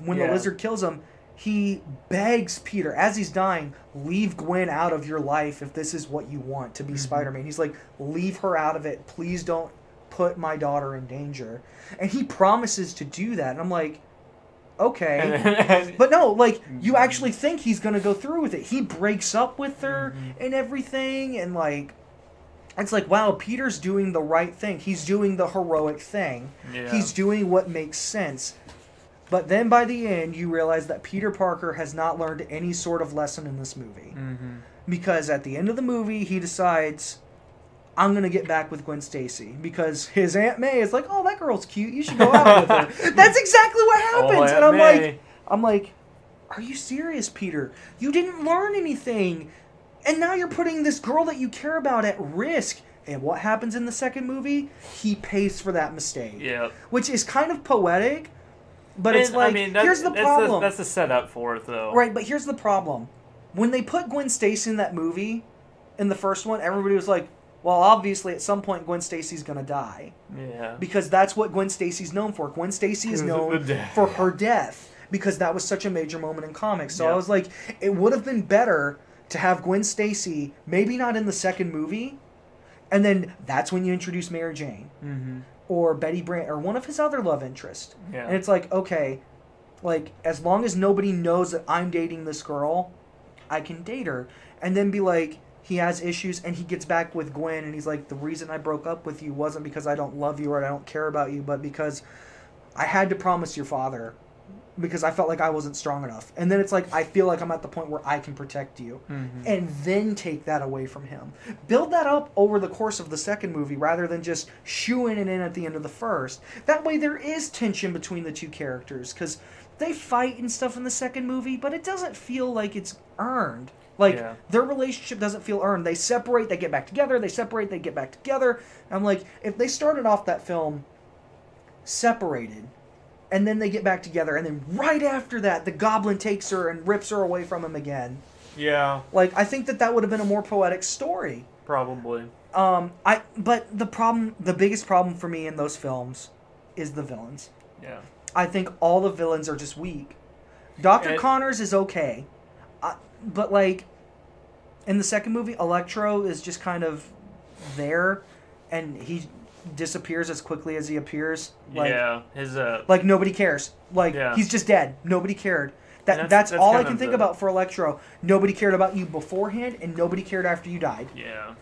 when the Lizard kills him, he begs Peter, as he's dying, leave Gwen out of your life if this is what you want to be Spider-Man. He's like, leave her out of it. Please don't put my daughter in danger. And he promises to do that. And I'm like, okay. But no, like, you actually think he's going to go through with it. He breaks up with her and everything. And, like, it's like, wow, Peter's doing the right thing. He's doing the heroic thing. Yeah. He's doing what makes sense. But then by the end, you realize that Peter Parker has not learned any sort of lesson in this movie. Mm-hmm. Because at the end of the movie, he decides, I'm going to get back with Gwen Stacy. Because his Aunt May is like, oh, that girl's cute. You should go out with her. That's exactly what happens. And I'm like, are you serious, Peter? You didn't learn anything. And now you're putting this girl that you care about at risk. And what happens in the second movie? He pays for that mistake. Yeah. Which is kind of poetic. But it's like, here's the problem. That's the setup for it, though. Right, but here's the problem. When they put Gwen Stacy in that movie, in the first one, everybody was like, well, obviously, at some point, Gwen Stacy's going to die. Yeah. Because that's what Gwen Stacy's known for. Gwen Stacy is known for her death. Because that was such a major moment in comics. So I was like, it would have been better to have Gwen Stacy, maybe not in the second movie, and then that's when you introduce Mary Jane. Mm-hmm. Or Betty Brant, or one of his other love interests. Yeah. And it's like, okay, like, as long as nobody knows that I'm dating this girl, I can date her. And then be like, he has issues, and he gets back with Gwen, and he's like, the reason I broke up with you wasn't because I don't love you or I don't care about you, but because I had to promise your father, because I felt like I wasn't strong enough. And then it's like, I feel like I'm at the point where I can protect you. Mm-hmm. And then take that away from him. Build that up over the course of the second movie rather than just shooing it in at the end of the first. That way there is tension between the two characters. Because they fight and stuff in the second movie, but it doesn't feel like it's earned. Like, their relationship doesn't feel earned. They separate, they get back together. They separate, they get back together. And I'm like, if they started off that film separated, and then they get back together, and then right after that, the Goblin takes her and rips her away from him again. Yeah. Like, I think that would have been a more poetic story. Probably. But the biggest problem for me in those films is the villains. Yeah. I think all the villains are just weak. Dr. Connors is okay. But, like, in the second movie, Electro is just kind of there, and he disappears as quickly as he appears. Like, like, nobody cares. Like, he's just dead. Nobody cared. That's all I can think about for Electro. Nobody cared about you beforehand, and nobody cared after you died. Yeah.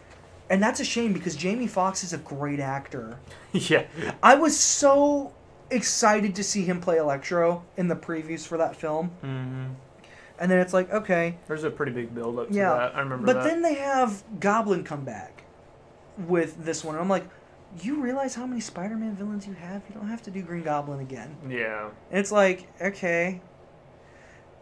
And that's a shame, because Jamie Foxx is a great actor. Yeah. I was so excited to see him play Electro in the previews for that film. Mm-hmm. And then it's like, okay. There's a pretty big build-up to that. I remember that. But then they have Goblin come back with this one. And I'm like, you realize how many Spider-Man villains you have? You don't have to do Green Goblin again. Yeah. And it's like, okay.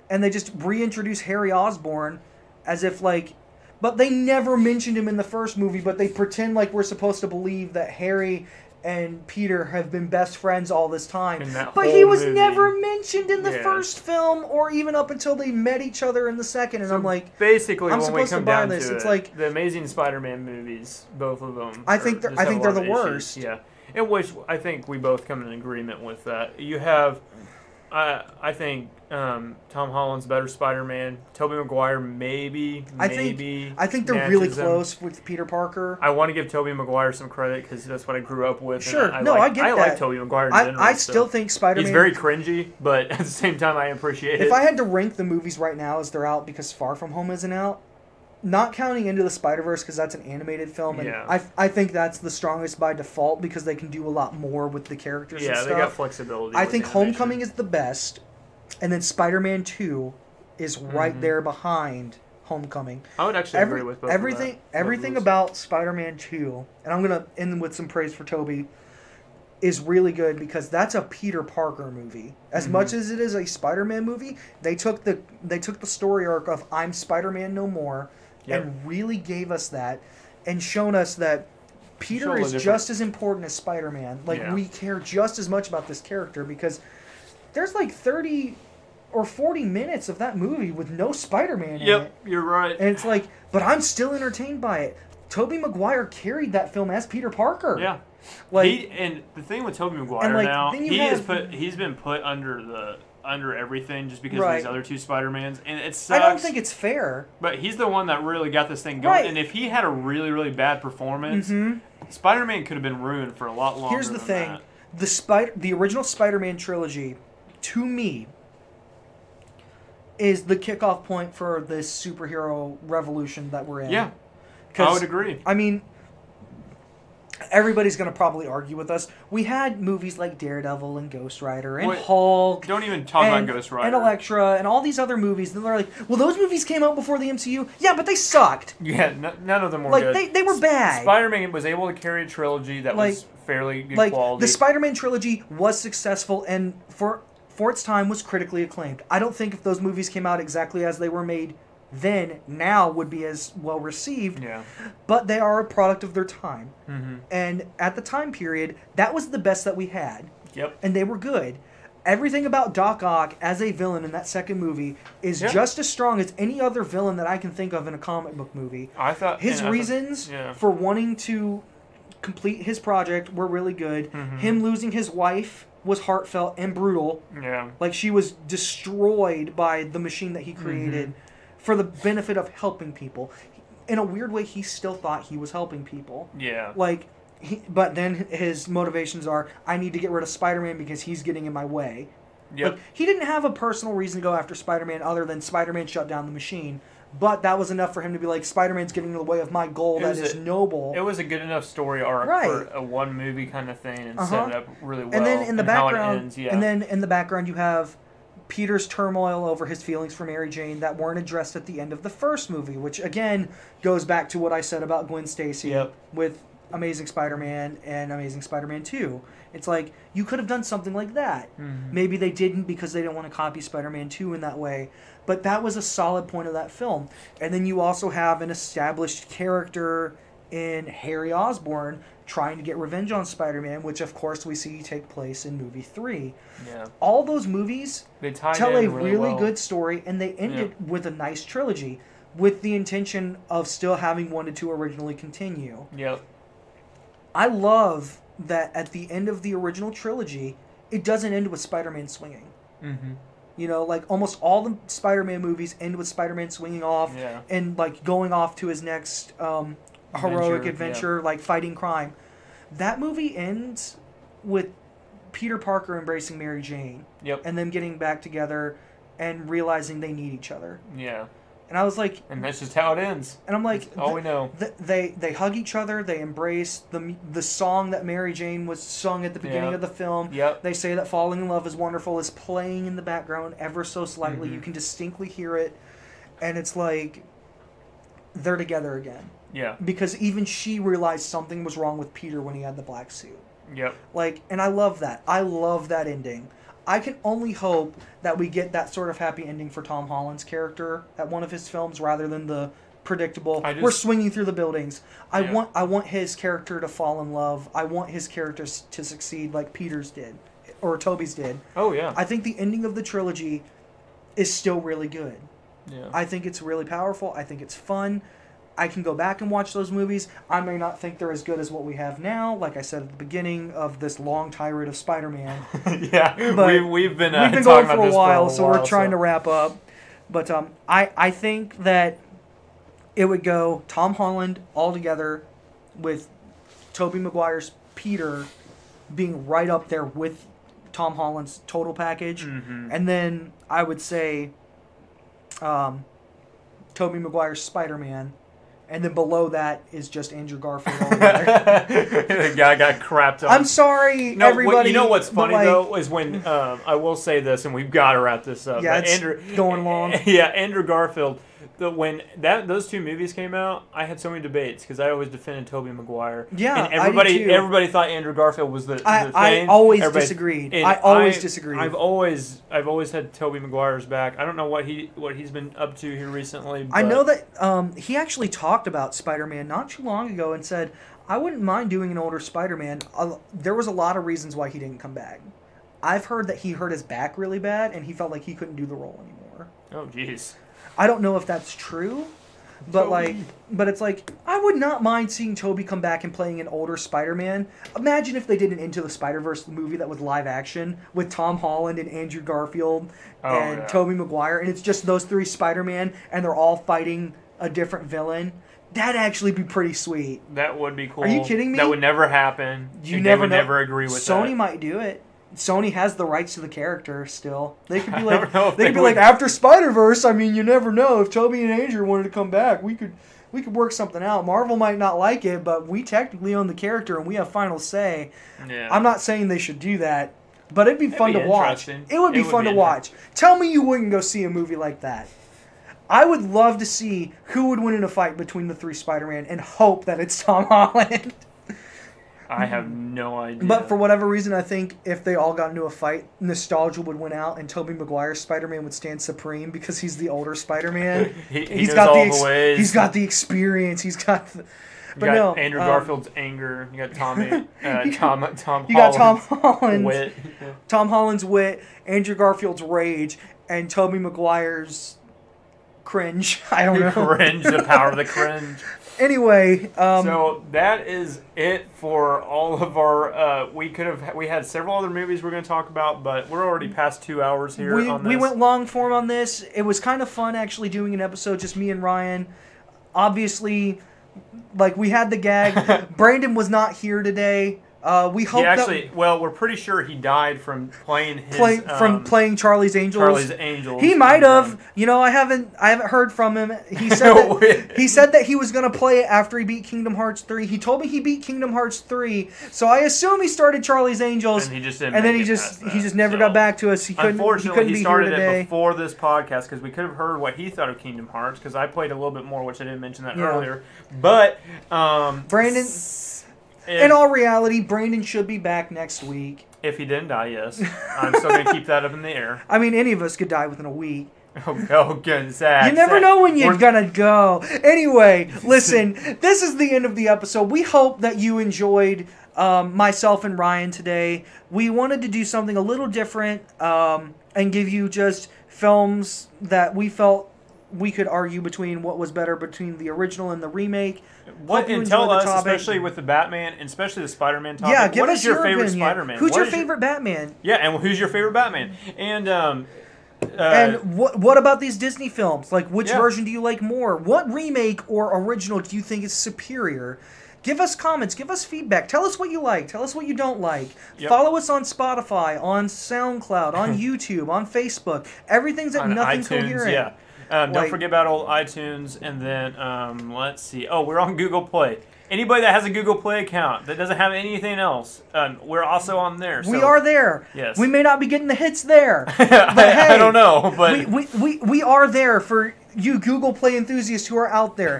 And they just reintroduce Harry Osborn as if, like... But they never mentioned him in the first movie, but they pretend like we're supposed to believe that Harry and Peter have been best friends all this time. But he was never mentioned in the first film, or even up until they met each other in the second. And so I'm like, basically, I'm when we supposed come to buy down this. to It's it, like the Amazing Spider-Man movies, both of them. I think they're the worst. Yeah, in which I think we both come in agreement with that. You have, I think Tom Holland's better Spider-Man. Tobey Maguire maybe. I think they're really close with Peter Parker. I want to give Tobey Maguire some credit because that's what I grew up with. Sure, I get that. I like Tobey Maguire in general. I still think Spider-Man... He's very cringy, but at the same time I appreciate it. If I had to rank the movies right now as they're out because Far From Home isn't out, not counting Into the Spider-Verse because that's an animated film, and I think that's the strongest by default because they can do a lot more with the characters and stuff. Yeah, they got flexibility. I think Homecoming is the best, and then Spider-Man 2 is right there behind Homecoming. I would actually agree with both everything about Spider-Man 2, and I'm going to end with some praise for Tobey, is really good because that's a Peter Parker movie. As much as it is a Spider-Man movie, they took the story arc of I'm Spider-Man No More and really gave us that and shown us that Peter is just as important as Spider-Man. Like, we care just as much about this character because there's like 30 or 40 minutes of that movie with no Spider-Man in it. Yep, you're right. And it's like, but I'm still entertained by it. Tobey Maguire carried that film as Peter Parker. Yeah. Like, and the thing with Tobey Maguire now, he's been put under everything just because of these other two Spider-Mans, and it sucks. I don't think it's fair. But he's the one that really got this thing going, and if he had a really, really bad performance, Spider-Man could have been ruined for a lot longer. Here's the thing. The original Spider-Man trilogy, to me, is the kickoff point for this superhero revolution that we're in. Yeah, I would agree. I mean, everybody's going to probably argue with us. We had movies like Daredevil and Ghost Rider and Hulk. Don't even talk about Ghost Rider. And Elektra and all these other movies. And they're like, well, those movies came out before the MCU. Yeah, but they sucked. Yeah, none of them were good. Like, they were bad. Spider-Man was able to carry a trilogy that was fairly good quality. The Spider-Man trilogy was successful and for its time was critically acclaimed. I don't think if those movies came out exactly as they were made then, now would be as well received. Yeah. But they are a product of their time. Mm-hmm. And at the time period, that was the best that we had. Yep. And they were good. Everything about Doc Ock as a villain in that second movie is just as strong as any other villain that I can think of in a comic book movie. I thought his reasons for wanting to complete his project were really good. Mm-hmm. Him losing his wife was heartfelt and brutal. Yeah. Like, she was destroyed by the machine that he created for the benefit of helping people. In a weird way, he still thought he was helping people. Yeah. Like, but then his motivations are, I need to get rid of Spider-Man because he's getting in my way. Yep. Like, he didn't have a personal reason to go after Spider-Man other than Spider-Man shut down the machine. But that was enough for him to be like, Spider-Man's getting in the way of my goal that is noble. It was a good enough story arc for a one movie kind of thing and set it up really well. And then in the background, how it ends, and then in the background you have Peter's turmoil over his feelings for Mary Jane that weren't addressed at the end of the first movie, which again goes back to what I said about Gwen Stacy with Amazing Spider-Man and Amazing Spider-Man 2. It's like, you could have done something like that. Mm-hmm. Maybe they didn't because they didn't want to copy Spider-Man 2 in that way. But that was a solid point of that film. And then you also have an established character in Harry Osborn trying to get revenge on Spider-Man, which of course we see take place in movie 3. Yeah. All those movies tell a really good story, and they ended with a nice trilogy with the intention of still having wanted to originally continue. Yep. I love that at the end of the original trilogy, it doesn't end with Spider-Man swinging. Mm-hmm. You know, like almost all the Spider-Man movies end with Spider-Man swinging off and like going off to his next heroic adventure, like fighting crime. That movie ends with Peter Parker embracing Mary Jane. Yep. And them getting back together and realizing they need each other. Yeah. And I was like... And that's just how it ends. And I'm like... That's all we know. They hug each other. They embrace the song that Mary Jane was sung at the beginning of the film. Yep. They say that Falling in Love is Wonderful is playing in the background ever so slightly. Mm-hmm. You can distinctly hear it. And it's like... They're together again. Yeah. Because even she realized something was wrong with Peter when he had the black suit. Yep. Like, and I love that. I love that ending. I can only hope that we get that sort of happy ending for Tom Holland's character at one of his films rather than the predictable, we're swinging through the buildings. I want his character to fall in love. I want his character to succeed like Peter's did, or Tobey's did. Oh, yeah. I think the ending of the trilogy is still really good. Yeah. I think it's really powerful. I think it's fun. I can go back and watch those movies. I may not think they're as good as what we have now, like I said at the beginning of this long tirade of Spider-Man. Yeah, but we've been going for a while, so we're trying to wrap up. But I think that it would go Tom Holland all together with Tobey Maguire's Peter being right up there with Tom Holland's total package. Mm-hmm. And then I would say Tobey Maguire's Spider-Man. And then below that is just Andrew Garfield all together. The guy got crapped on. I'm sorry, everybody. You know what's funny, though, is when, I will say this, and we've got to wrap this up. Yeah, it's going long. Yeah, Andrew Garfield. When those two movies came out, I had so many debates because I always defended Tobey Maguire. Yeah, and everybody thought Andrew Garfield was the thing. I always disagreed. I've always had Tobey Maguire's back. I don't know what he's been up to here recently. But I know that he actually talked about Spider-Man not too long ago and said, I wouldn't mind doing an older Spider-Man. There was a lot of reasons why he didn't come back. I've heard that he hurt his back really bad and he felt like he couldn't do the role anymore. Oh, jeez. I don't know if that's true, but but it's like, I would not mind seeing Tobey come back and playing an older Spider-Man. Imagine if they did an Into the Spider-Verse movie that was live action with Tom Holland and Andrew Garfield and Tobey Maguire, and it's just those three Spider-Man, and they're all fighting a different villain. That'd actually be pretty sweet. That would be cool. Are you kidding me? That would never happen. You never know. Never agree with that. Sony might do it. Sony has the rights to the character still. They could be like, like after Spider-Verse. I mean, you never know if Tobey and Andrew wanted to come back. We could we could work something out. Marvel might not like it, but we technically own the character and we have final say. Yeah. I'm not saying they should do that, but it'd be fun to watch. Interesting. It would be fun to watch. Tell me you wouldn't go see a movie like that. I would love to see who would win in a fight between the 3 Spider-Man and hope that it's Tom Holland. I have no idea. But for whatever reason, I think if they all got into a fight, nostalgia would win out, and Tobey Maguire's Spider-Man would stand supreme because he's the older Spider-Man. He's got all the ways. He's got the experience. He's got the... You got Andrew Garfield's anger. You got Tom you got Tom Holland's wit. Tom Holland's wit, Andrew Garfield's rage, and Tobey Maguire's cringe. I don't know. Cringe, the power of the cringe. Anyway, so that is it for all of our. We had several other movies we're going to talk about, but we're already past 2 hours here. On this. We went long form on this. It was kind of fun actually doing an episode, just me and Ryan. Obviously, like we had the gag. Brandon was not here today. We hope we're pretty sure he died from playing playing Charlie's Angels. Charlie's Angels. He might have. I haven't heard from him. He said that he was gonna play it after he beat Kingdom Hearts 3. He told me he beat Kingdom Hearts 3, so I assume he started Charlie's Angels. And he just didn't. And then he just never got back to us. He couldn't. Unfortunately, he started be here today. it before this podcast because we could have heard what he thought of Kingdom Hearts because I played a little bit more, which I didn't mention that earlier. But Brandon. In all reality, Brandon should be back next week. If he didn't die, yes. I'm still going to keep that up in the air. I mean, any of us could die within a week. Oh, good. Zach. You never know when you're going to go. Anyway, listen, this is the end of the episode. We hope that you enjoyed myself and Ryan today. We wanted to do something a little different and give you just films that we felt we could argue between what was better between the original and the remake. And tell us, especially with the Batman, and especially the Spider-Man topic. Yeah, give what us is your favorite opinion. Spider-Man? Who's your favorite Batman? Yeah, and who's your favorite Batman? And what about these Disney films? Like, which version do you like more? What remake or original do you think is superior? Give us comments. Give us feedback. Tell us what you like. Tell us what you don't like. Yep. Follow us on Spotify, on SoundCloud, on YouTube, on Facebook. Everything's at Nothing iTunes, Coherent. Yeah. Don't forget about old iTunes, and then let's see. Oh, we're on Google Play. Anybody that has a Google Play account that doesn't have anything else, we're also on there. So. We are there. Yes. We may not be getting the hits there, but hey, I don't know. But we are there for you Google Play enthusiasts who are out there.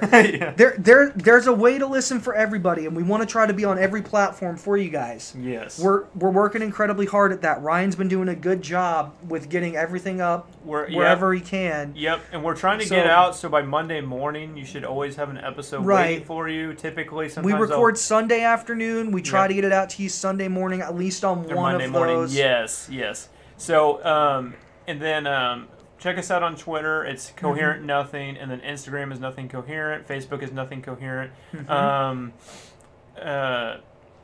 There's a way to listen for everybody, and we want to try to be on every platform for you guys. Yes. We're working incredibly hard at that. Ryan's been doing a good job with getting everything up wherever he can. Yep, and we're trying to get out, so by Monday morning, you should always have an episode waiting for you. Typically, sometimes we record Sunday afternoon. We try to get it out to you Sunday morning, at least on one Monday of morning. those. Yes. So, and then check us out on Twitter. It's Coherent Nothing, and then Instagram is Nothing Coherent. Facebook is Nothing Coherent.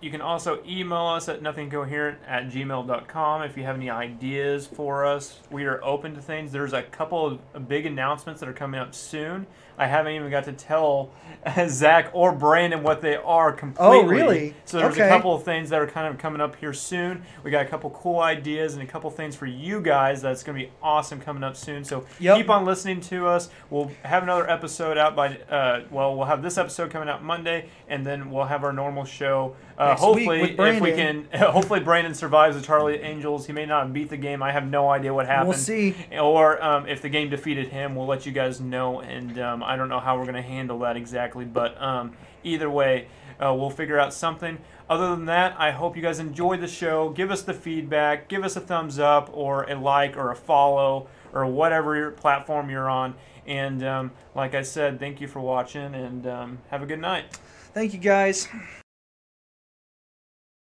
You can also email us at nothingcoherent@gmail.com if you have any ideas for us. We are open to things. There's a couple of big announcements that are coming up soon. I haven't even got to tell Zach or Brandon what they are completely. Oh, really? So there's a couple of things that are kind of coming up here soon. We got a couple cool ideas and a couple things for you guys that's going to be awesome coming up soon. So keep on listening to us. We'll have another episode out by, we'll have this episode coming out Monday, and then we'll have our normal show. Hopefully, if we can, hopefully Brandon survives the Charlie Angels. He may not beat the game. I have no idea what happened. We'll see. Or if the game defeated him, we'll let you guys know. And I don't know how we're going to handle that exactly, but either way, we'll figure out something. Other than that, I hope you guys enjoyed the show. Give us the feedback. Give us a thumbs up or a like or a follow or whatever your platform you're on. And like I said, thank you for watching, and have a good night. Thank you, guys.